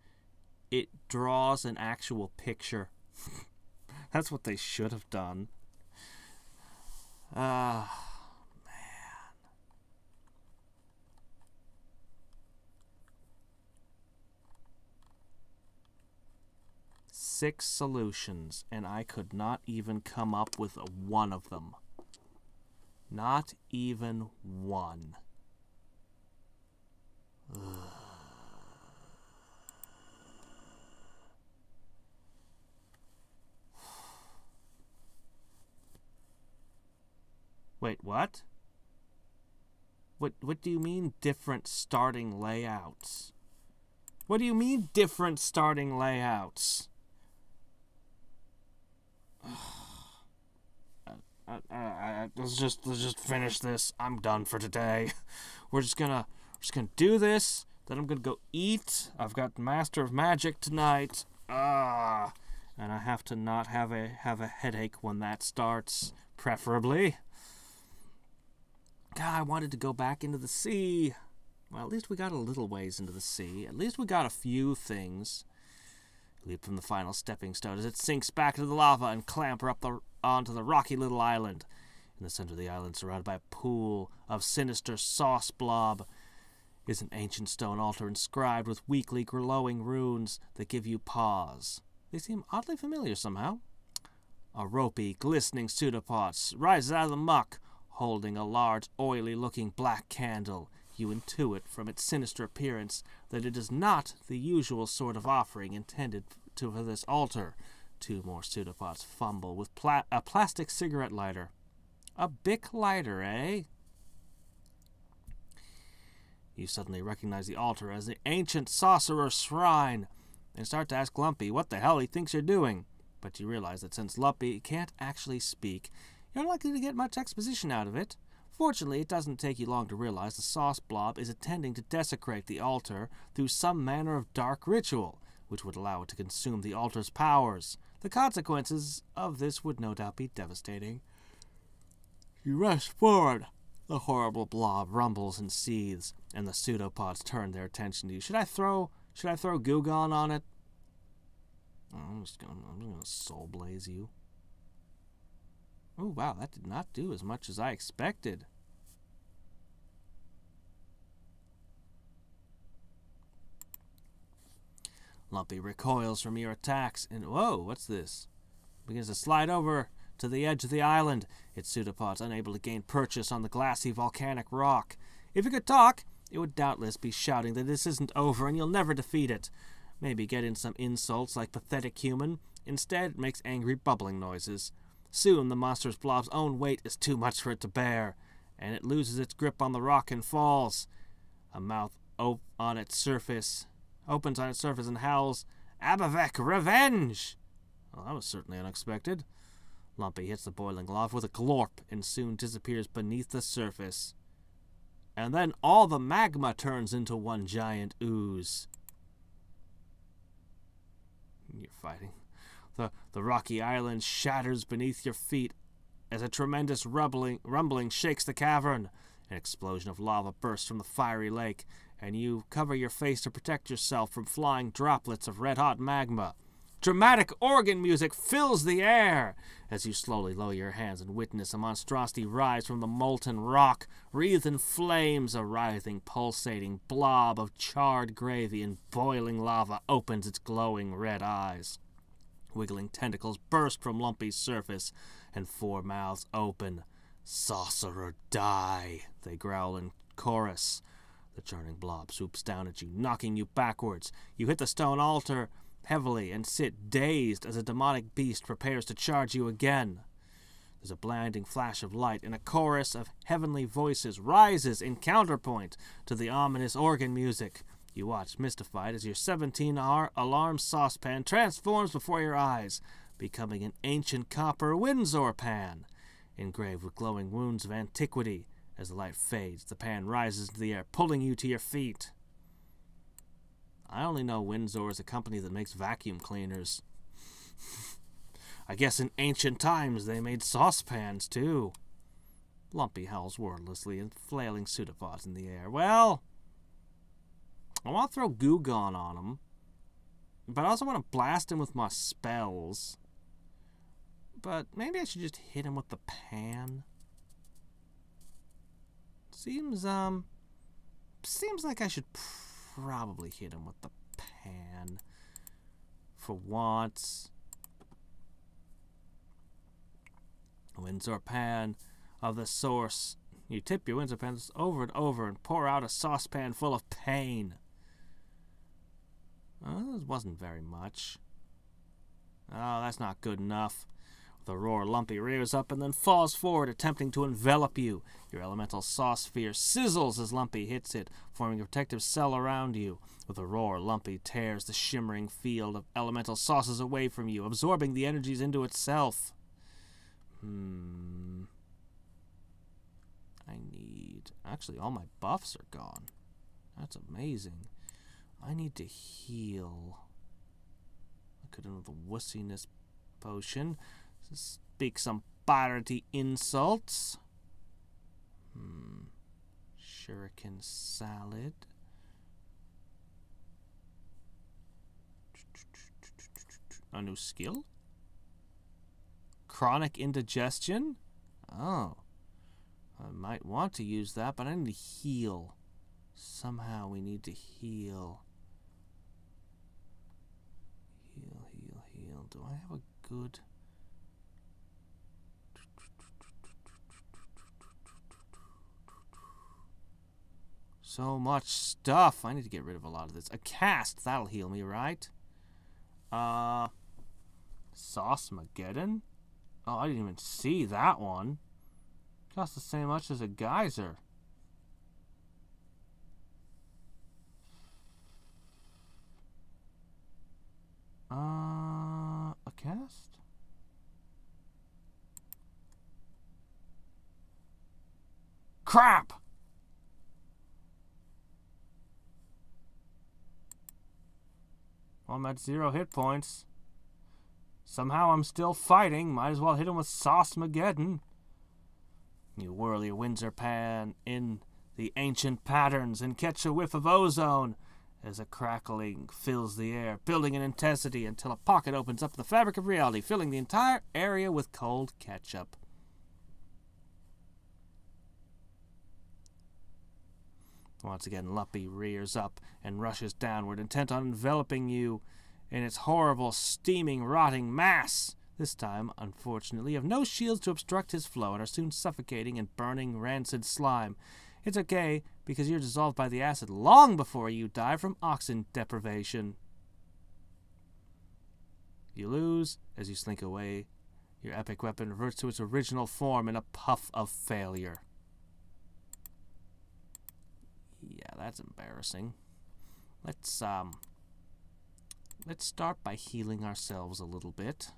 [SPEAKER 1] it draws an actual picture. That's what they should have done. Man. 6 solutions, and I could not even come up with one of them. Not even one. Ugh. Wait, what? What do you mean different starting layouts? What do you mean different starting layouts? Let's just finish this. I'm done for today. We're just gonna do this. Then I'm gonna go eat. I've got Master of Magic tonight. And I have to not have a headache when that starts, preferably. God, I wanted to go back into the sea. Well, at least we got a little ways into the sea. At least we got a few things. Leap from the final stepping stone as it sinks back into the lava and clamber up onto the rocky little island. In the center of the island, surrounded by a pool of sinister sauce blob, is an ancient stone altar inscribed with weakly glowing runes that give you pause. They seem oddly familiar somehow. A ropey, glistening pseudopod rises out of the muck, holding a large, oily-looking black candle. You intuit from its sinister appearance that it is not the usual sort of offering intended for this altar. 2 more pseudopods fumble with a plastic cigarette lighter. A Bic lighter, eh? You suddenly recognize the altar as the ancient sorcerer's shrine and start to ask Lumpy what the hell he thinks you're doing. But you realize that since Lumpy can't actually speak, You're unlikely to get much exposition out of it. Fortunately, it doesn't take you long to realize the sauce blob is intending to desecrate the altar through some manner of dark ritual, which would allow it to consume the altar's powers. The consequences of this would no doubt be devastating. You rush forward. The horrible blob rumbles and seethes, and the pseudopods turn their attention to you. Should I throw Goo Gone on it? I'm just gonna soul blaze you. Oh wow, that did not do as much as I expected. Lumpy recoils from your attacks, and whoa, what's this? Begins to slide over to the edge of the island, its pseudopods unable to gain purchase on the glassy volcanic rock. If it could talk, it would doubtless be shouting that this isn't over and you'll never defeat it. Maybe get in some insults like pathetic human. Instead, it makes angry bubbling noises. Soon, the monster's blob's own weight is too much for it to bear, and it loses its grip on the rock and falls. A mouth opens on its surface and howls, "Abavek, revenge!" Well, that was certainly unexpected. Lumpy hits the boiling lava with a glorp and soon disappears beneath the surface. And then all the magma turns into one giant ooze. You're fighting. The rocky island shatters beneath your feet as a tremendous rumbling shakes the cavern. An explosion of lava bursts from the fiery lake, and you cover your face to protect yourself from flying droplets of red-hot magma. Dramatic organ music fills the air as you slowly lower your hands and witness a monstrosity rise from the molten rock, wreathed in flames. A writhing, pulsating blob of charred gravy and boiling lava opens its glowing red eyes. Wiggling tentacles burst from Lumpy's surface, and 4 mouths open. "Sorcerer, die!" they growl in chorus. The churning blob swoops down at you, knocking you backwards. You hit the stone altar heavily and sit dazed as a demonic beast prepares to charge you again. There's a blinding flash of light, and a chorus of heavenly voices rises in counterpoint to the ominous organ music. You watch mystified as your 17-hour alarm saucepan transforms before your eyes, becoming an ancient copper Windsor pan, engraved with glowing runes of antiquity. As the light fades, the pan rises into the air, pulling you to your feet. I only know Windsor is a company that makes vacuum cleaners. I guess in ancient times they made saucepans, too. Lumpy howls wordlessly and flailing pseudopods in the air. Well, I want to throw Goo Gone on him, but I also want to blast him with my spells. But maybe I should just hit him with the pan. Seems like I should probably hit him with the pan for once. Windsor pan of the source. You tip your Windsor pans over and over and pour out a saucepan full of pain. This wasn't very much. Oh, that's not good enough. With a roar, Lumpy rears up and then falls forward, attempting to envelop you. Your elemental sauce sphere sizzles as Lumpy hits it, forming a protective cell around you. With a roar, Lumpy tears the shimmering field of elemental sauces away from you, absorbing the energies into itself. Actually, all my buffs are gone. That's amazing. I need to heal. I could have the wussiness potion. Speak some piratey insults. Shuriken salad. A new skill? Chronic indigestion? Oh. I might want to use that, but I need to heal. Somehow we need to heal. Heal. Do I have a good... So much stuff. I need to get rid of a lot of this. A cast. That'll heal me, right? Sauce-mageddon? Oh, I didn't even see that one. Costs the same much as a geyser. A cast? Crap! I'm at 0 hit points. Somehow I'm still fighting. Might as well hit him with Sauce-mageddon. You whirl your Windsor pan in the ancient patterns and catch a whiff of ozone as a crackling fills the air, building in intensity until a pocket opens up the fabric of reality, filling the entire area with cold ketchup. Once again, Lumpy rears up and rushes downward, intent on enveloping you in its horrible, steaming, rotting mass. This time, unfortunately, you have no shields to obstruct his flow and are soon suffocating in burning, rancid slime. It's okay, because you're dissolved by the acid long before you die from oxygen deprivation. You lose as you slink away. Your epic weapon reverts to its original form in a puff of failure. Yeah, that's embarrassing. Let's start by healing ourselves a little bit.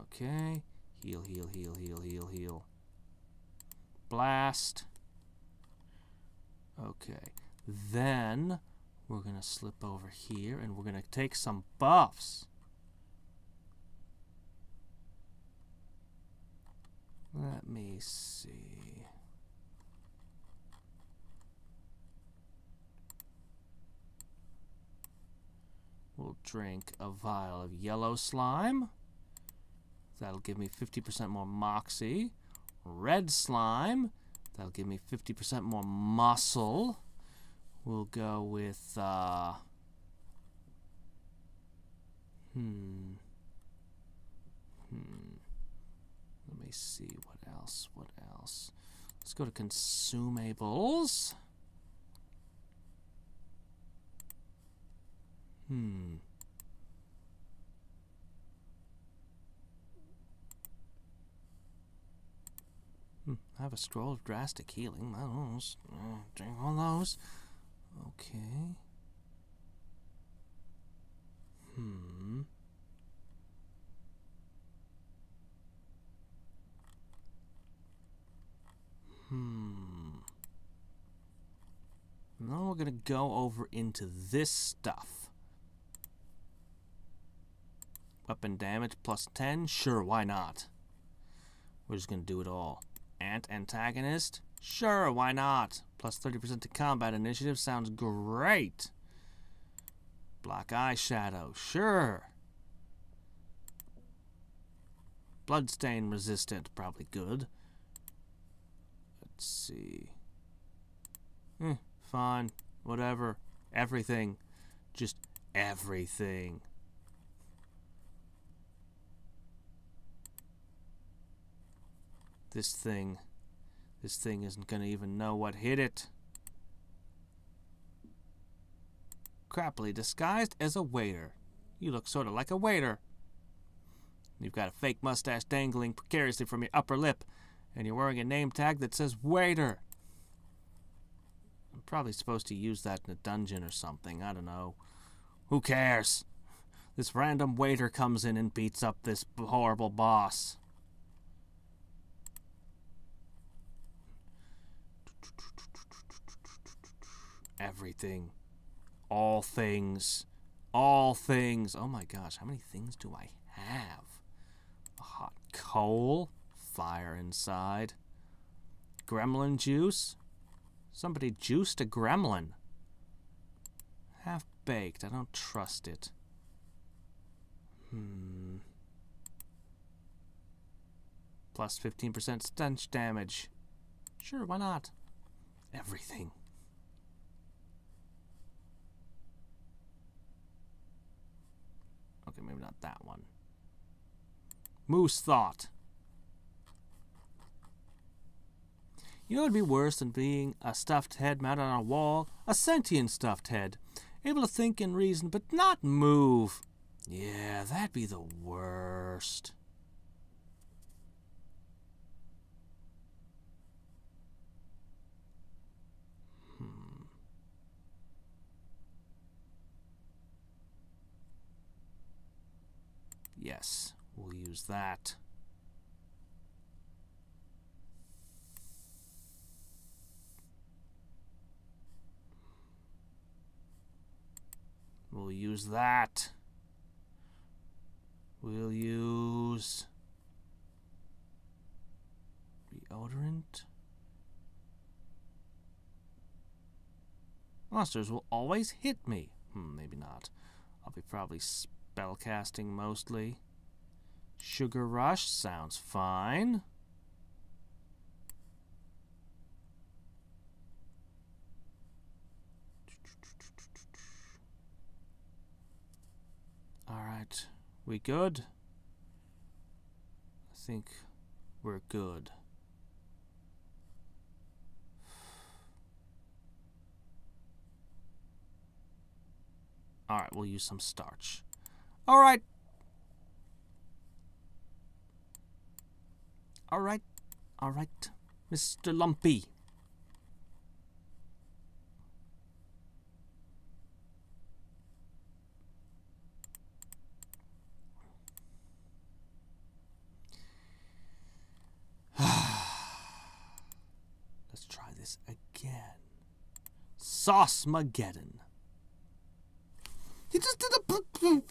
[SPEAKER 1] Okay. Heal, heal, heal, heal, heal, heal. Blast. Okay. Then we're going to slip over here and we're going to take some buffs. Let me see. We'll drink a vial of yellow slime. That'll give me 50% more moxie. Red slime. That'll give me 50% more muscle. We'll go with, Let me see, what else? Let's go to consumables. I have a scroll of drastic healing. I don't know. Drink all those. Okay. Now we're gonna go over into this stuff. Weapon damage plus 10? Sure, why not? We're just gonna do it all. Antagonist? Sure, why not? Plus 30% to combat initiative sounds great. Black eyeshadow? Sure. Bloodstain resistant? Probably good. Let's see. Fine. Whatever. Everything. Just everything. This thing isn't gonna even know what hit it. Crappily disguised as a waiter. You look sort of like a waiter. You've got a fake mustache dangling precariously from your upper lip, and you're wearing a name tag that says waiter. I'm probably supposed to use that in a dungeon or something. I don't know. Who cares? This random waiter comes in and beats up this horrible boss. Everything. All things. All things. Oh my gosh, how many things do I have? A hot coal. Fire inside. Gremlin juice. Somebody juiced a gremlin. Half baked. I don't trust it. Plus 15% stench damage. Sure, why not? Everything. Okay, maybe not that one. Moose thought. You know what would be worse than being a stuffed head mounted on a wall? A sentient stuffed head. Able to think and reason, but not move. Yeah, that'd be the worst. Yes, we'll use that. we'll use that. We'll use deodorant. Monsters will always hit me. Maybe not. I'll be probably spellcasting mostly. Sugar Rush sounds fine. Alright, we good? I think we're good. Alright, we'll use some starch. Alright. Alright. Alright. Mr. Lumpy. Let's try this again. Sauce-mageddon. He just did a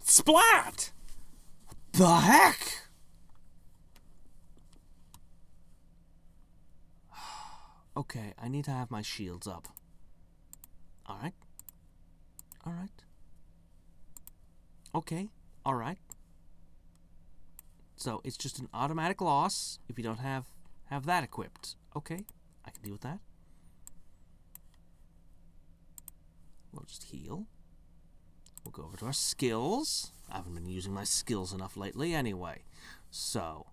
[SPEAKER 1] splat! What the heck? Okay, I need to have my shields up. Alright. Alright. Okay, alright. So, it's just an automatic loss if you don't have that equipped. Okay, I can deal with that. We'll just heal. We'll go over to our skills. I haven't been using my skills enough lately anyway. So,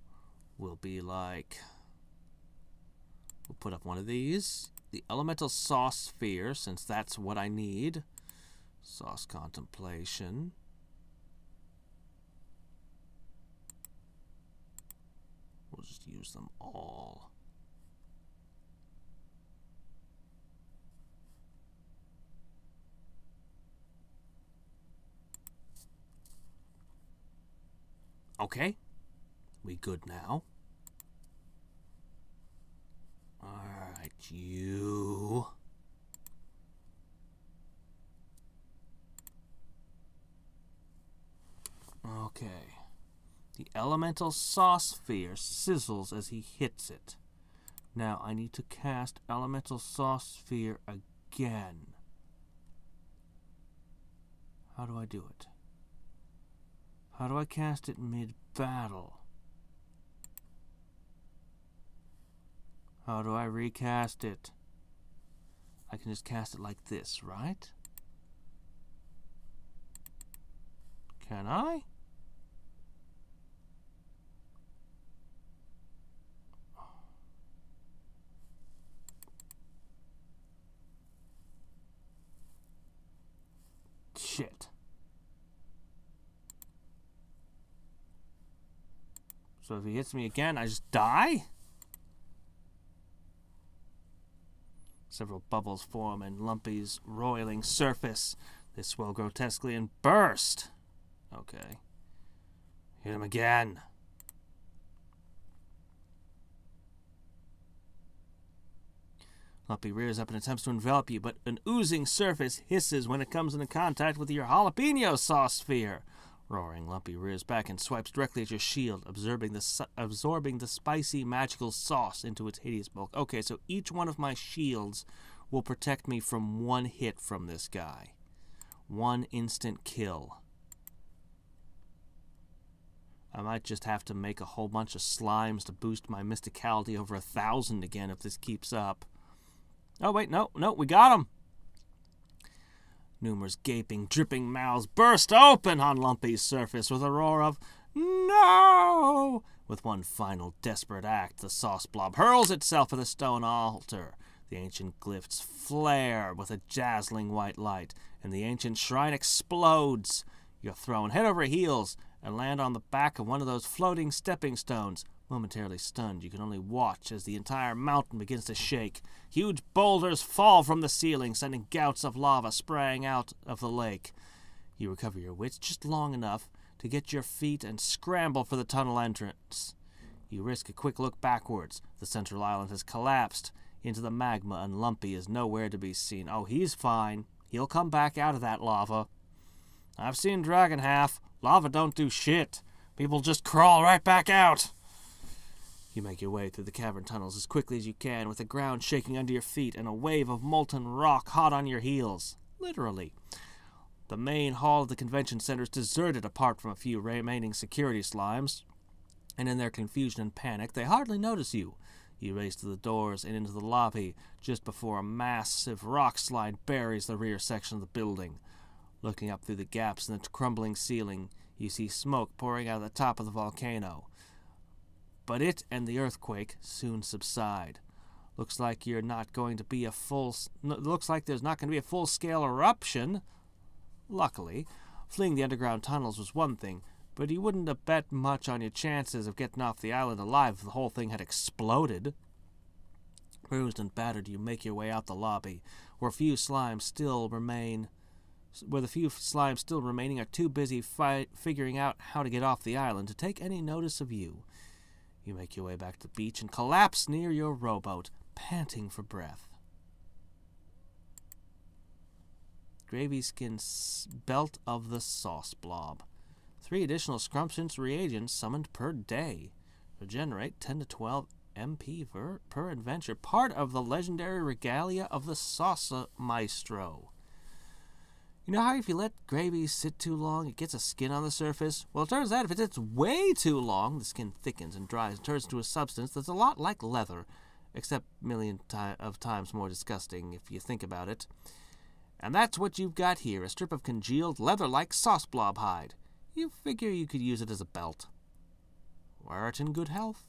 [SPEAKER 1] we'll be like... We'll put up one of these. The Elemental Sauce Sphere, since that's what I need. Sauce Contemplation. We'll just use them all. Okay, we good now. Alright, you. Okay. The Elemental Sauce Sphere sizzles as he hits it. Now I need to cast Elemental Sauce Sphere again. How do I do it? How do I cast it mid-battle? How do I recast it? I can just cast it like this, right? Can I? Shit. So if he hits me again, I just die? Several bubbles form in Lumpy's roiling surface. They swell grotesquely and burst. Okay. Hit him again. Lumpy rears up and attempts to envelop you, but an oozing surface hisses when it comes into contact with your jalapeno sauce sphere. Roaring, Lumpy rears back and swipes directly at your shield, absorbing the spicy magical sauce into its hideous bulk. Okay, so each one of my shields will protect me from one hit from this guy. One instant kill. I might just have to make a whole bunch of slimes to boost my mysticality over 1,000 again if this keeps up. Oh, wait, no, we got him! Numerous gaping, dripping mouths burst open on Lumpy's surface with a roar of "No!" With one final desperate act, the sauce blob hurls itself at the stone altar. The ancient glyphs flare with a dazzling white light, and the ancient shrine explodes. You're thrown head over heels and land on the back of one of those floating stepping stones. Momentarily stunned, you can only watch as the entire mountain begins to shake. Huge boulders fall from the ceiling, sending gouts of lava spraying out of the lake. You recover your wits just long enough to get your feet and scramble for the tunnel entrance. You risk a quick look backwards. The central island has collapsed into the magma, and Lumpy is nowhere to be seen. Oh, he's fine. he'll come back out of that lava. I've seen Dragon Half. Lava don't do shit. People just crawl right back out. You make your way through the cavern tunnels as quickly as you can, with the ground shaking under your feet and a wave of molten rock hot on your heels. Literally. The main hall of the convention center is deserted apart from a few remaining security slimes, and in their confusion and panic, they hardly notice you. You race to the doors and into the lobby just before a massive rock slide buries the rear section of the building. Looking up through the gaps in the crumbling ceiling, you see smoke pouring out of the top of the volcano. But it and the earthquake soon subside. Looks like there's not going to be a full-scale eruption. Luckily, fleeing the underground tunnels was one thing, but you wouldn't have bet much on your chances of getting off the island alive if the whole thing had exploded. Bruised and battered, you make your way out the lobby, where the few slimes still remaining are too busy figuring out how to get off the island to take any notice of you. You make your way back to the beach and collapse near your rowboat, panting for breath. Gravy skin belt of the sauce blob. 3 additional scrumptious reagents summoned per day. Regenerate 10 to 12 MP per adventure. Part of the legendary regalia of the Sauce Maestro. You know how if you let gravy sit too long, it gets a skin on the surface? Well, it turns out if it sits way too long, the skin thickens and dries and turns into a substance that's a lot like leather, except a million times more disgusting if you think about it. And that's what you've got here, a strip of congealed leather-like sauce blob hide. You figure you could use it as a belt. Wear it in good health.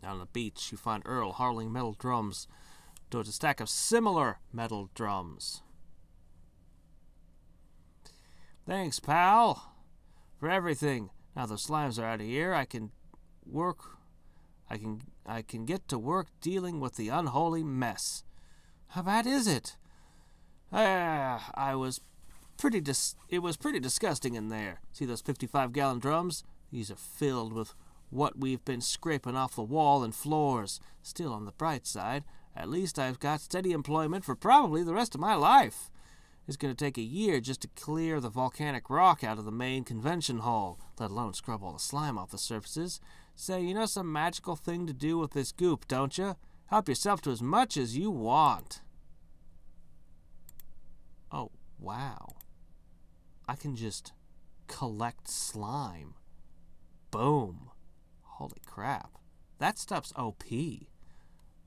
[SPEAKER 1] Down on the beach, you find Earl hurling metal drums towards a stack of similar metal drums. Thanks, pal, for everything. Now the slimes are out of here, I can get to work dealing with the unholy mess. How bad is it? It was pretty disgusting in there. See those 55-gallon drums? These are filled with what we've been scraping off the wall and floors. Still, on the bright side, at least I've got steady employment for probably the rest of my life. It's going to take a year just to clear the volcanic rock out of the main convention hall, let alone scrub all the slime off the surfaces. Say, you know some magical thing to do with this goop, don't you? Help yourself to as much as you want. Oh, wow. I can just collect slime. Boom. Holy crap. That stuff's OP. And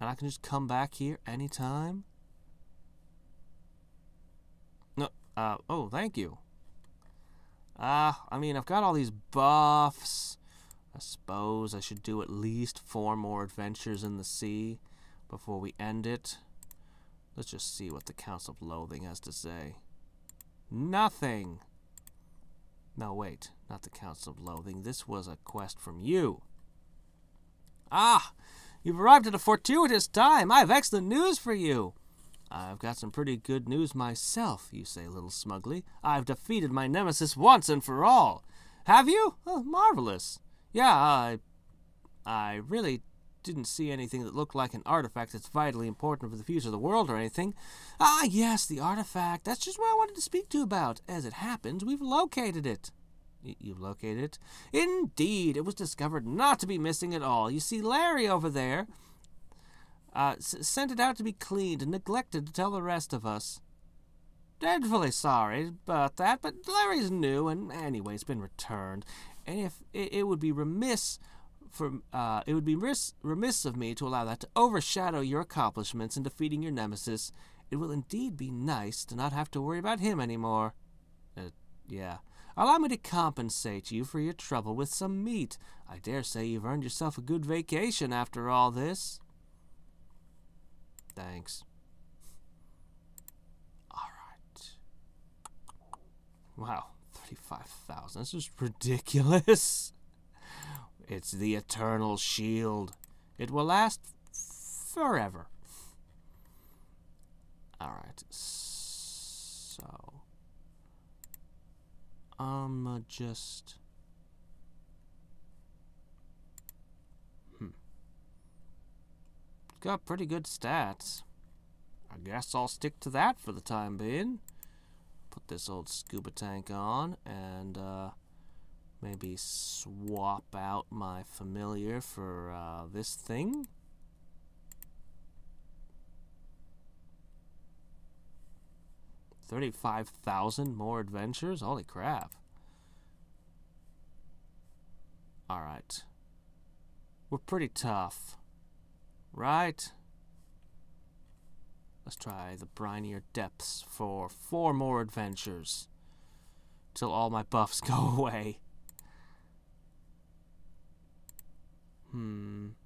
[SPEAKER 1] I can just come back here anytime? No, oh, thank you. I mean, I've got all these buffs. I suppose I should do at least 4 more adventures in the sea before we end it. Let's just see what the Council of Loathing has to say. Nothing. No, wait. Not the Council of Loathing. This was a quest from you. Ah! You've arrived at a fortuitous time. I have excellent news for you. I've got some pretty good news myself, you say a little smugly. I've defeated my nemesis once and for all. Have you? Oh, marvelous. Yeah, I really didn't see anything that looked like an artifact that's vitally important for the future of the world or anything. Ah, yes, the artifact. That's just what I wanted to speak to you about. As it happens, we've located it. You've located it? Indeed, it was discovered not to be missing at all. You see, Larry over there sent it out to be cleaned and neglected to tell the rest of us. Dreadfully sorry about that, but Larry's new, and anyway, it's been returned. And if it would be remiss of me to allow that to overshadow your accomplishments in defeating your nemesis. It will indeed be nice to not have to worry about him anymore. Yeah. Allow me to compensate you for your trouble with some meat. I dare say you've earned yourself a good vacation after all this. Thanks. All right. Wow, 35,000. This is ridiculous. It's the eternal shield. It will last forever. All right. So just... Got pretty good stats. I guess I'll stick to that for the time being. Put this old scuba tank on and maybe swap out my familiar for this thing. $35,000 more adventures? Holy crap. Alright. We're pretty tough. Right? Let's try the brinier depths for 4 more adventures. Till all my buffs go away. I'm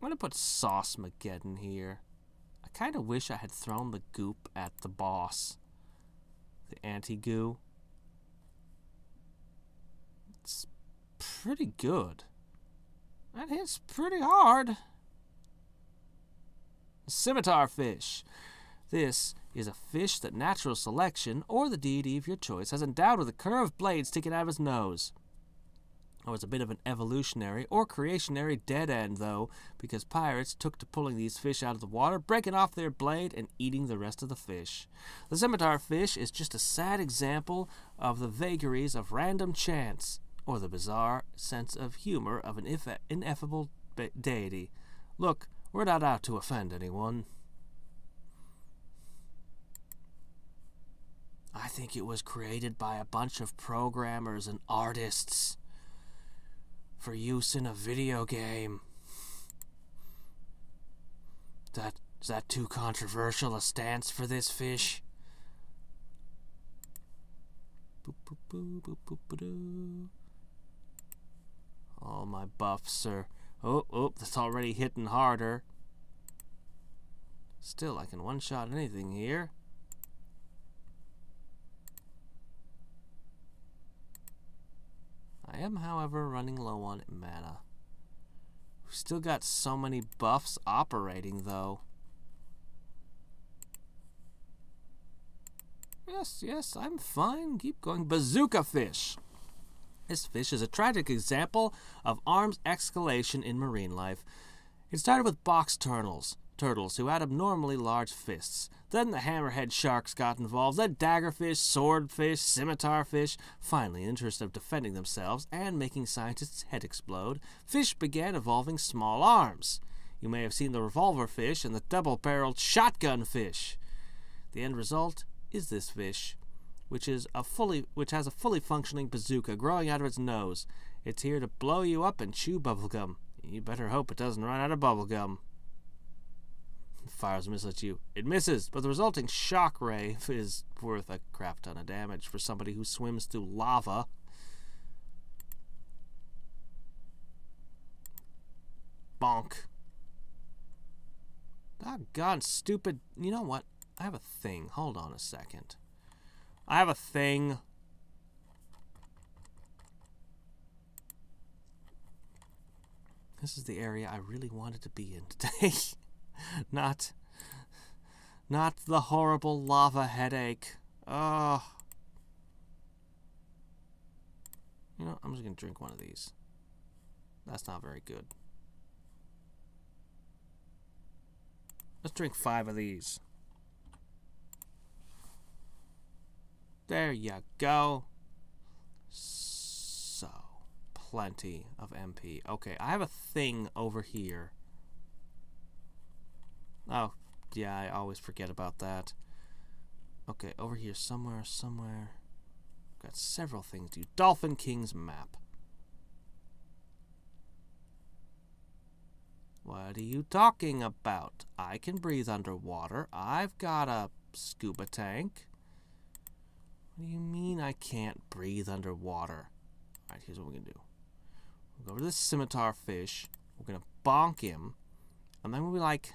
[SPEAKER 1] gonna put Sauce-mageddon here. I kinda wish I had thrown the goop at the boss. The anti-goo. It's pretty good. That hits pretty hard. Scimitar fish. This is a fish that natural selection, or the deity of your choice, has endowed with a curved blade sticking out of his nose. It was a bit of an evolutionary or creationary dead end, though, because pirates took to pulling these fish out of the water, breaking off their blade, and eating the rest of the fish. The scimitar fish is just a sad example of the vagaries of random chance, or the bizarre sense of humor of an ineffable deity. Look, we're not out to offend anyone. I think it was created by a bunch of programmers and artists for use in a video game. Is that too controversial a stance for this fish? Boop, boop, boop, boop, boop, boop, boop. All my buffs are... Oh, that's already hitting harder. Still, I can one-shot anything here. I am, however, running low on mana. We've still got so many buffs operating, though. Yes, I'm fine. Keep going. Bazooka fish. This fish is a tragic example of arms escalation in marine life. It started with box turtles who had abnormally large fists. Then the hammerhead sharks got involved, then daggerfish, swordfish, scimitar fish. Finally, in the interest of defending themselves and making scientists' head explode, fish began evolving small arms. You may have seen the revolver fish and the double-barreled shotgun fish. The end result is this fish, which has a fully functioning bazooka growing out of its nose. It's here to blow you up and chew bubblegum. You better hope it doesn't run out of bubblegum. Fires a missile at you. It misses, but the resulting shock ray is worth a crap ton of damage for somebody who swims through lava. Bonk. Doggone stupid. You know what? I have a thing. Hold on a second. I have a thing. This is the area I really wanted to be in today. Not the horrible lava headache. Ugh. You know, I'm just going to drink one of these. That's not very good. Let's drink 5 of these. There you go. So, plenty of MP. Okay, I have a thing over here. Oh, yeah, I always forget about that. Okay, over here somewhere. Got several things to do. Dolphin King's map. What are you talking about? I can breathe underwater. I've got a scuba tank. What do you mean I can't breathe underwater? Alright, here's what we're going to do. We'll go over to this scimitar fish. We're going to bonk him. And then we'll be like...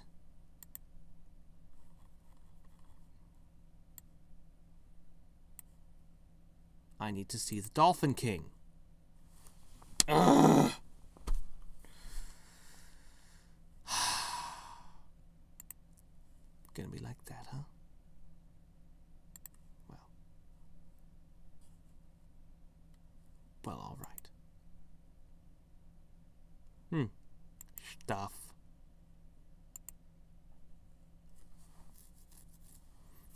[SPEAKER 1] I need to see the Dolphin King. Ugh. Gonna be like that, huh? Well. Well, all right. Stuff.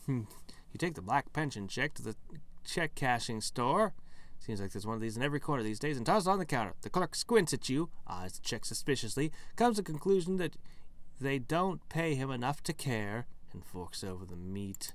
[SPEAKER 1] You take the black pension check to the check cashing store. Seems like there's one of these in every corner these days, and tosses it on the counter. The clerk squints at you, eyes the check suspiciously, comes to the conclusion that they don't pay him enough to care, and forks over the meat.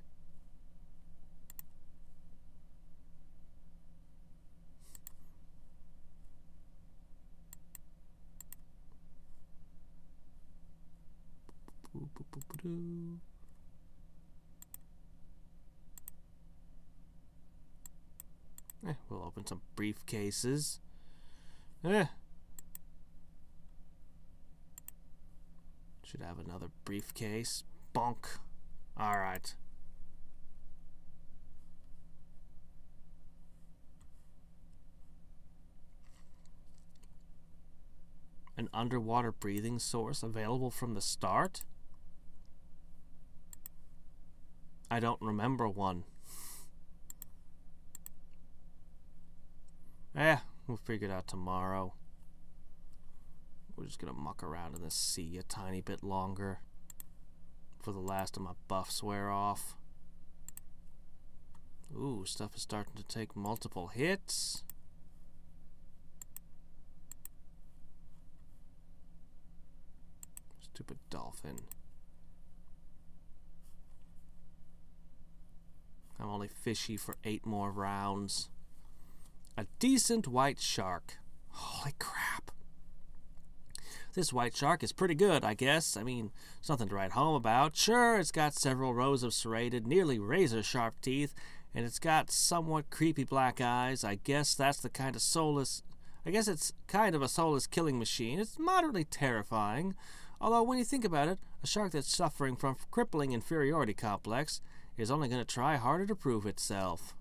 [SPEAKER 1] We'll open some briefcases. Should have another briefcase. Bonk. Alright. An underwater breathing source available from the start? I don't remember one. We'll figure it out tomorrow. We're just gonna muck around in the sea a tiny bit longer before the last of my buffs wear off. Ooh, stuff is starting to take multiple hits. Stupid dolphin. I'm only fishy for 8 more rounds. A decent white shark. Holy crap. This white shark is pretty good, I guess. I mean, it's nothing to write home about. Sure, it's got several rows of serrated, nearly razor-sharp teeth, and it's got somewhat creepy black eyes. I guess that's the kind of soulless... I guess it's kind of a soulless killing machine. It's moderately terrifying. Although, when you think about it, a shark that's suffering from crippling inferiority complex is only going to try harder to prove itself.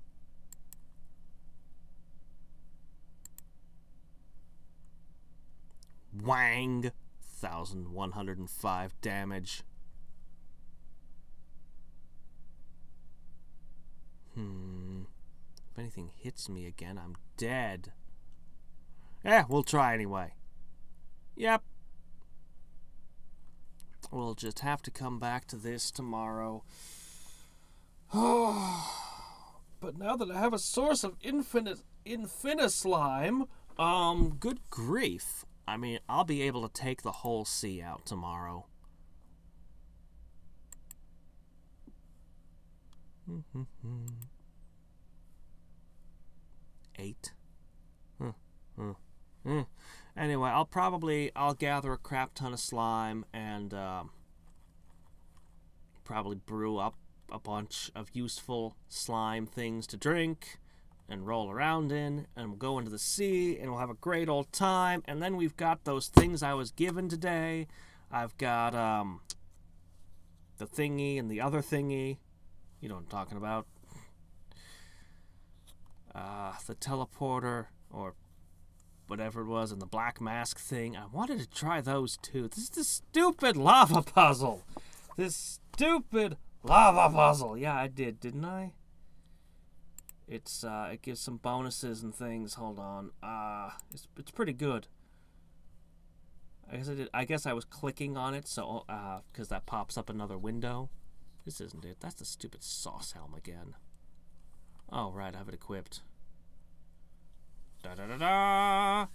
[SPEAKER 1] Wang! 1,105 damage. If anything hits me again, I'm dead. We'll try anyway. Yep. We'll just have to come back to this tomorrow. But now that I have a source of infinite slime, good grief. I mean, I'll be able to take the whole sea out tomorrow. Eight. Anyway, I'll gather a crap ton of slime and probably brew up a bunch of useful slime things to drink and roll around in, and we'll go into the sea and we'll have a great old time. And then we've got those things I was given today. I've got the thingy and the other thingy. You know what I'm talking about. The teleporter or whatever it was, and the black mask thing. I wanted to try those too. This is the stupid lava puzzle. This stupid lava puzzle. Yeah, I did, didn't I? It gives some bonuses and things. Hold on. It's pretty good. I guess I did. I guess I was clicking on it, so because that pops up another window. This isn't it. That's the stupid sauce helm again. Oh right, I have it equipped. Da da da da.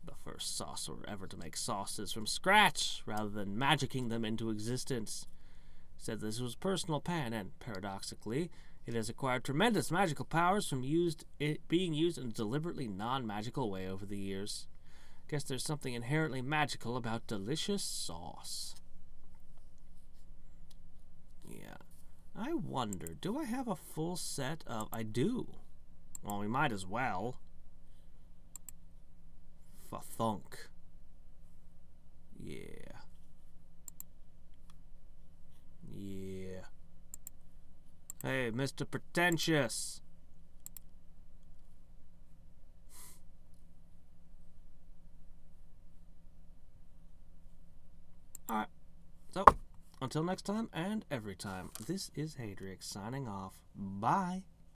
[SPEAKER 1] The first sorcerer ever to make sauces from scratch, rather than magicking them into existence. Said this was personal pan, and paradoxically, it has acquired tremendous magical powers from being used in a deliberately non-magical way over the years. Guess there's something inherently magical about delicious sauce. Yeah. I wonder, do I have a full set of... I do. Well, we might as well. Fa-thunk. Yeah. Yeah. Hey, Mr. Pretentious. Alright. So, until next time and every time, this is Hadriex signing off. Bye.